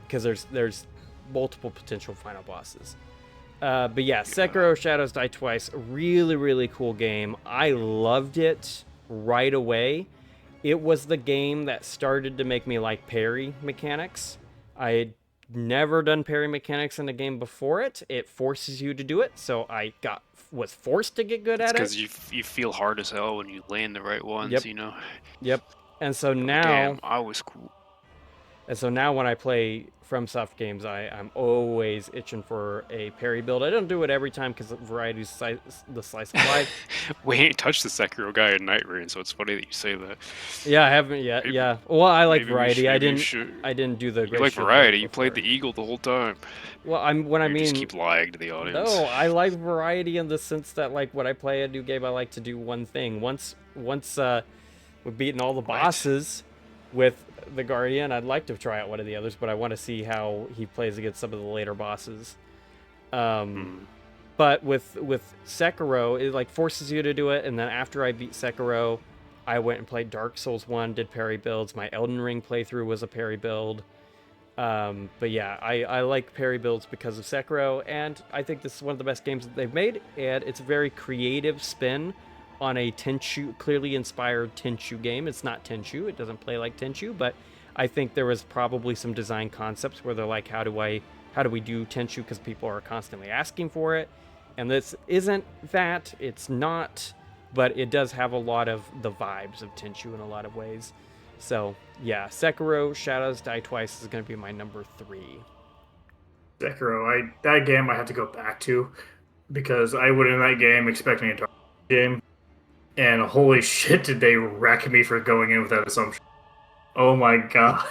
Because there's multiple potential final bosses. But yeah, Sekiro Shadows Die Twice, really, really cool game. I loved it right away. It was the game that started to make me like parry mechanics. I had never done parry mechanics in a game before it. It forces you to do it, so I was forced to get good at it. Because you feel hard as hell when you land the right ones, you know? Yep. And so now... Damn, I was cool. And so now when I play FromSoft games, I'm always itching for a parry build. I don't do it every time because variety's the slice of life. We ain't touched the Sekiro guy in Nightreign, so it's funny that you say that. Yeah, I haven't yet. Maybe, yeah. Well, I like variety. I didn't do the. You like variety. You played the eagle the whole time. Well, I mean, just keep lying to the audience. No, I like variety in the sense that, like, when I play a new game, I like to do one thing. Once we've beaten all the bosses with the Guardian, I'd like to try out one of the others, but I want to see how he plays against some of the later bosses. But with Sekiro, it like forces you to do it, and then after I beat Sekiro, I went and played Dark Souls 1, did parry builds. My Elden Ring playthrough was a parry build. But yeah, I like parry builds because of Sekiro, and I think this is one of the best games that they've made, and it's a very creative spin on a Tenchu, clearly inspired Tenchu game. It's not Tenchu, it doesn't play like Tenchu, but I think there was probably some design concepts where they're like, how do we do Tenchu, because people are constantly asking for it, and this isn't that, it's not, but it does have a lot of the vibes of Tenchu in a lot of ways. So yeah, Sekiro Shadows Die Twice is going to be my number 3. Sekiro, that game I have to go back to, because I went in that game expecting a dark game, and holy shit did they wreck me for going in with that assumption. Oh my god.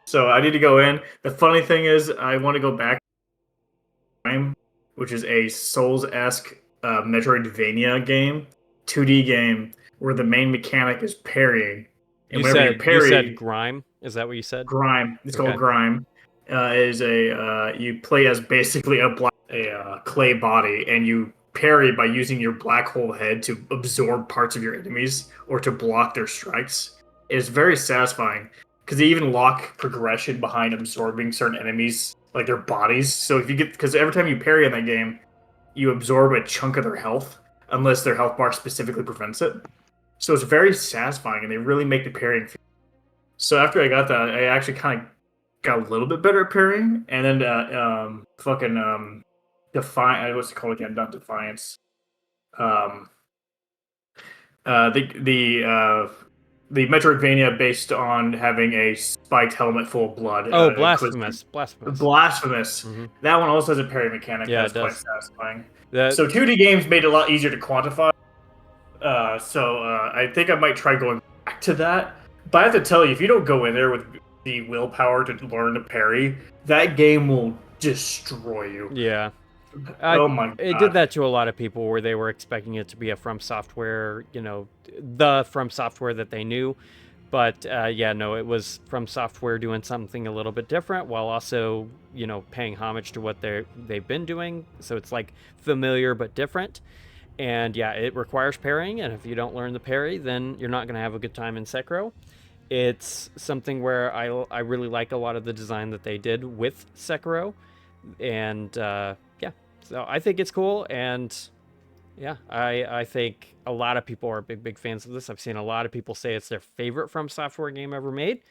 So I need to go in. The funny thing is, I want to go back to Prime, which is a Souls-esque Metroidvania game, 2D game, where the main mechanic is parrying. And you said Grime? Is that what you said? Grime. It's called Grime. You play as basically a clay body, and you parry by using your black hole head to absorb parts of your enemies or to block their strikes. It's very satisfying because they even lock progression behind absorbing certain enemies, like their bodies. So because every time you parry in that game, you absorb a chunk of their health, unless their health bar specifically prevents it. So it's very satisfying, and they really make the parrying feel. So after I got that, I actually kind of got a little bit better at parrying, and then what's it called again? Not Defiance. The Metroidvania based on having a spiked helmet full of blood. Oh, Blasphemous. Blasphemous. Mm-hmm. That one also has a parry mechanic that's quite satisfying. So 2D games made it a lot easier to quantify I think I might try going back to that. But I have to tell you, if you don't go in there with the willpower to learn to parry, that game will destroy you. Yeah. Oh my god. It did that to a lot of people where they were expecting it to be a FromSoftware, the FromSoftware that they knew. But yeah, no, it was FromSoftware doing something a little bit different while also, paying homage to what they've been doing. So it's like familiar but different. And yeah, it requires parrying, and if you don't learn the parry, then you're not going to have a good time in Sekiro. It's something where I really like a lot of the design that they did with Sekiro. And yeah, so I think it's cool, and yeah, I think a lot of people are big fans of this. I've seen a lot of people say it's their favorite FromSoftware game ever made,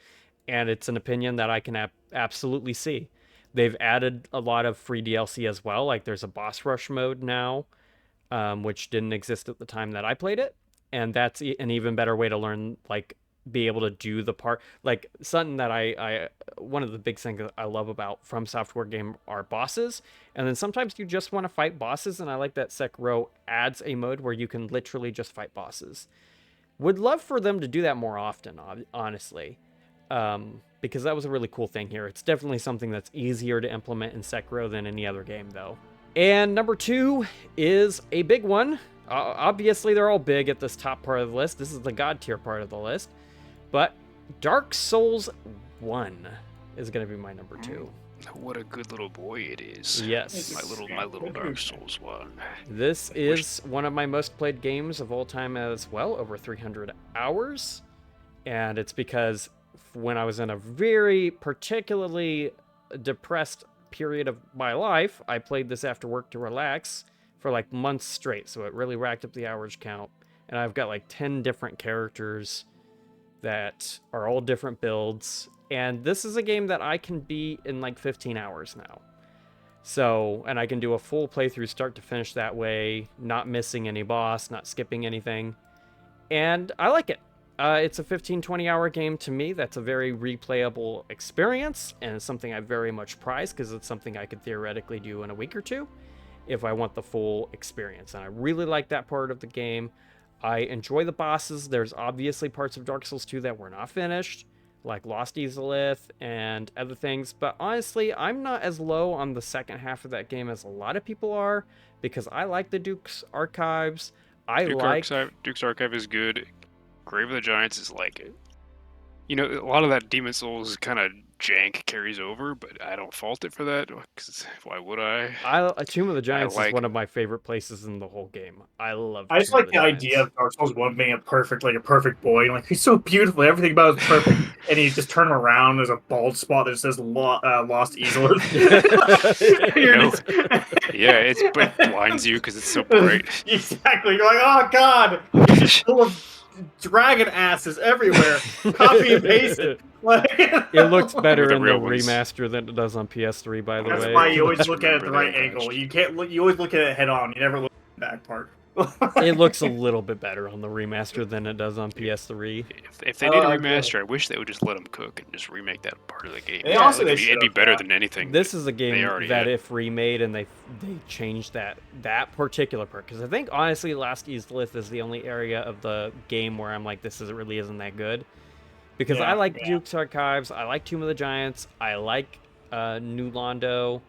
and it's an opinion that I can absolutely see. They've added a lot of free DLC as well, like there's a boss rush mode now, which didn't exist at the time that I played it, and that's an even better way to learn, like, be able to do the part, like something that I one of the big things that I love about FromSoftware game are bosses, and then sometimes you just want to fight bosses, and I like that Sekiro adds a mode where you can literally just fight bosses. Would love for them to do that more often, honestly, because that was a really cool thing here. It's definitely something that's easier to implement in Sekiro than any other game, though. And number 2 is a big one. Obviously, they're all big at this top part of the list. This is the God tier part of the list. But Dark Souls 1 is going to be my number 2. What a good little boy it is. Yes. My little Dark Souls 1. This is one of my most played games of all time as well, over 300 hours. And it's because when I was in a very particularly depressed period of my life, I played this after work to relax for like months straight. So it really racked up the hours count. And I've got like 10 different characters that are all different builds, and this is a game that I can beat in like 15 hours now. So, and I can do a full playthrough start to finish that way, not missing any boss, not skipping anything, and I like it. It's a 15-20 hour game to me. That's a very replayable experience, and it's something I very much prize because it's something I could theoretically do in a week or two if I want the full experience, and I really like that part of the game. I enjoy the bosses. There's obviously parts of Dark Souls 2 that were not finished, like Lost Izalith and other things. But honestly, I'm not as low on the second half of that game as a lot of people are, because I like the Duke's Archives. Duke's Archive is good. Grave of the Giants is like, a lot of that Demon Souls kind of jank carries over, but I don't fault it for that, because why would I? Tomb of the Giants is one of my favorite places in the whole game. I love I just like the idea of Dark Souls 1 being a perfect boy. Like, he's so beautiful, everything about it is perfect. And you just turn him around, there's a bald spot that says Lost Easel. Yeah, it blinds you because it's so bright. Exactly. You're like, oh god, it's full of dragon asses everywhere. Copy and paste it. It looks better in the ones. remaster than it does on PS3, by the way. That's why you always look at it at the right angle. You can't look. You always look at it head on. You never look at the back part. It looks a little bit better on the remaster than it does on PS3. If they did a remaster, I wish they would just let them cook and just remake that part of the game. Yeah, it'd be better than anything. This is a game that if remade and they changed that particular part, because I think honestly Last Izalith is the only area of the game where I'm like, this really isn't that good. Because I like Duke's Archives, I like Tomb of the Giants, I like New Londo.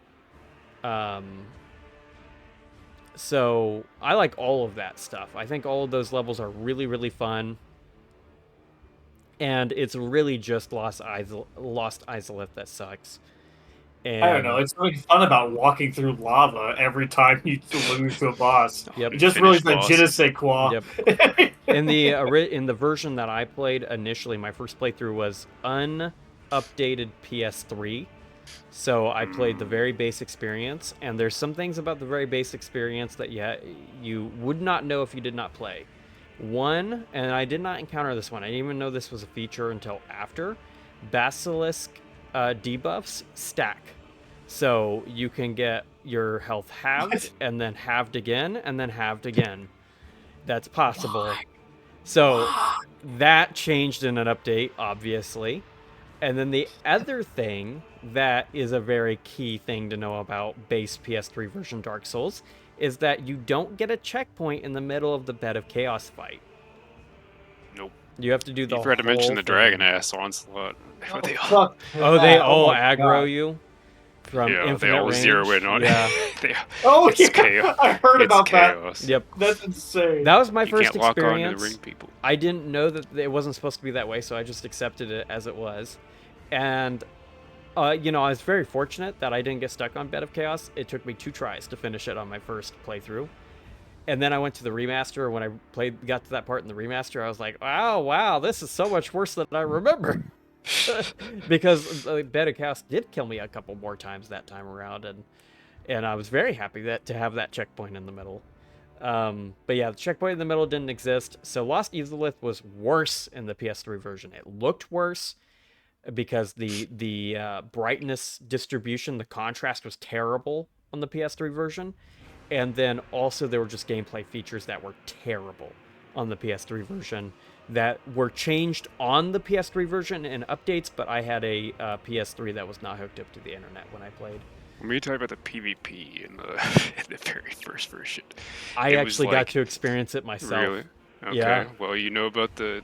So I like all of that stuff. I think all of those levels are really, really fun. And it's really just Lost Izalith that sucks. And I don't know. It's really fun about walking through lava every time you lose to a boss. Yep. It just really is like je ne sais quoi. Yep. In the version that I played initially, my first playthrough was unupdated PS3. So I played the very base experience, and there's some things about the very base experience that you would not know if you did not play. One, and I did not encounter this one, I didn't even know this was a feature until after, Basilisk debuffs stack. So you can get your health halved, and then halved again, and then halved again. That's possible. So that changed in an update, obviously. And then the other thing that is a very key thing to know about base PS3 version Dark Souls is that you don't get a checkpoint in the middle of the Bed of Chaos fight. Nope. You have to do the You forgot to mention the thing. dragon ass onslaught. Oh, They all, fuck Oh, they that. all my aggro God. you from yeah, infinite they all range. zero in on Yeah. it. Oh, It's yeah. chaos. I heard It's about chaos. Yep. that. That's insane. That was my You first can't lock on to the experience. ring people. I didn't know that it wasn't supposed to be that way, so I just accepted it as it was. And I was very fortunate that I didn't get stuck on Bed of Chaos. It took me 2 tries to finish it on my first playthrough. And then I went to the remaster. When I got to that part in the remaster, I was like, wow, this is so much worse than I remember. Because Bed of Chaos did kill me a couple more times that time around, and I was very happy to have that checkpoint in the middle. But yeah, the checkpoint in the middle didn't exist, so Lost Evilith was worse in the PS3 version. It looked worse because the brightness distribution, the contrast was terrible on the PS3 version. And then also there were just gameplay features that were terrible on the PS3 version that were changed on the PS3 version in updates, but I had a PS3 that was not hooked up to the internet when I played. When we talk about the PvP in the in the very first version, I it actually was got like, to experience it myself. really? Okay. Yeah. Well, you know about the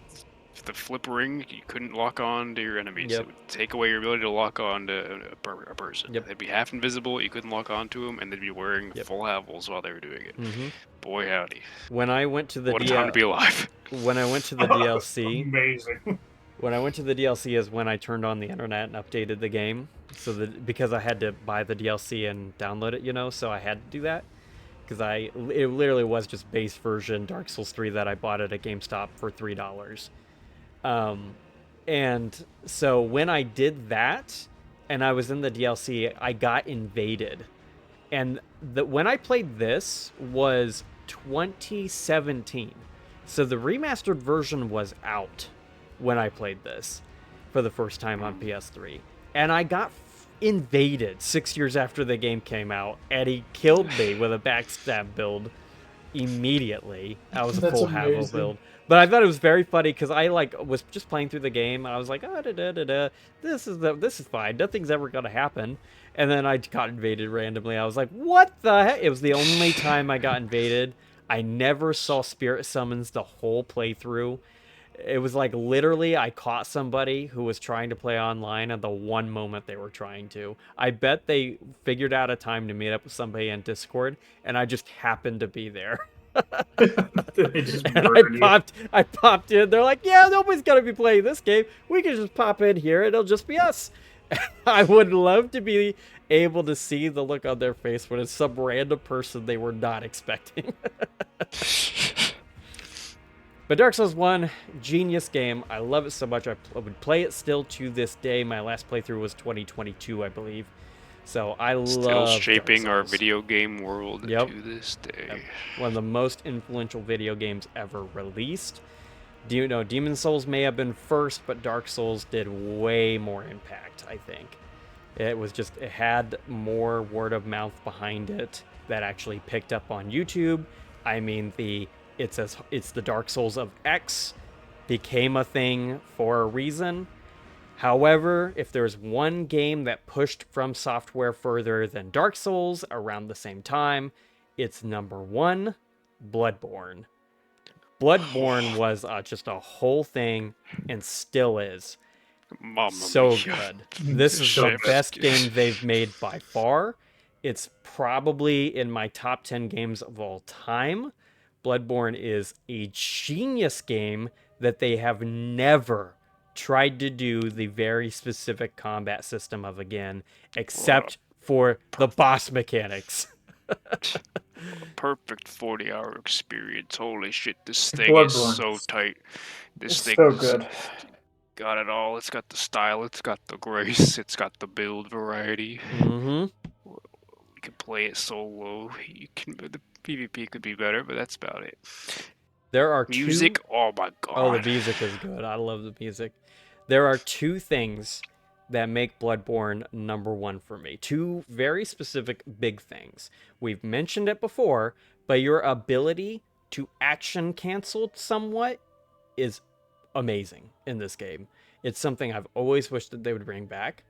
flip ring. You couldn't lock on to your enemies. Yep. It would take away your ability to lock on to a person. Yep. They'd be half invisible. You couldn't lock on to them, and they'd be wearing Yep. full havels while they were doing it. Mm-hmm. Boy, howdy! When I went to the What a time to be alive. when I went to the DLC, Amazing. when I went to the DLC is when I turned on the internet and updated the game. So that because I had to buy the DLC and download it, so I had to do that. Because it literally was just base version Dark Souls 3 that I bought at a GameStop for $3. And so when I did that, and I was in the DLC, I got invaded. And when I played this was 2017. So the remastered version was out when I played this for the first time on PS3. And I got invaded 6 years after the game came out, and he killed me with a backstab build immediately. That was a That's full Havel amazing. build. But I thought it was very funny because I was just playing through the game and I was like, this is fine. Nothing's ever gonna happen. And then I got invaded randomly. I was like, what the heck? It was the only time I got invaded. I never saw spirit summons the whole playthrough. It was like literally I caught somebody who was trying to play online at the one moment they were trying to. I bet they figured out a time to meet up with somebody in Discord, and I just happened to be there. They just And murdered you. I popped in. They're like, yeah, nobody's gonna be playing this game. We can just pop in here. It'll just be us. I would love to be able to see the look on their face when it's some random person they were not expecting. But Dark Souls 1, genius game. I love it so much. I would play it still to this day. My last playthrough was 2022, I believe. So I love Still shaping Dark our Souls. video game world Yep. to this day. Yep. One of the most influential video games ever released. Demon Souls may have been first, but Dark Souls did way more impact, I think. It had more word of mouth behind it that actually picked up on YouTube. I mean, it's the Dark Souls of X became a thing for a reason. However, if there's one game that pushed FromSoftware further than Dark Souls around the same time, it's number 1, Bloodborne. Bloodborne was just a whole thing and still is. Mamma So mia. good. This is So the good. best game they've made by far. It's probably in my top 10 games of all time. Bloodborne is a genius game that they have never tried to do the very specific combat system of again, except for the boss mechanics. Perfect 40-hour experience. Holy shit, this thing is Bloodborne. so tight. This It's thing so good. got it all. It's got the style, it's got the grace, it's got the build variety. Mm-hmm. You can play it solo. The PvP could be better, but that's about it. There are Music, oh my god. Oh, the music is good. I love the music. There are 2 things that make Bloodborne number 1 for me. 2 very specific big things. We've mentioned it before, but your ability to action cancel somewhat is amazing in this game. It's something I've always wished that they would bring back.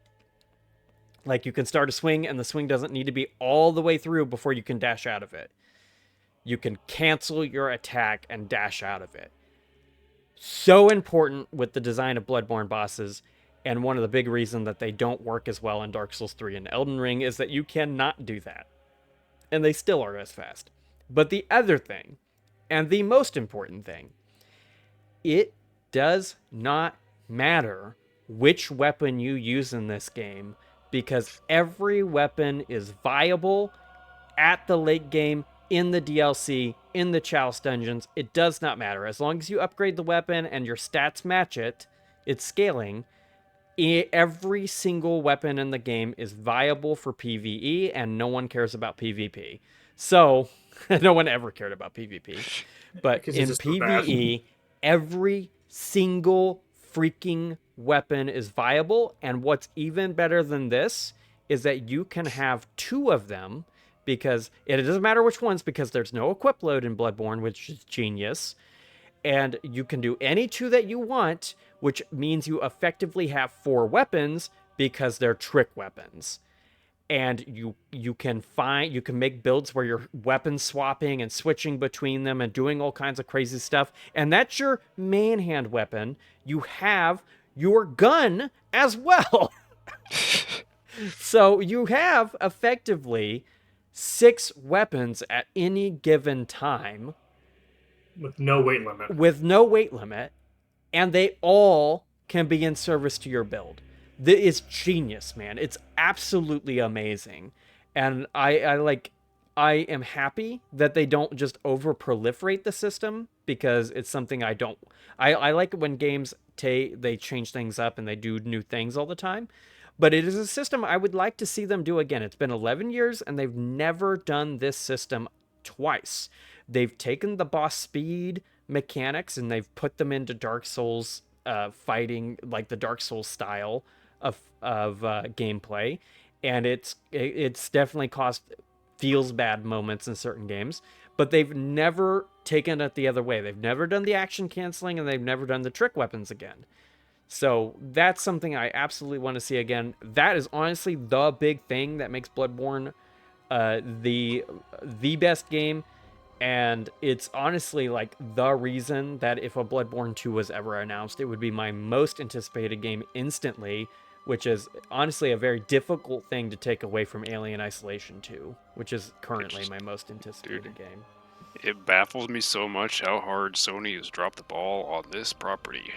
Like, you can start a swing, and the swing doesn't need to be all the way through before you can dash out of it. You can cancel your attack and dash out of it. So important with the design of Bloodborne bosses, and one of the big reasons that they don't work as well in Dark Souls 3 and Elden Ring is that you cannot do that. And they still are as fast. But the other thing, and the most important thing, it does not matter which weapon you use in this game, because every weapon is viable at the late game, in the DLC, in the Chalice dungeons. It does not matter. As long as you upgrade the weapon and your stats match it, it's scaling. Every single weapon in the game is viable for PvE, and no one cares about PvP. So, no one ever cared about PvP. But in PvE, every single freaking weapon is viable, and what's even better than this is that you can have 2 of them, because it doesn't matter which ones, because there's no equip load in Bloodborne, which is genius. And you can do any 2 that you want, which means you effectively have 4 weapons because they're trick weapons. And you can make builds where you're weapon swapping and switching between them and doing all kinds of crazy stuff. And that's your main hand weapon. You have your gun as well. So you have effectively 6 weapons at any given time. With no weight limit. With no weight limit. And they all can be in service to your build. It's genius, man. It's absolutely amazing. And I am happy that they don't just over proliferate the system, because it's something I like it when games they change things up and they do new things all the time. But it is a system I would like to see them do again. It's been 11 years and they've never done this system twice. They've taken the boss speed mechanics and they've put them into Dark Souls fighting, like the Dark Souls style of gameplay, and it's definitely feels bad moments in certain games, but they've never taken it the other way. They've never done the action canceling, and they've never done the trick weapons again. So that's something I absolutely want to see again. That is honestly the big thing that makes Bloodborne the best game. And it's honestly like the reason that if a Bloodborne 2 was ever announced, it would be my most anticipated game instantly, which is honestly a very difficult thing to take away from Alien Isolation 2, which is currently my most anticipated game. It baffles me so much how hard Sony has dropped the ball on this property.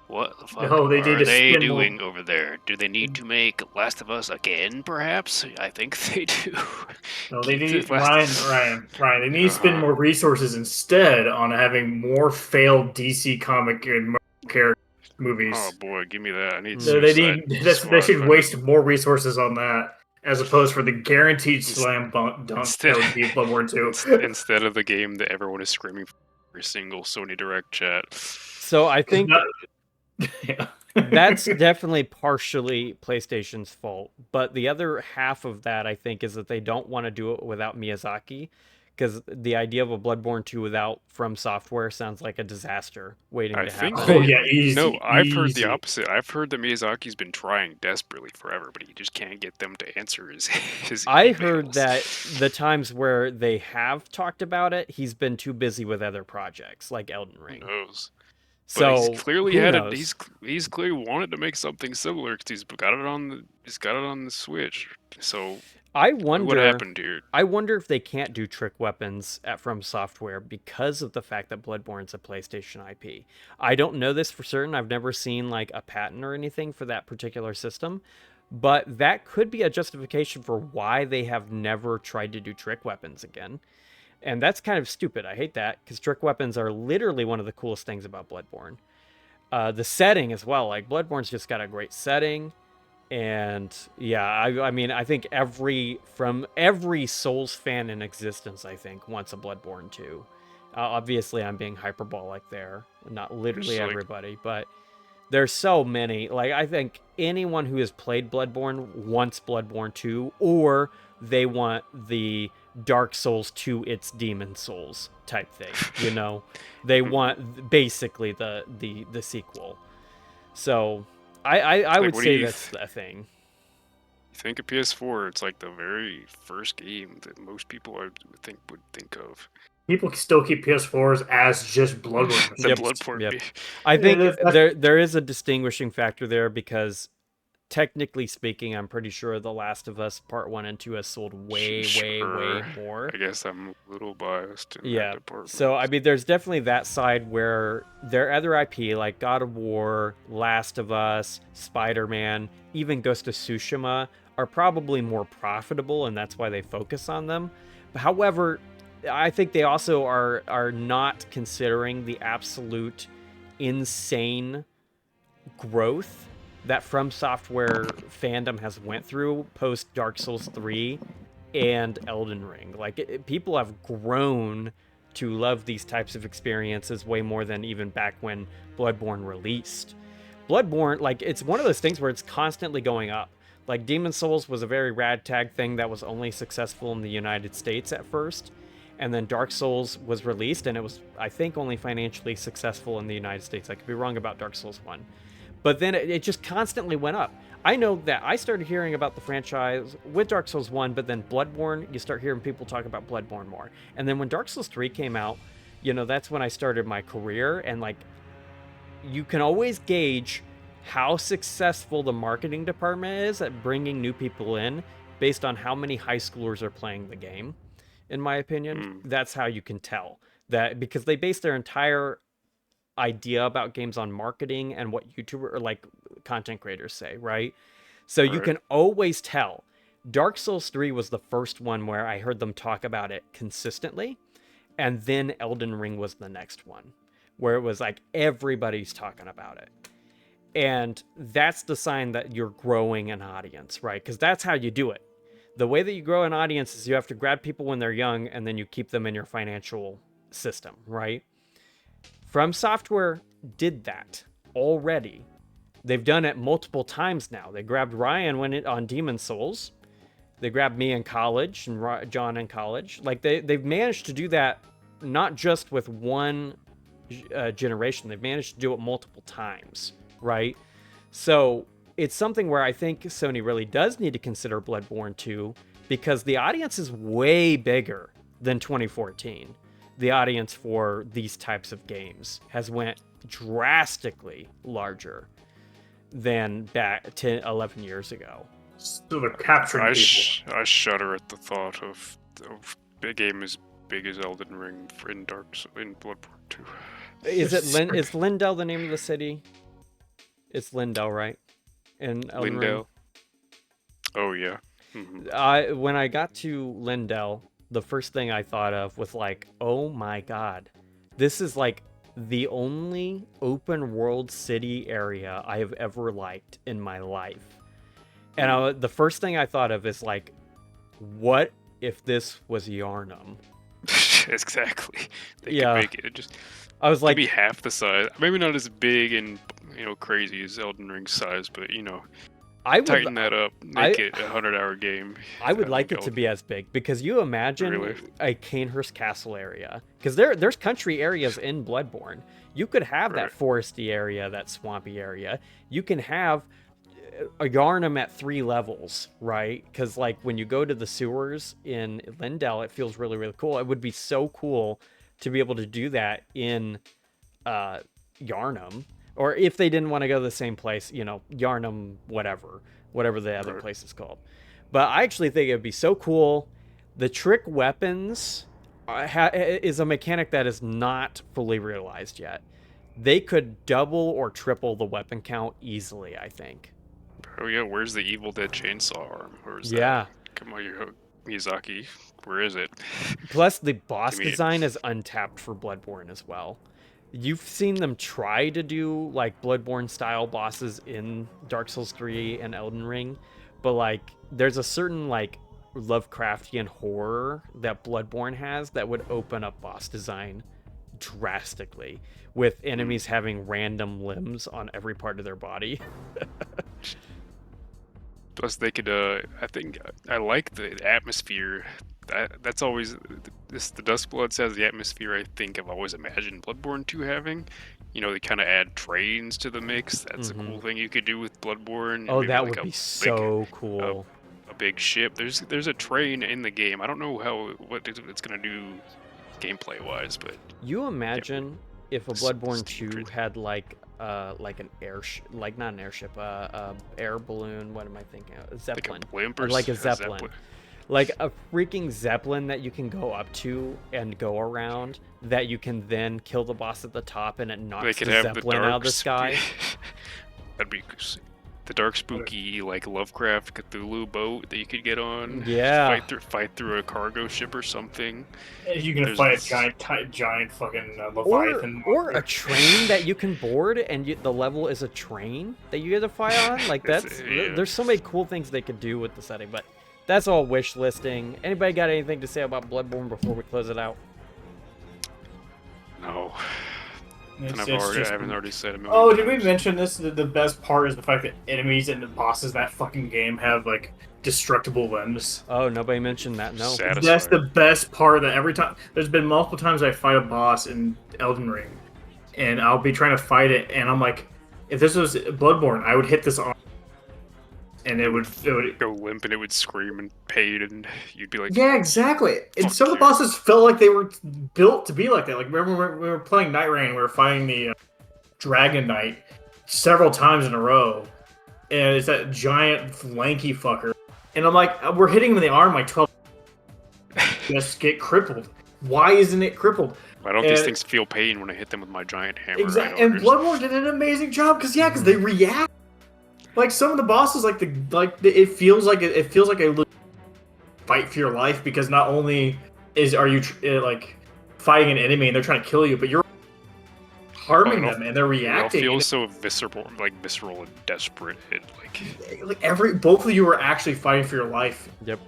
What the fuck are they doing over there? Do they need to make Last of Us again, perhaps? I think they do. No, they need Ryan. They need to spend more resources instead on having more failed DC comic and character movies. Oh boy, give me that. I need. They should waste more resources on that, as opposed for the guaranteed slam dunk that would be Bloodborne 2. Instead of the game that everyone is screaming for every single Sony Direct chat. So I think that's definitely partially PlayStation's fault, but the other half of that, I think, is that they don't want to do it without Miyazaki, because the idea of a Bloodborne 2 without FromSoftware sounds like a disaster waiting to happen. Easy. I've heard the opposite. I've heard that Miyazaki's been trying desperately forever, but he just can't get them to answer his I emails. heard that the times where they have talked about it, he's been too busy with other projects like Elden Ring. Who knows? So but he's clearly he's clearly wanted to make something similar because he's got it on the Switch. So I wonder what happened here. I wonder if they can't do trick weapons at FromSoftware because of the fact that Bloodborne's a PlayStation IP. I don't know this for certain. I've never seen like a patent or anything for that particular system, but that could be a justification for why they have never tried to do trick weapons again. And that's kind of stupid. I hate that, because trick weapons are literally one of the coolest things about Bloodborne. The setting as well. Like, Bloodborne's just got a great setting. And yeah, I mean, I think every Souls fan in existence, I think, wants a Bloodborne 2. Obviously, I'm being hyperbolic there. Not literally everybody, but there's so many. Like, I think anyone who has played Bloodborne wants Bloodborne 2, or they want the Dark Souls 2 It's Demon Souls type thing, you know? They want basically the sequel. So I Like, would what do say you that's a thing. You think of PS4? It's like the very first game that most people would think of. People still keep PS4s as just Bloodborne The Yep. machines. Bloodborne. Yep. I think That's- there is a distinguishing factor there because technically speaking, I'm pretty sure The Last of Us Part 1 and 2 has sold way Sure. more. I guess I'm a little biased in that Yeah. department. So I mean, there's definitely that side where their other IP like God of War, Last of Us, Spider-Man, even Ghost of Tsushima are probably more profitable, and that's why they focus on them. However, I think they also are not considering the absolute insane growth that FromSoftware fandom has went through post Dark Souls 3 and Elden Ring. Like people have grown to love these types of experiences way more than even back when Bloodborne released. Bloodborne, like it's one of those things where it's constantly going up. Like Demon Souls was a very ragtag thing that was only successful in the United States at first. And then Dark Souls was released and it was, I think, only financially successful in the United States. I could be wrong about Dark Souls 1. But then it just constantly went up. I know that I started hearing about the franchise with Dark Souls 1, but then Bloodborne, you start hearing people talk about Bloodborne more. And then when Dark Souls 3 came out, you know, that's when I started my career. And like, you can always gauge how successful the marketing department is at bringing new people in based on how many high schoolers are playing the game. In my opinion, that's how you can tell that, because they base their entire idea about games on marketing and what YouTuber or like content creators say, right? So you can always tell. Dark Souls 3 was the first one where I heard them talk about it consistently, and then Elden Ring was the next one where it was like everybody's talking about it. And that's the sign that you're growing an audience, right? Because that's how you do it. The way that you grow an audience is you have to grab people when they're young and then you keep them in your financial system, right? FromSoftware did that already. They've done it multiple times now. They grabbed Ryan when it on Demon Souls. They grabbed me in college and John in college. Like they've managed to do that not just with one generation. They've managed to do it multiple times, right? So it's something where I think Sony really does need to consider Bloodborne 2 because the audience is way bigger than 2014. The audience for these types of games has went drastically larger than back 10, 11 years ago. So they're capturing people. I shudder at the thought of a game as big as Elden Ring in Bloodborne 2. Is Lindell the name of the city? It's Lindell, right? In Elden Ring? Lindell. Oh yeah. When I got to Lindell, the first thing I thought of was like, oh my god, this is like the only open world city area I have ever liked in my life. And the first thing I thought of is like, what if this was Yarnum? Exactly. They Yeah. could make it just. I was like, Maybe half the size. Maybe not as big and crazy as Elden Ring size, but I would tighten that up, make it a 100-hour game. I would like it to be as big because you imagine Really? a Canehurst Castle area, because there's country areas in Bloodborne. You could have that foresty area, that swampy area. You can have a Yarnum at 3 levels, right? Because like when you go to the sewers in Lindell, it feels really, really cool. It would be so cool to be able to do that in Yarnum. Or if they didn't want to go to the same place, Yarnum, whatever the other place is called. But I actually think it would be so cool. The trick weapons is a mechanic that is not fully realized yet. They could double or triple the weapon count easily, I think. Oh yeah, where's the Evil Dead chainsaw arm? Where's Yeah. that? Come on, Miyazaki. Where is it? Plus, the boss design is untapped for Bloodborne as well. You've seen them try to do like Bloodborne style bosses in Dark Souls 3 and Elden Ring, but like there's a certain like Lovecraftian horror that Bloodborne has that would open up boss design drastically, with enemies having random limbs on every part of their body. Plus, they could. I think I like the atmosphere. That's always the Duskbloods has the atmosphere. I think I've always imagined Bloodborne 2 having, they kind of add trains to the mix. That's a cool thing you could do with Bloodborne. Oh, Maybe that like would be so cool. A big ship. There's a train in the game. I don't know what it's gonna do gameplay wise, but You imagine if a Just Bloodborne steam 2 train. had like an airship, like not an airship, air balloon. What am I thinking? A like zeppelin. a blimp Or or like a s- zeppelin. Like a freaking zeppelin that you can go up to and go around, that you can then kill the boss at the top and it They knocks could the have zeppelin out of the sky. That'd be the dark, spooky, like Lovecraft Cthulhu boat that you could get on. Yeah. Fight through a cargo ship or something. And you can There's fight this- a giant fucking Leviathan. Or a train that you can board and the level is a train that you get to fly on. Like Yeah. there's so many cool things they could do with the setting, but that's all wish listing. Anybody got anything to say about Bloodborne before we close it out? No. It's- And I it's just- haven't already said a million Oh, did we times. mention this? The best part is the fact that enemies and the bosses that fucking game have like destructible limbs. Oh, nobody mentioned that. No. Satisfying. That's the best part. That every time there's been multiple times I fight a boss in Elden Ring, and I'll be trying to fight it, and I'm like, if this was Bloodborne, I would hit this arm, and it would Go limp and it would scream in pain, and you'd be like, Yeah, exactly. And Fuck some of the you. bosses felt like they were built to be like that. Like, remember when we were playing Nightreign, we were fighting the Dragon Knight several times in a row, and it's that giant lanky fucker. And I'm like, we're hitting him in the arm like 12. Just get crippled. Why isn't it crippled? why don't these And- things feel pain when I hit them with my giant hammer? I Exactly. don't And understand. Bloodborne did an amazing job because they react. Like some of the bosses, it feels like a fight for your life, because not only are you like fighting an enemy and they're trying to kill you, but you're harming Oh, it them and they're It all reacting. feels so visceral and desperate. Both of you are actually fighting for your life, Yep.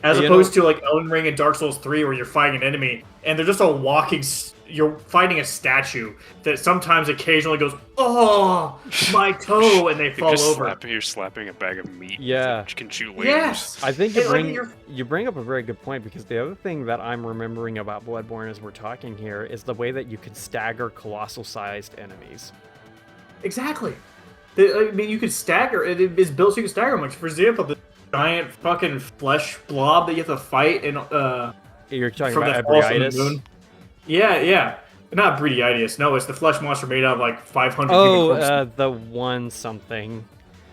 as You opposed to like Elden Ring and Dark Souls 3, where you're fighting an enemy and they're just a walking. You're fighting a statue that sometimes occasionally goes, "Oh, my toe," and they fall over. You're slapping a bag of meat. Yeah. That can shoot lasers. Yes. I think And, like, you bring up a very good point, because the other thing that I'm remembering about Bloodborne as we're talking here is the way that you could stagger colossal-sized enemies. Exactly. I mean, you could stagger. It is built so you can stagger them. Like, for example, the giant fucking flesh blob that you have to fight in You're talking from about the Falls from the Ebrietis? Moon. Yeah. Not Breediitis. No, it's the flesh monster made out of like 500 Oh, human corpses. the one something.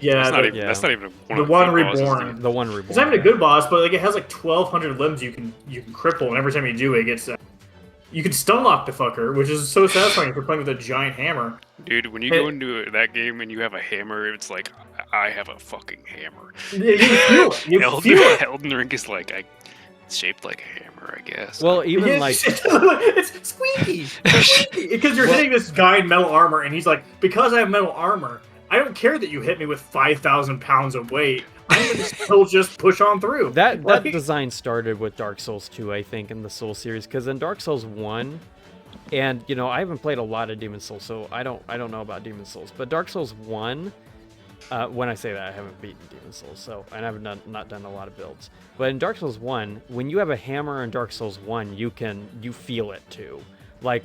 Yeah, That's not, the, even, yeah. that's not even one the of the one good bosses, reborn. dude. The one reborn. It's not even a yeah. good boss, but like it has like 1,200 limbs you can cripple, and every time you do, it gets. You can stun lock the fucker, which is so satisfying if you're playing with a giant hammer. Dude, when you Hey. go into that game and you have a hammer, it's like, I have a fucking hammer. You feel it. You feel it. Elden Ring is like, it's shaped like a hammer, I guess. Well, even Yeah, like it's squeaky. Because you're hitting this guy in metal armor, and he's like, because I have metal armor, I don't care that you hit me with 5,000 pounds of weight. I'm gonna still just push on through. that Like- design started with Dark Souls 2, I think, in the Soul series, because in Dark Souls 1, and I haven't played a lot of Demon Souls, so I don't know about Demon Souls, but Dark Souls 1, when I say that, I haven't beaten Demon Souls, so and I've not done a lot of builds. But in Dark Souls 1, when you have a hammer in Dark Souls 1, you feel it too. Like,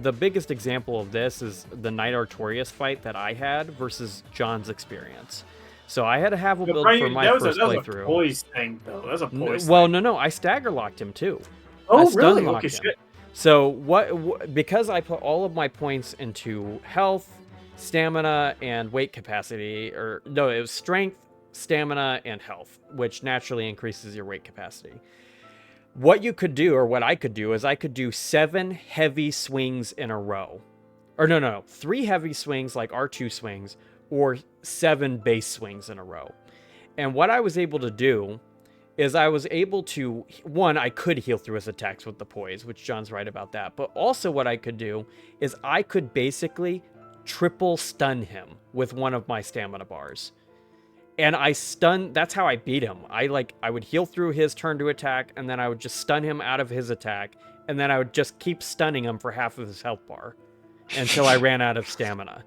the biggest example of this is the Knight Artorias fight that I had versus John's experience. So I had to have a But build Brian, for my that was first a playthrough. poise thing, though. That was a poise Well, thing. no, I stagger locked him too. Oh, I stun really? locked Okay, him. shit. So because I put all of my points into health, stamina, and weight capacity, or no, it was strength, stamina, and health, which naturally increases your weight capacity. What you could do, or what I could do, is I could do 7 heavy swings in a row. Or no, 3 heavy swings, like R2 swings, or 7 base swings in a row. And what I was able to do is I was able to, one, I could heal through his attacks with the poise, which John's right about that. But also what I could do is I could basically triple stun him with one of my stamina bars. And that's how I beat him. I would heal through his turn to attack, and then I would just stun him out of his attack, and then I would just keep stunning him for half of his health bar until I ran out of stamina.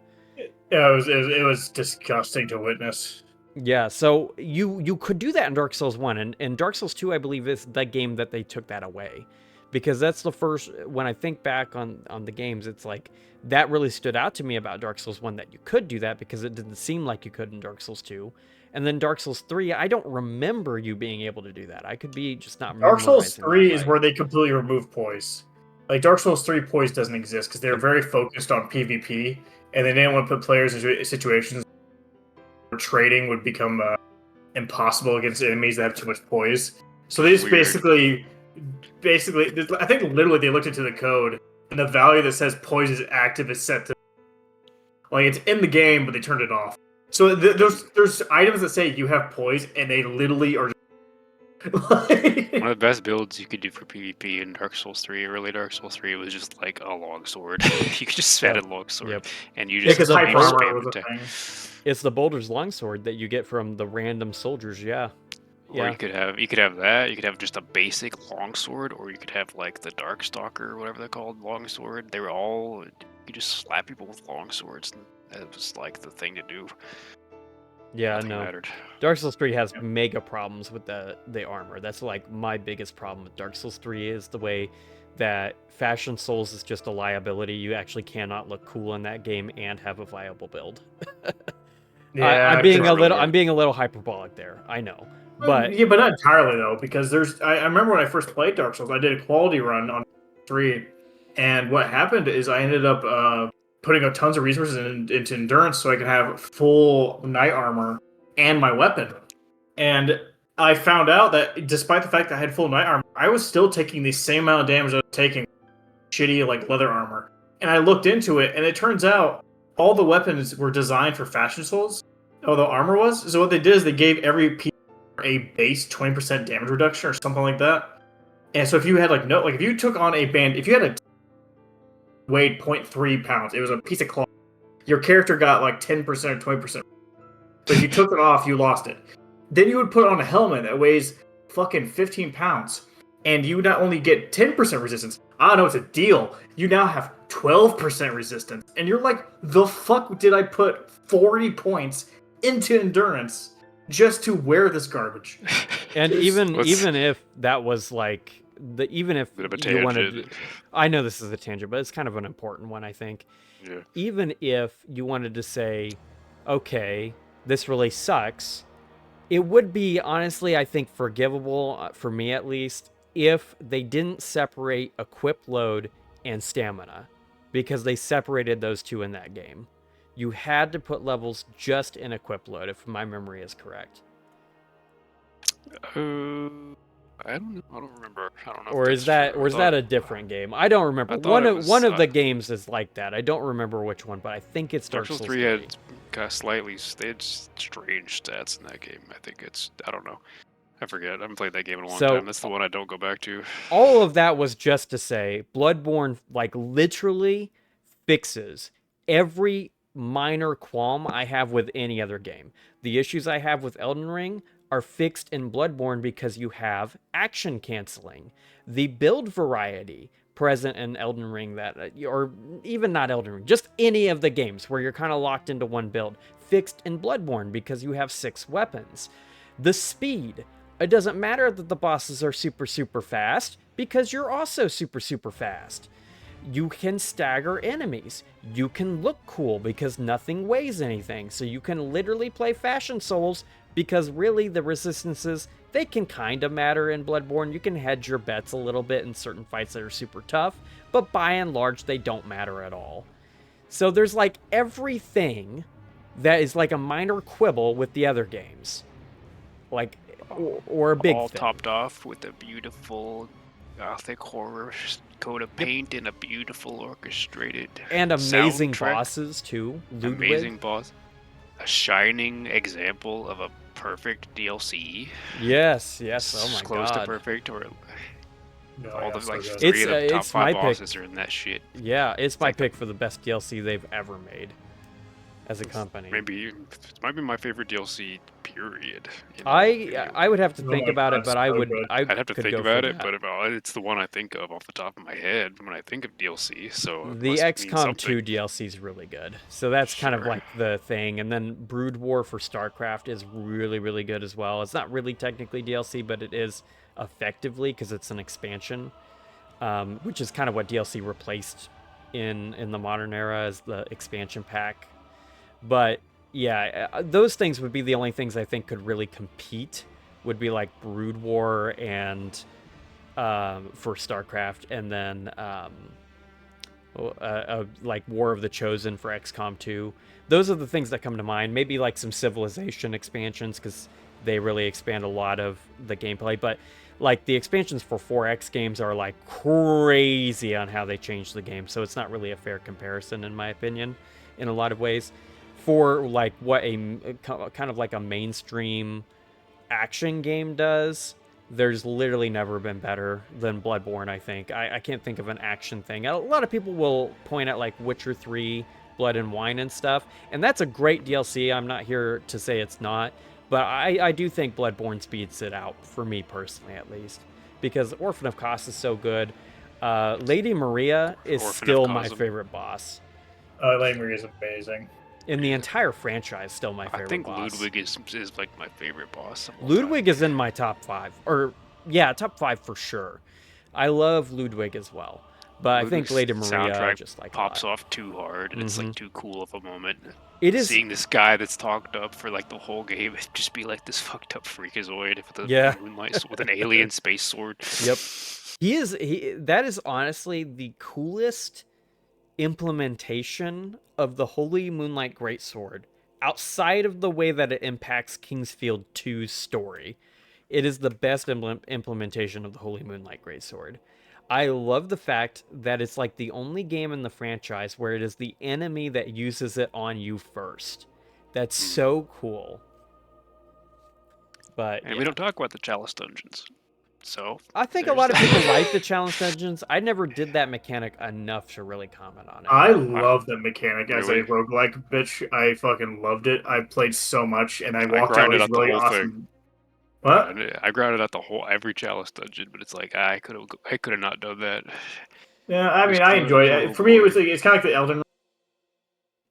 Yeah, it was disgusting to witness. Yeah, so you could do that in Dark Souls 1, and Dark Souls 2, I believe, is the game that they took that away. because that's the first, when I think back on the games, it's like that really stood out to me about Dark Souls 1, that you could do that, because it didn't seem like you could in Dark Souls 2. And then Dark Souls 3, I don't remember you being able to do that. I could be just not Dark Souls memorizing 3 that is right. where they completely remove poise. Like Dark Souls 3 poise doesn't exist because they're very focused on PvP, and they didn't want to put players in situations where trading would become impossible against enemies that have too much poise. So they just basically, I think literally they looked into the code, and the value that says poise is active is set to, like, it's in the game, but they turned it off. So there's items that say you have poise, and they literally are. One of the best builds you could do for PvP in Dark Souls 3, early Dark Souls 3, was just like a longsword. You could just set a longsword, and you just because hyper armor spam was a attack. thing. It's the Boulder's Longsword that you get from the random soldiers, yeah. Or you could have that. You could have just a basic longsword, or you could have like the Darkstalker or whatever they're called, longsword. They were all, you just slap people with longswords. And that was like the thing to do. Yeah, Nothing no. mattered. Dark Souls 3 has mega problems with the armor. That's like my biggest problem with Dark Souls 3 is the way that Fashion Souls is just a liability. You actually cannot look cool in that game and have a viable build. Yeah, I'm being a little hyperbolic there. I know. But yeah, but not entirely though, because I remember when I first played Dark Souls, I did a quality run on 3, and what happened is I ended up putting up tons of resources into endurance so I could have full knight armor and my weapon. And I found out that despite the fact that I had full knight armor, I was still taking the same amount of damage I was taking shitty like leather armor. And I looked into it, and it turns out all the weapons were designed for Fashion Souls, although armor was. So what they did is they gave every piece a base 20% damage reduction or something like that. And so if you had if you took on a band, if you had a weighed 0.3 pounds, it was a piece of cloth, your character got like 10% or 20%. But if you took it off, you lost it. Then you would put on a helmet that weighs fucking 15 pounds, and you not only get 10% resistance, I don't know, it's a deal. You now have 12% resistance. And you're like, the fuck did I put 40 points into endurance just to wear this garbage? And even if that was like even if you wanted, I know this is a tangent, but it's kind of an important one, I think. Yeah. Even if you wanted to say, okay, this really sucks, it would be honestly, I think, forgivable for me at least, if they didn't separate equip load and stamina, because they separated those two in that game. You had to put levels just in equip load, if my memory is correct. I don't remember. I don't know. Or is that a different game? I don't remember. One of the games is like that. I don't remember which one, but I think it's Dark Souls 3. Had they had strange stats in that game. I think I don't know. I forget. I haven't played that game in a long time. That's the one I don't go back to. All of that was just to say Bloodborne like literally fixes every minor qualm I have with any other game. The issues I have with Elden Ring are fixed in Bloodborne because you have action canceling. The build variety present in Elden Ring or even not Elden Ring, just any of the games where you're kind of locked into one build, fixed in Bloodborne because you have 6 weapons. The speed, it doesn't matter that the bosses are super, super fast because you're also super, super fast. You can stagger enemies. You can look cool because nothing weighs anything. So you can literally play Fashion Souls because really the resistances, they can kind of matter in Bloodborne. You can hedge your bets a little bit in certain fights that are super tough, but by and large, they don't matter at all. So there's like everything that is like a minor quibble with the other games. Like, or a big all thing. Topped off with a beautiful gothic horror coat of paint and a beautiful orchestrated and amazing soundtrack. Bosses too. Amazing boss. A shining example of a perfect DLC. Yes. Oh my close god. to perfect, or all the so three of the top 5 bosses are in that shit. Yeah, it's my pick for the best DLC they've ever made as a company. Maybe it might be my favorite DLC. Period. I would have to think about it, but so I'd have to think about it, but it's the one I think of off the top of my head when I think of DLC. So the XCOM 2 DLC is really good. So that's kind of like the thing. And then Brood War for StarCraft is really, really good as well. It's not really technically DLC, but it is effectively because it's an expansion. which is kind of what DLC replaced in the modern era as the expansion pack. But yeah, those things would be the only things I think could really compete. Would be like Brood War and for StarCraft, and then like War of the Chosen for XCOM 2. Those are the things that come to mind. Maybe like some Civilization expansions, because they really expand a lot of the gameplay. But like the expansions for 4X games are like crazy on how they change the game. So it's not really a fair comparison, in my opinion, in a lot of ways. For like what a kind of like a mainstream action game does, there's literally never been better than Bloodborne, I think. I can't think of an action thing. A lot of people will point at like Witcher 3, Blood and Wine and stuff, and that's a great DLC. I'm not here to say it's not, but I do think Bloodborne speeds it out, for me personally at least, because Orphan of Kos is so good. Lady Maria is Orphan of still my Cosm. favorite boss. Lady Maria is amazing. In the entire franchise, still my favorite I think boss. Ludwig is like my favorite boss. Ludwig is in my top 5. Or, yeah, top 5 for sure. I love Ludwig as well. But I think Lady Maria soundtrack just like pops off too hard, and it's like too cool of a moment. It is. Seeing this guy that's talked up for like the whole game just be like this fucked up freakazoid with moonlight with an alien space sword. Yep. That is honestly the coolest implementation of the Holy Moonlight Greatsword outside of the way that it impacts Kingsfield 2's story. It is the best implementation of the Holy Moonlight Greatsword. I love the fact that it's like the only game in the franchise where it is the enemy that uses it on you first. That's so cool. But we don't talk about the Chalice dungeons. So I think a lot of people like the challenge dungeons. I never did that mechanic enough to really comment on it. I love the mechanic as Really? a roguelike bitch. I fucking loved it. I played so much, and I walked out with these really awesome. What? I grounded out every Chalice dungeon, but it's like I could have not done that. Yeah, I mean, I enjoyed it. For me, it was like, it's kind of like the Elden Ring.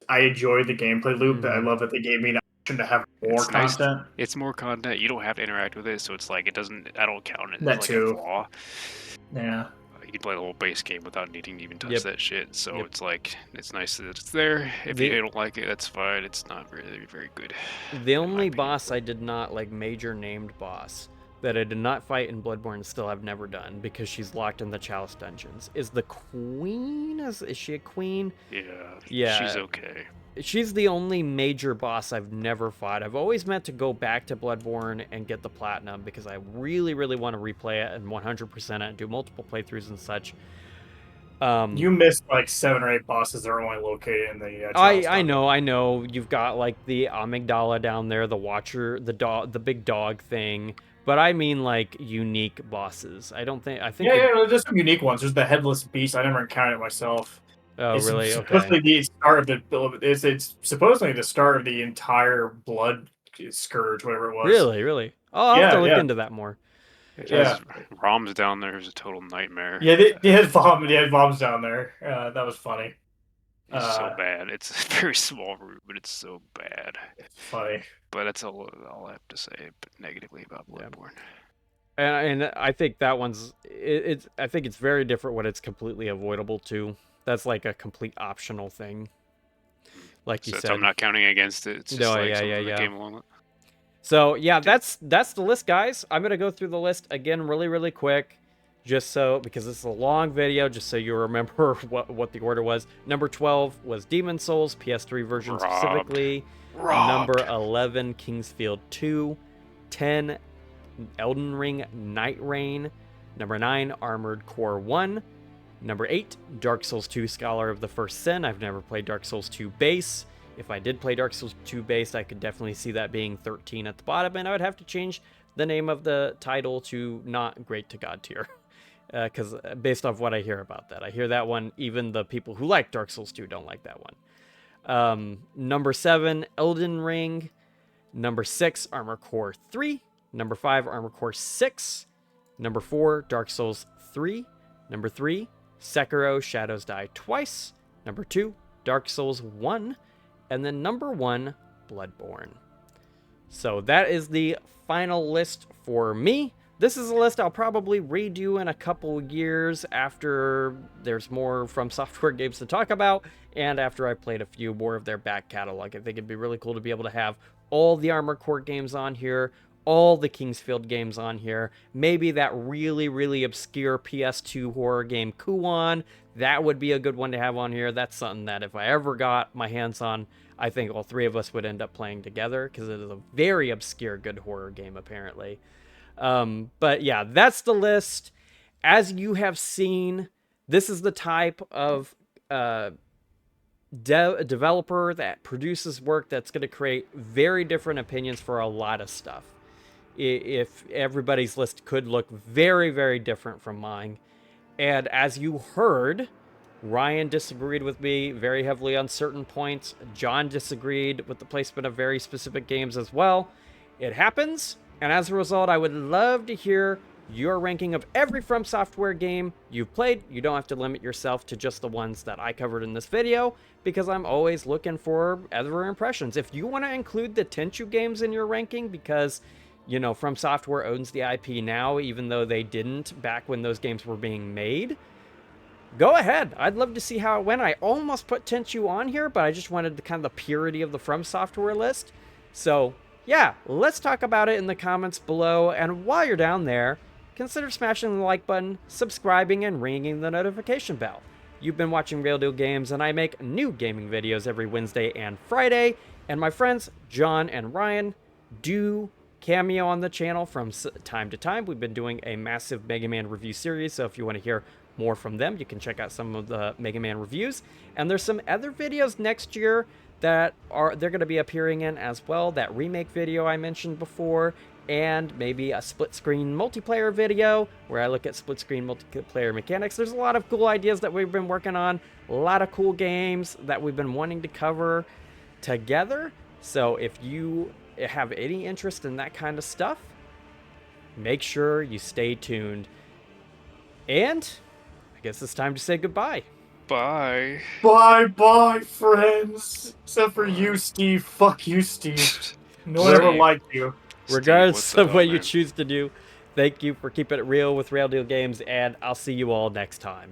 I enjoyed the gameplay loop. I love that they gave me an option to have more content. It's more content. You don't have to interact with it, so it's like it doesn't. I don't count it as That like too. a flaw. Yeah. You can play the whole base game without needing to even touch that shit. So it's like it's nice that it's there. If you don't like it, that's fine. It's not really very good. The only boss I did not like, major named boss that I did not fight in Bloodborne and still have never done because she's locked in the Chalice dungeons, is the queen. Is she a queen? Yeah. She's okay. She's the only major boss I've never fought. I've always meant to go back to Bloodborne and get the platinum because I really, really want to replay it and 100% it and do multiple playthroughs and such. You missed like 7 or 8 bosses that are only located in the. I know. You've got like the amygdala down there, the Watcher, the big dog thing. But I mean like unique bosses. I think. Yeah, there's some unique ones. There's the headless beast. I never encountered it myself. Oh, it's really? Supposedly the start of the. It's supposedly the start of the entire blood scourge, whatever it was. Really. Oh, I'll have to look into that more. Rom's down there is a total nightmare. Yeah, they had bombs down there. That was funny. It's so bad. It's a very small room, but it's so bad. It's funny. But that's all I have to say negatively about Bloodborne. And I think that one's I think it's very different when it's completely avoidable too. That's like a complete optional thing. Like you said, I'm not counting against it. It's just yeah. Came along with. So yeah, that's the list, guys. I'm gonna go through the list again really quick, just so, because this is a long video, just so you remember what the order was. Number 12 was Demon Souls, PS3 version specifically. Number 11, Kingsfield 2. 10, Elden Ring Nightreign. Number 9, Armored Core 1. Number 8, Dark Souls 2 Scholar of the First Sin. I've never played Dark Souls 2 Base. If I did play Dark Souls 2 Base, I could definitely see that being 13 at the bottom, and I would have to change the name of the title to not Great to God tier. Because based off what I hear about that. I hear that one, even the people who like Dark Souls 2 don't like that one. Number 7, Elden Ring. Number 6, Armored Core 3. Number 5, Armored Core 6. Number 4, Dark Souls 3. Number 3, Sekiro Shadows Die Twice. Number 2, Dark Souls 1. And then number 1, Bloodborne. So that is the final list for me. This is a list I'll probably redo in a couple years after there's more From Software games to talk about, and after I played a few more of their back catalog. I think it'd be really cool to be able to have all the Armored Core games on here, all the Kingsfield games on here, maybe that really, really obscure PS2 horror game Kuon. That would be a good one to have on here. That's something that if I ever got my hands on, I think all three of us would end up playing together, because it is a very obscure good horror game, apparently. But yeah, that's the list. As you have seen, this is the type of developer that produces work that's going to create very different opinions for a lot of stuff. If everybody's list could look very, very different from mine. And as you heard, Ryan disagreed with me very heavily on certain points. John disagreed with the placement of very specific games as well. It happens. And as a result, I would love to hear your ranking of every From Software game you've played. You don't have to limit yourself to just the ones that I covered in this video, because I'm always looking for other impressions. If you want to include the Tenchu games in your ranking, because, you know, From Software owns the IP now, even though they didn't back when those games were being made, go ahead. I'd love to see how it went. I almost put Tenchu on here, but I just wanted the kind of the purity of the From Software list. So yeah, let's talk about it in the comments below, and while you're down there, consider smashing the like button, subscribing, and ringing the notification bell. You've been watching Rayl Deal Games, and I make new gaming videos every Wednesday and Friday, and my friends John and Ryan do cameo on the channel from time to time. We've been doing a massive Mega Man review series, so if you want to hear more from them, you can check out some of the Mega Man reviews, and there's some other videos next year that they're going to be appearing in as well. That remake video I mentioned before, and maybe a split screen multiplayer video where I look at split screen multiplayer mechanics. There's a lot of cool ideas that we've been working on, a lot of cool games that we've been wanting to cover together. So if you have any interest in that kind of stuff, make sure you stay tuned. And I guess it's time to say goodbye. Bye. Bye, friends. Except for you, Steve. Fuck you, Steve. No one ever liked you. Regardless of what you choose to do, thank you for keeping it real with Rayl Deal Games, and I'll see you all next time.